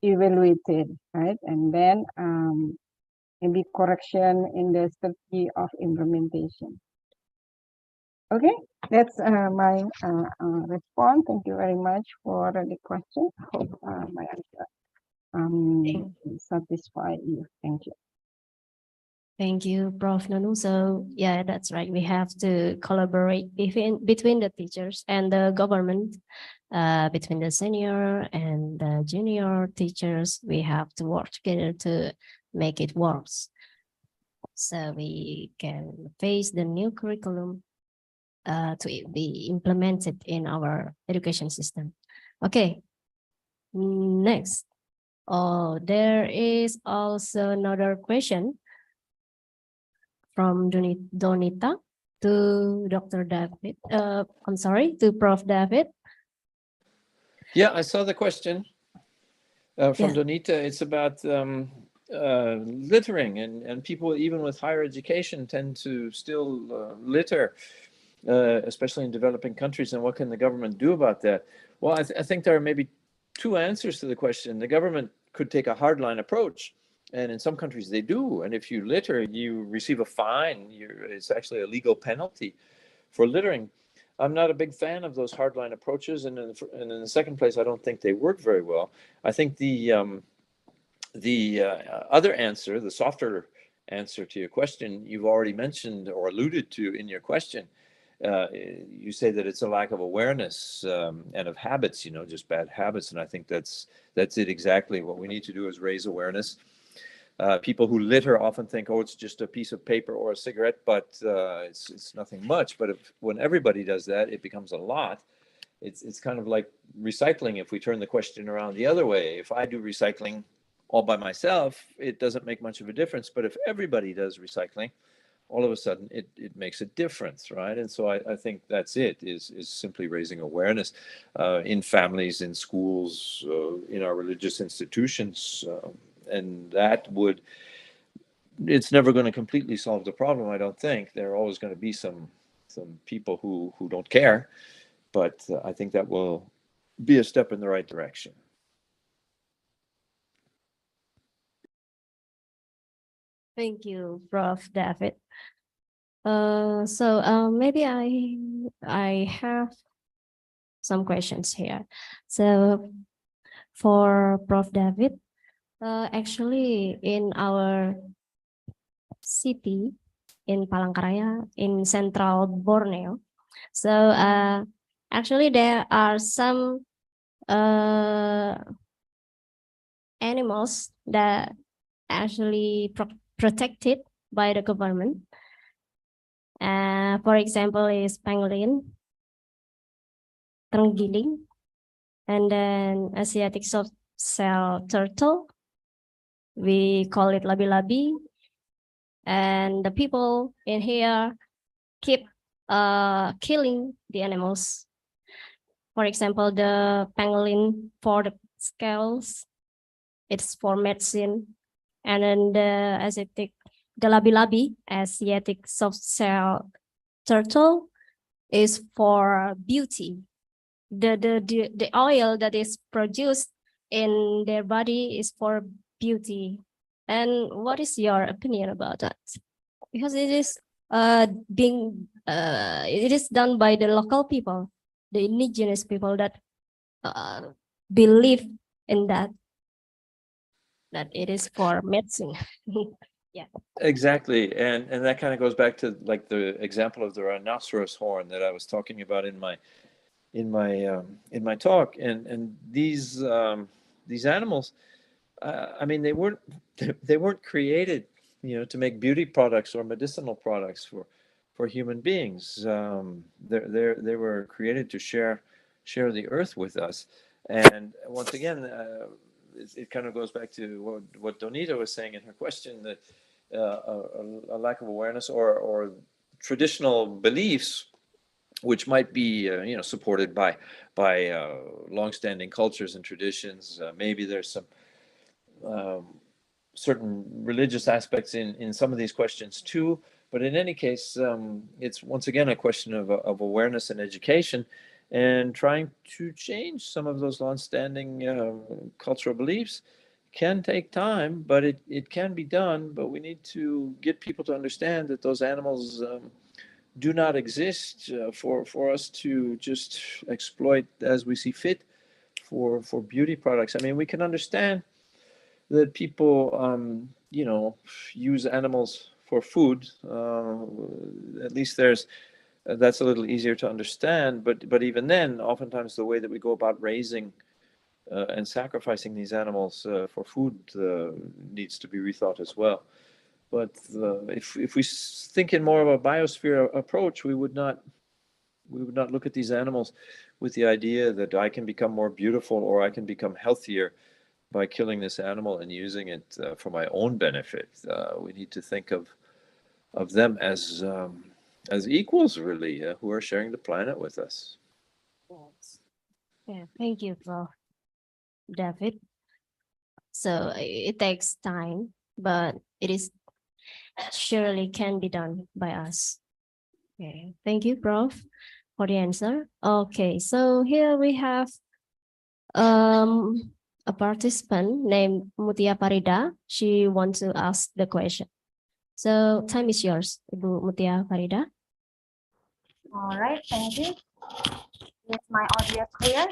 evaluated, right? And then maybe correction in the strategy of implementation. Okay, that's my response. Thank you very much for the question. Hope my answer satisfy you. Thank you. Thank you, Prof. Nanu. So yeah, that's right. We have to collaborate between the teachers and the government, between the senior and the junior teachers. We have to work together to make it work. So we can face the new curriculum to be implemented in our education system. Okay, next. Oh, there is also another question from Donita to Dr. David. I'm sorry, to Prof. David. Yeah, I saw the question from Donita. It's about littering, and people even with higher education tend to still litter, especially in developing countries. And what can the government do about that? Well, I think there are maybe two answers to the question. The government could take a hardline approach. And in some countries they do. And if you litter, you receive a fine. It's actually a legal penalty for littering. I'm not a big fan of those hardline approaches. And in the second place, I don't think they work very well. I think the other answer, the softer answer to your question, you've already mentioned or alluded to in your question. You say that it's a lack of awareness and of habits, just bad habits. And I think that's it exactly. What we need to do is raise awareness. People who litter often think, oh, it's just a piece of paper or a cigarette, but it's nothing much. But when everybody does that, it becomes a lot. It's kind of like recycling. If we turn the question around the other way, if I do recycling all by myself, it doesn't make much of a difference. But if everybody does recycling, all of a sudden it makes a difference, right? And so I think that's is simply raising awareness in families, in schools, in our religious institutions. And it's never going to completely solve the problem, I don't think. There are always going to be some people who don't care, but I think that will be a step in the right direction. Thank you, Prof. David. Maybe I have some questions here. So for Prof. David, actually in our city in Palangka in central Borneo, so actually there are some animals that actually protected by the government. For example, is pangolin, terenggiling, and then Asiatic soft-shell turtle. We call it labi-labi. And the people in here keep killing the animals. For example, the pangolin for the scales, it's for medicine. And then the labi-labi, Asiatic soft-shell turtle, is for beauty. The oil that is produced in their body is for beauty. And what is your opinion about that? Because it is it is done by the local people, the indigenous people that believe in that it is for medicine. Yeah. Exactly, and that kind of goes back to like the example of the rhinoceros horn that I was talking about in my talk, and these animals, I mean, they weren't created, to make beauty products or medicinal products for human beings. They were created to share the earth with us, and once again, it kind of goes back to what Donita was saying in her question, that a lack of awareness or traditional beliefs, which might be supported by longstanding cultures and traditions. Maybe there's some certain religious aspects in some of these questions too. But in any case, it's once again a question of awareness and education, and trying to change some of those longstanding cultural beliefs can take time, but it can be done. But we need to get people to understand that those animals do not exist for us to just exploit as we see fit for beauty products. I mean, we can understand that people use animals for food. At least that's a little easier to understand, but even then, oftentimes the way that we go about raising and sacrificing these animals for food needs to be rethought as well. But if we think in more of a biosphere approach, we would not look at these animals with the idea that I can become more beautiful or I can become healthier by killing this animal and using it for my own benefit. We need to think of them as equals, really, who are sharing the planet with us. Yeah, thank you, Prof. David. So it takes time, but it is surely can be done by us. Okay, thank you, Prof, for the answer. Okay, so here we have a participant named Mutia Farida. She wants to ask the question. So time is yours, Ibu Mutia Farida. All right, thank you. Is my audio clear?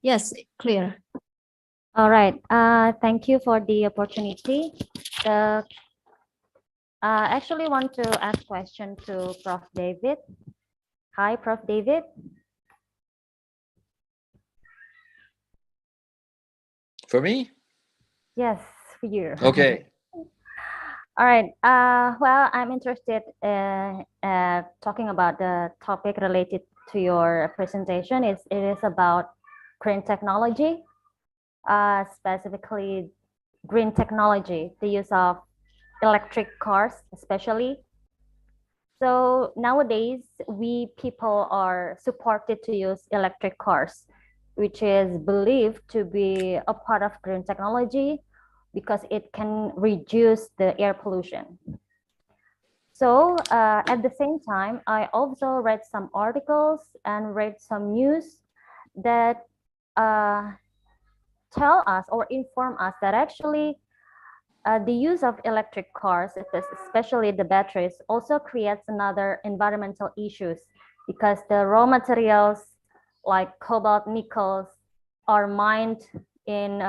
Yes, clear. All right. Thank you for the opportunity. I actually want to ask question to Prof. David. Hi, Prof. David. For me? Yes, for you. Okay. All right. Well, I'm interested talking about the topic related to your presentation. It is about green technology, specifically green technology, the use of electric cars, especially. So nowadays, we people are supported to use electric cars, which is believed to be a part of green technology because it can reduce the air pollution. So at the same time, I also read some articles and read some news that tell us or inform us that actually the use of electric cars, especially the batteries, also creates another environmental issues because the raw materials like cobalt, nickels are mined in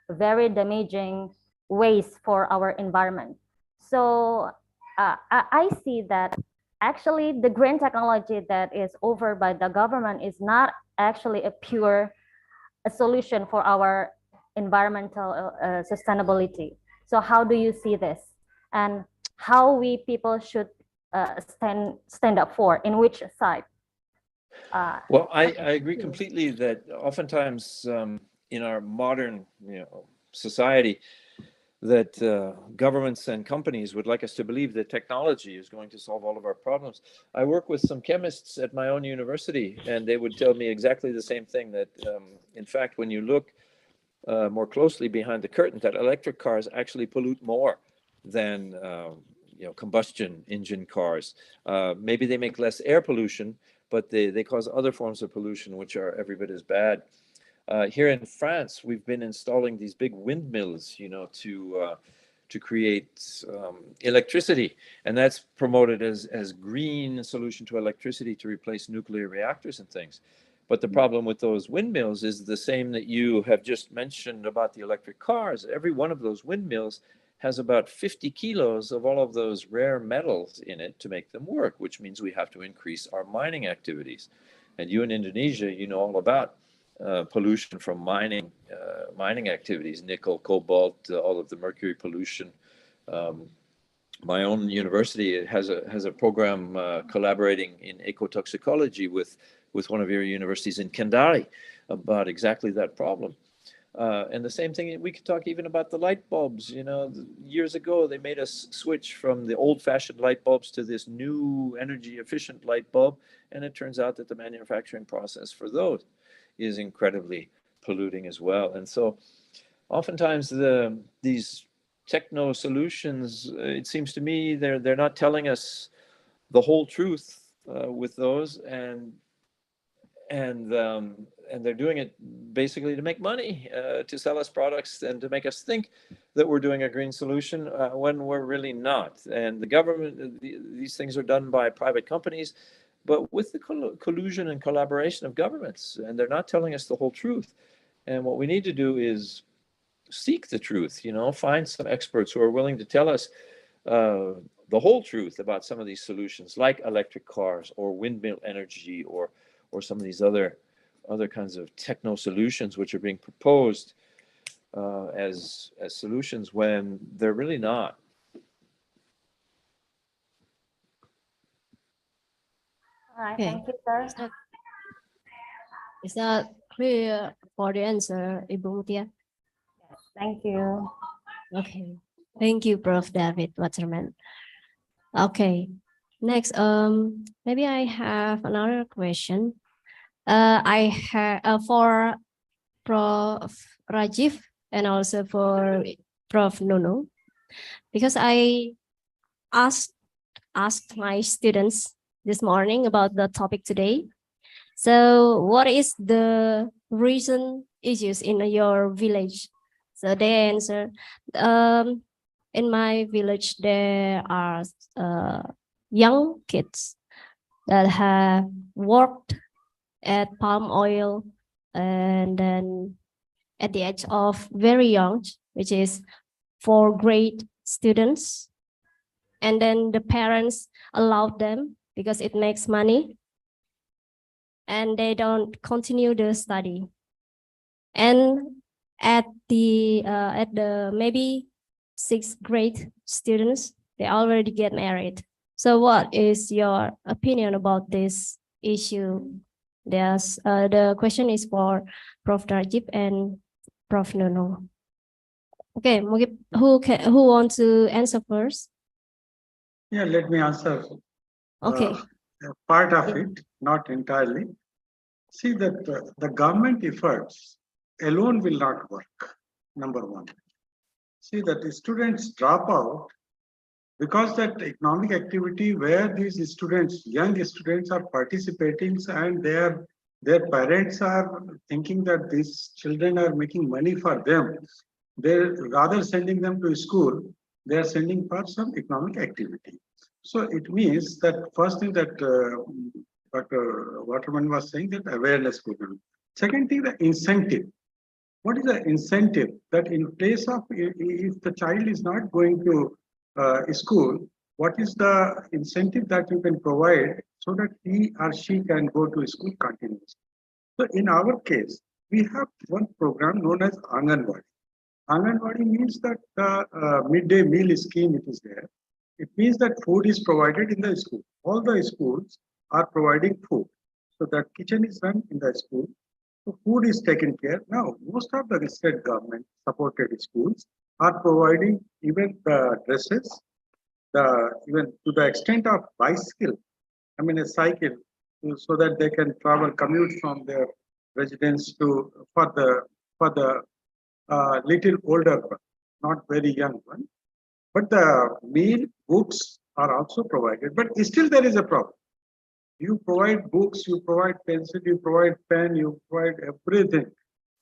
very damaging ways for our environment. So I see that actually the green technology that is offered by the government is not actually a pure solution for our environmental sustainability. So how do you see this, and how we people should stand up for, in which side? Well, I agree completely that oftentimes in our modern society, that governments and companies would like us to believe that technology is going to solve all of our problems. I work with some chemists at my own university, and they would tell me exactly the same thing, that in fact, when you look more closely behind the curtain, that electric cars actually pollute more than combustion engine cars. Maybe they make less air pollution, but they cause other forms of pollution which are every bit as bad. Here in France, we've been installing these big windmills, to create electricity, and that's promoted as green solution to electricity to replace nuclear reactors and things. But the problem with those windmills is the same that you have just mentioned about the electric cars. Every one of those windmills has about 50 kilos of all of those rare metals in it to make them work, which means we have to increase our mining activities. And you in Indonesia, you know all about pollution from mining activities, nickel, cobalt, all of the mercury pollution. My own university has a program collaborating in ecotoxicology with one of your universities in Kendari about exactly that problem. And the same thing, we could talk even about the light bulbs. Years ago, they made us switch from the old-fashioned light bulbs to this new energy-efficient light bulb, and it turns out that the manufacturing process for those is incredibly polluting as well. And so oftentimes these techno solutions, it seems to me, they're not telling us the whole truth with those, and they're doing it basically to make money, to sell us products and to make us think that we're doing a green solution when we're really not. And the government, these things are done by private companies, but with the collusion and collaboration of governments, and they're not telling us the whole truth. And what we need to do is seek the truth, find some experts who are willing to tell us the whole truth about some of these solutions, like electric cars or windmill energy, or some of these other kinds of techno solutions which are being proposed as solutions when they're really not. All right, Okay. thank you, sir. Is that clear for the answer, Ibu Mutia? Thank you. Okay. Thank you, Prof. David Waterman. Okay. Next, maybe I have another question. I have for Prof. Rajiv and also for Prof. Nuno, because I asked my students this morning about the topic today. So what is the recent issues in your village? So they answer, in my village, there are young kids that have worked at palm oil, and then at the age of very young, which is 4th grade students. And then the parents allowed them because it makes money and they don't continue the study. And at the maybe 6th grade students, they already get married. So what is your opinion about this issue? There's the question is for Prof. Rajib and Prof. Nono. Okay, who wants to answer first? Yeah, let me answer. Okay. Part of it, not entirely. See that the government efforts alone will not work, number one. See that the students drop out because that economic activity where these students, young students are participating and their parents are thinking that these children are making money for them. They're rather sending them to school, they are sending for some economic activity. So it means that first thing that Dr. Waterman was saying, that awareness program. Second thing, the incentive. What is the incentive that in place of if the child is not going to school, what is the incentive that you can provide so that he or she can go to school continuously? So in our case, we have one program known as Anganwadi. Anganwadi means that the midday meal scheme, it is there. It means that food is provided in the school. All the schools are providing food. So that kitchen is run in the school. So food is taken care. Now, most of the state government supported schools are providing even the dresses, even to the extent of bicycle, I mean a cycle, so that they can travel, commute from their residence to for the little older one, not very young one. But the meal, books are also provided. But still there is a problem. You provide books, you provide pencil, you provide pen, you provide everything.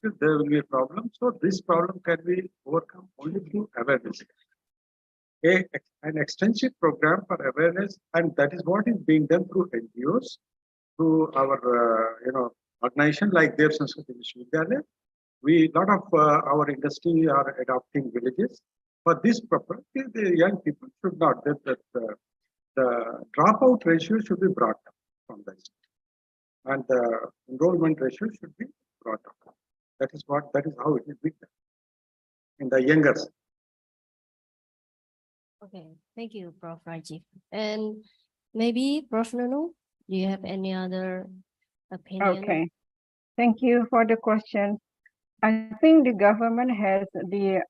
There will be a problem. So this problem can be overcome only through awareness. An extensive program for awareness, and that is what is being done through NGOs, through our organization like Dev Sanskriti Vishwavidyalaya. Lot of our industry are adopting villages. For this purpose, the young people should not, the dropout ratio should be brought down from the state, and the enrollment ratio should be brought down. That is how it is being done in the younger. Okay, thank you, Prof. Rajiv. And maybe Prof. Nono, do you have any other opinion? Okay, thank you for the question. I think the government has the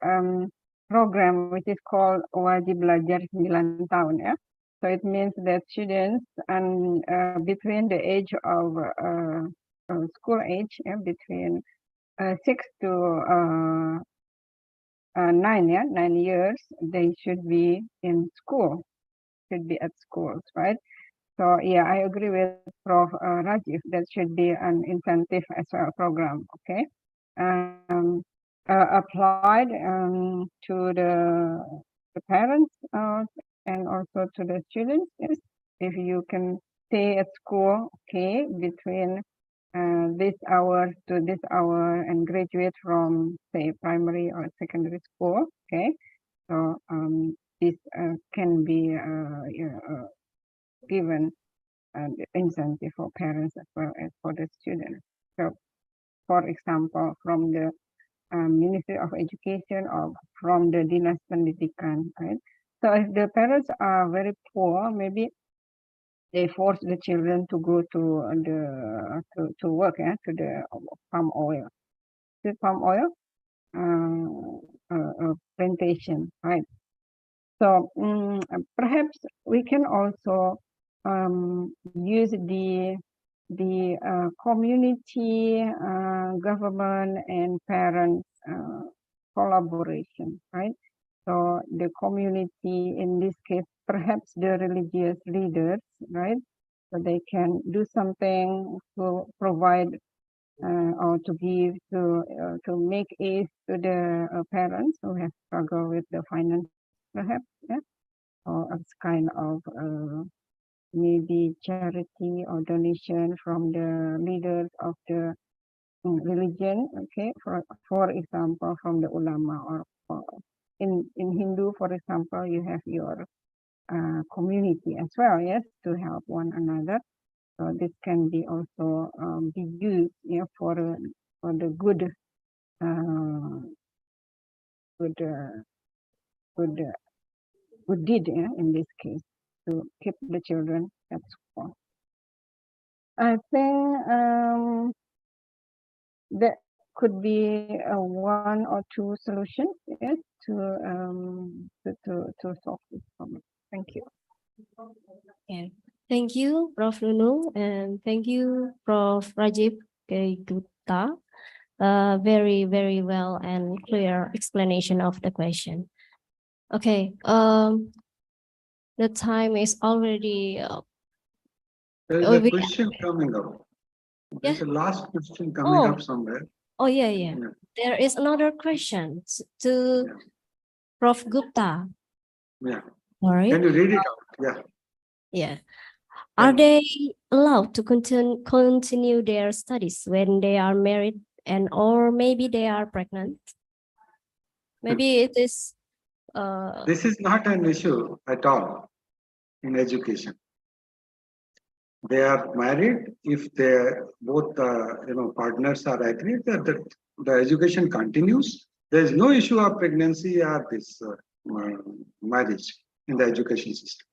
program which is called Wajib Belajar 9 tahun, yeah. So it means that students and between the age of school age, between 6 to 9 years, they should be in school, should be at schools, right? So yeah, I agree with Prof. Rajiv, that should be an incentive as well program, okay? Applied to the parents and also to the students. Yes, if you can stay at school, okay, between this hour to this hour and graduate from say primary or secondary school, okay. So this can be given incentive for parents as well as for the students. So, for example, from the Ministry of Education or from the Dinas Pendidikan, right? So if the parents are very poor, maybe they force the children to go to the to work, to the palm oil, plantation, right? So perhaps we can also use the community, government, and parents collaboration, right? So the community, in this case, perhaps the religious leaders, right? So they can do something to provide or to give to make aid to the parents who have struggled with the finance, perhaps, yeah, or as kind of maybe charity or donation from the leaders of the religion, okay, for example, from the ulama, or in Hindu, for example, you have your community as well, yes, to help one another. So this can be also be used, for the good, good deed, in this case, to keep the children at school. I think that could be one or two solutions, yes, to solve this problem. Thank you. Okay. Thank you, Prof. Nunu, and thank you, Prof. Rajiv K. Gupta. Very, very well and clear explanation of the question. Okay, the time is already There is a question coming up. There's a last question coming up somewhere. Oh, yeah. There is another question to Prof. Gupta. Yeah. All right. Can you read it out? Yeah. Yeah. Are they allowed to continue their studies when they are married and or maybe they are pregnant? Maybe it is. This is not an issue at all in education. They are married if they both partners are agreed that the education continues. There is no issue of pregnancy or this marriage in the education system.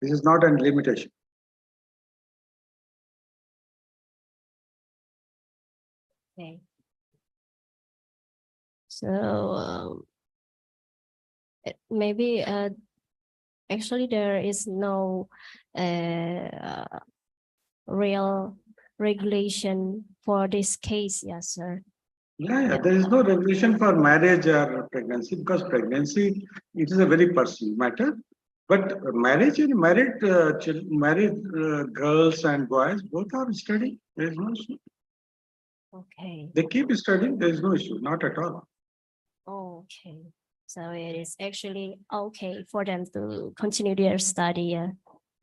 This is not a limitation. Okay. So maybe actually there is no real regulation for this case, yes, sir. Yeah, there is no regulation for marriage or pregnancy, because pregnancy, it is a very personal matter. But marriage and married girls and boys both are studying. There is no issue. Okay. They keep studying. There is no issue, not at all. Okay. So it is actually okay for them to continue their study.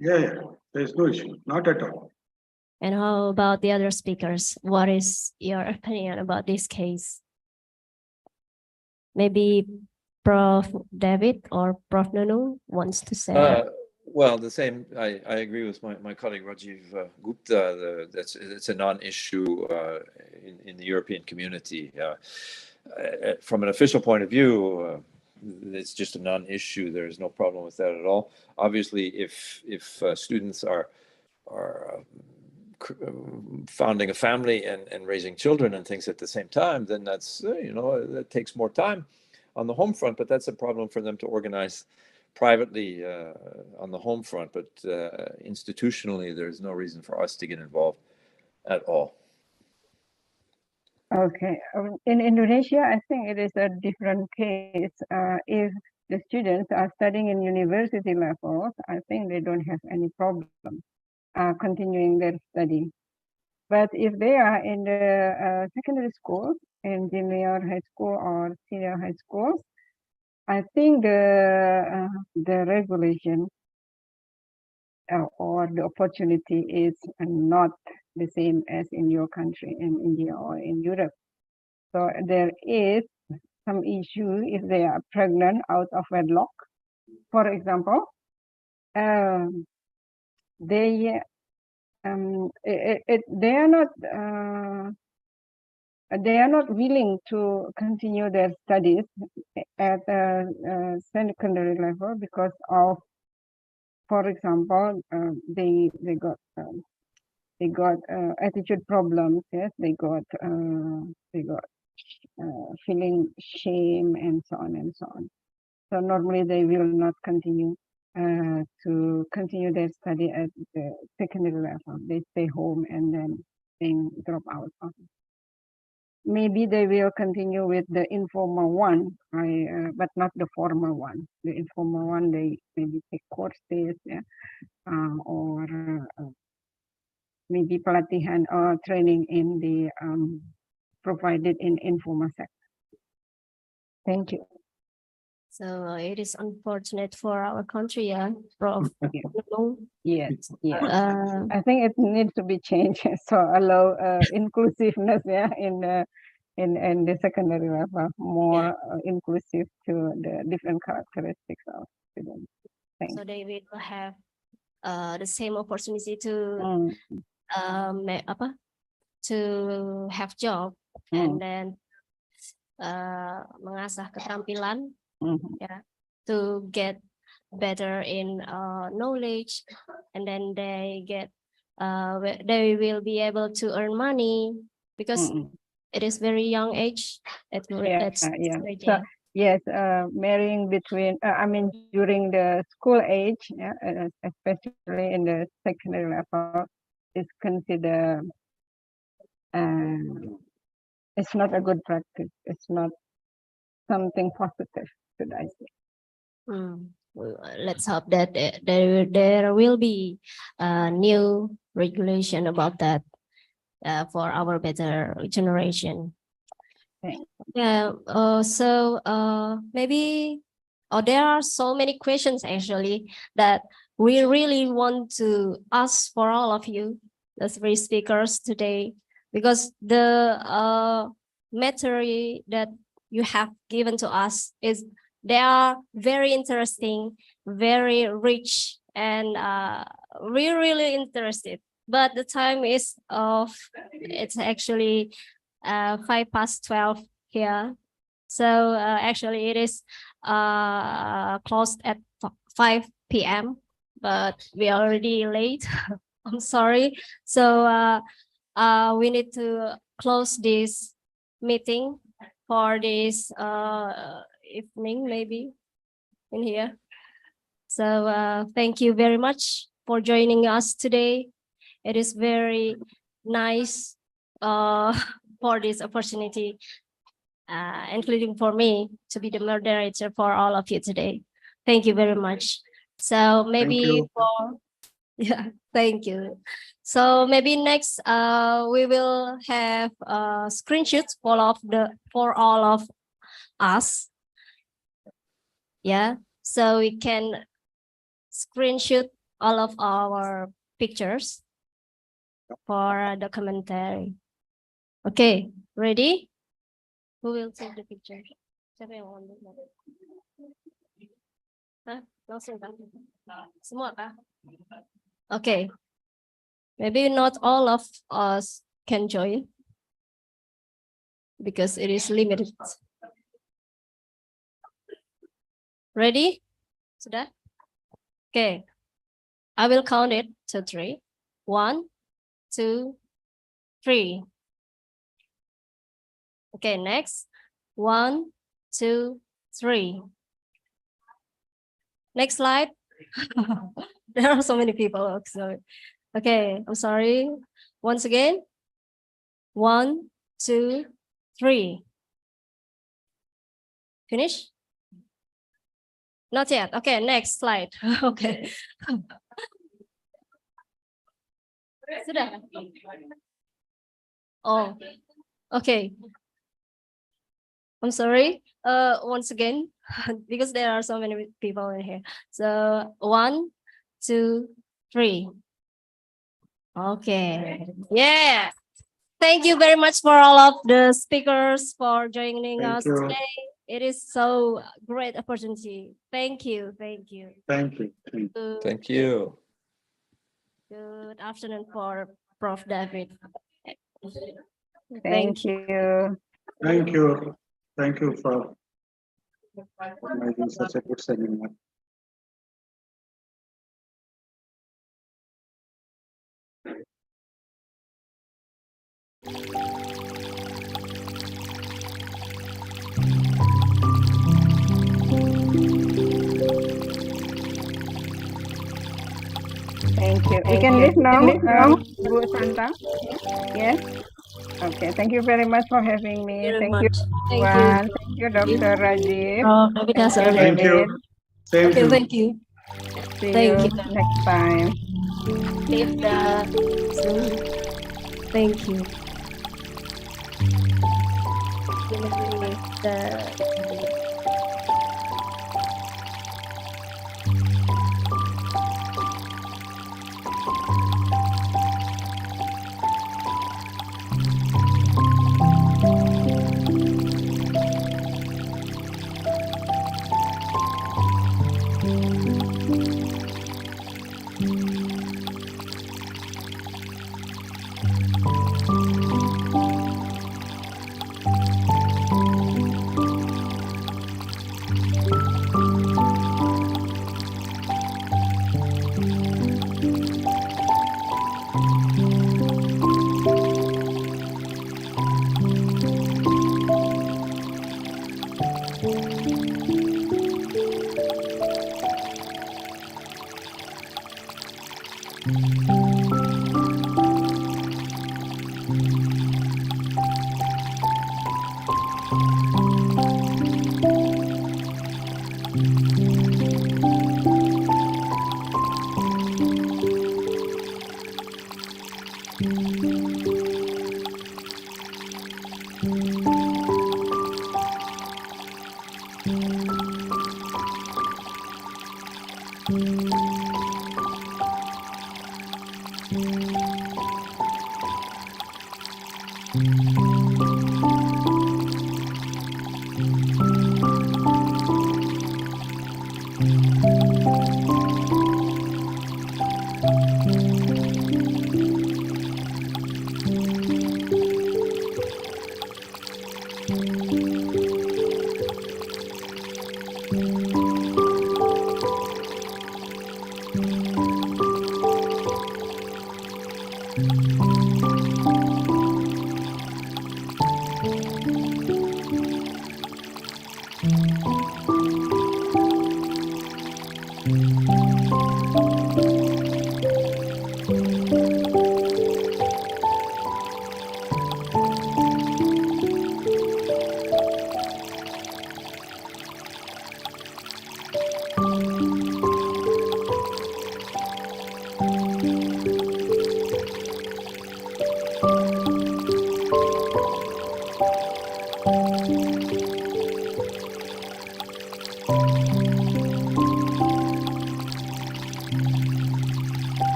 Yeah. There is no issue, not at all. And how about the other speakers? What is your opinion about this case? Maybe Prof. David or Prof. Nunu wants to say. Well, the same. I agree with my colleague Rajiv Gupta. It's a non-issue in the European community. From an official point of view, it's just a non-issue. There is no problem with that at all. Obviously, if students are founding a family and raising children and things at the same time, then that's that takes more time on the home front. But that's a problem for them to organize privately on the home front. But institutionally, there's no reason for us to get involved at all. Okay. In Indonesia, I think it is a different case. If the students are studying in university levels, I think they don't have any problem continuing their study. But if they are in the secondary school, in junior high school or senior high schools, I think the regulation or the opportunity is not the same as in your country, in India or in Europe. So there is some issue if they are pregnant out of wedlock. For example, they are not willing to continue their studies at a secondary level because of, for example, they got attitude problems. Yes, they got feeling shame and so on and so on. So normally they will not continue to continue their study at the secondary level. They stay home and then they drop out of it. Maybe they will continue with the informal one, but not the formal one. The informal one, they maybe take courses, or maybe pelatihan or training in the provided in informal sector. Thank you. So it is unfortunate for our country, yeah, Prof. No. Yes, yes. Uh, I think it needs to be changed. So allow inclusiveness, yeah, in the secondary level, more inclusive to the different characteristics of students. so they will have the same opportunity to to have job and then mengasah keterampilan to get better in knowledge, and then they will be able to earn money because it is very young age. Yes, marrying between, during the school age, yeah, especially in the secondary level, is considered, it's not a good practice. It's not something positive, should I say. Let's hope that there will be a new regulation about that for our better generation. Yeah. Maybe there are so many questions actually that we really want to ask for all of you, the three speakers today, because the material that you have given to us they are very interesting, very rich, and we're really interested. But the time is it's actually 12:05 here. So actually it is closed at 5 p.m. but we are already late. I'm sorry. So we need to close this meeting for this evening, maybe in here. So thank you very much for joining us today. It is very nice for this opportunity, including for me to be the moderator for all of you today. Thank you very much. So maybe thank you. So maybe next we will have screenshots for all of us. Yeah, so we can screenshot all of our pictures for the commentary. Okay, ready? Who will take the picture? Siapa yang mau ambil? Langsung kan? Semua kah? Okay. Maybe not all of us can join because it is limited. Ready? Sudah? Okay. I will count it to 3. 1, 2, 3. Okay, next. 1, 2, 3. Next slide. There are so many people. So, okay, I'm sorry. Once again. 1, 2, 3. Finish? Not yet. Okay, next slide. Okay. Sudah. Oh, okay. I'm sorry. Once again, because there are so many people in here. So 1, 2, 3. Okay. Yeah. Thank you very much for all of the speakers for joining us today. It is so great opportunity. Thank you. Thank you. Thank you. Thank you. Good afternoon for Prof. David. Thank you. Thank you. Thank you for organizing such a good seminar. Thank you. We can leave now, Bu Santang. Yes. Okay. Thank you very much for having me. Thank you, everyone. Thank you, Dr. Rajiv. Thank you. Thank you. Thank you. See you next time. Leave the Zoom. Thank you. Leave the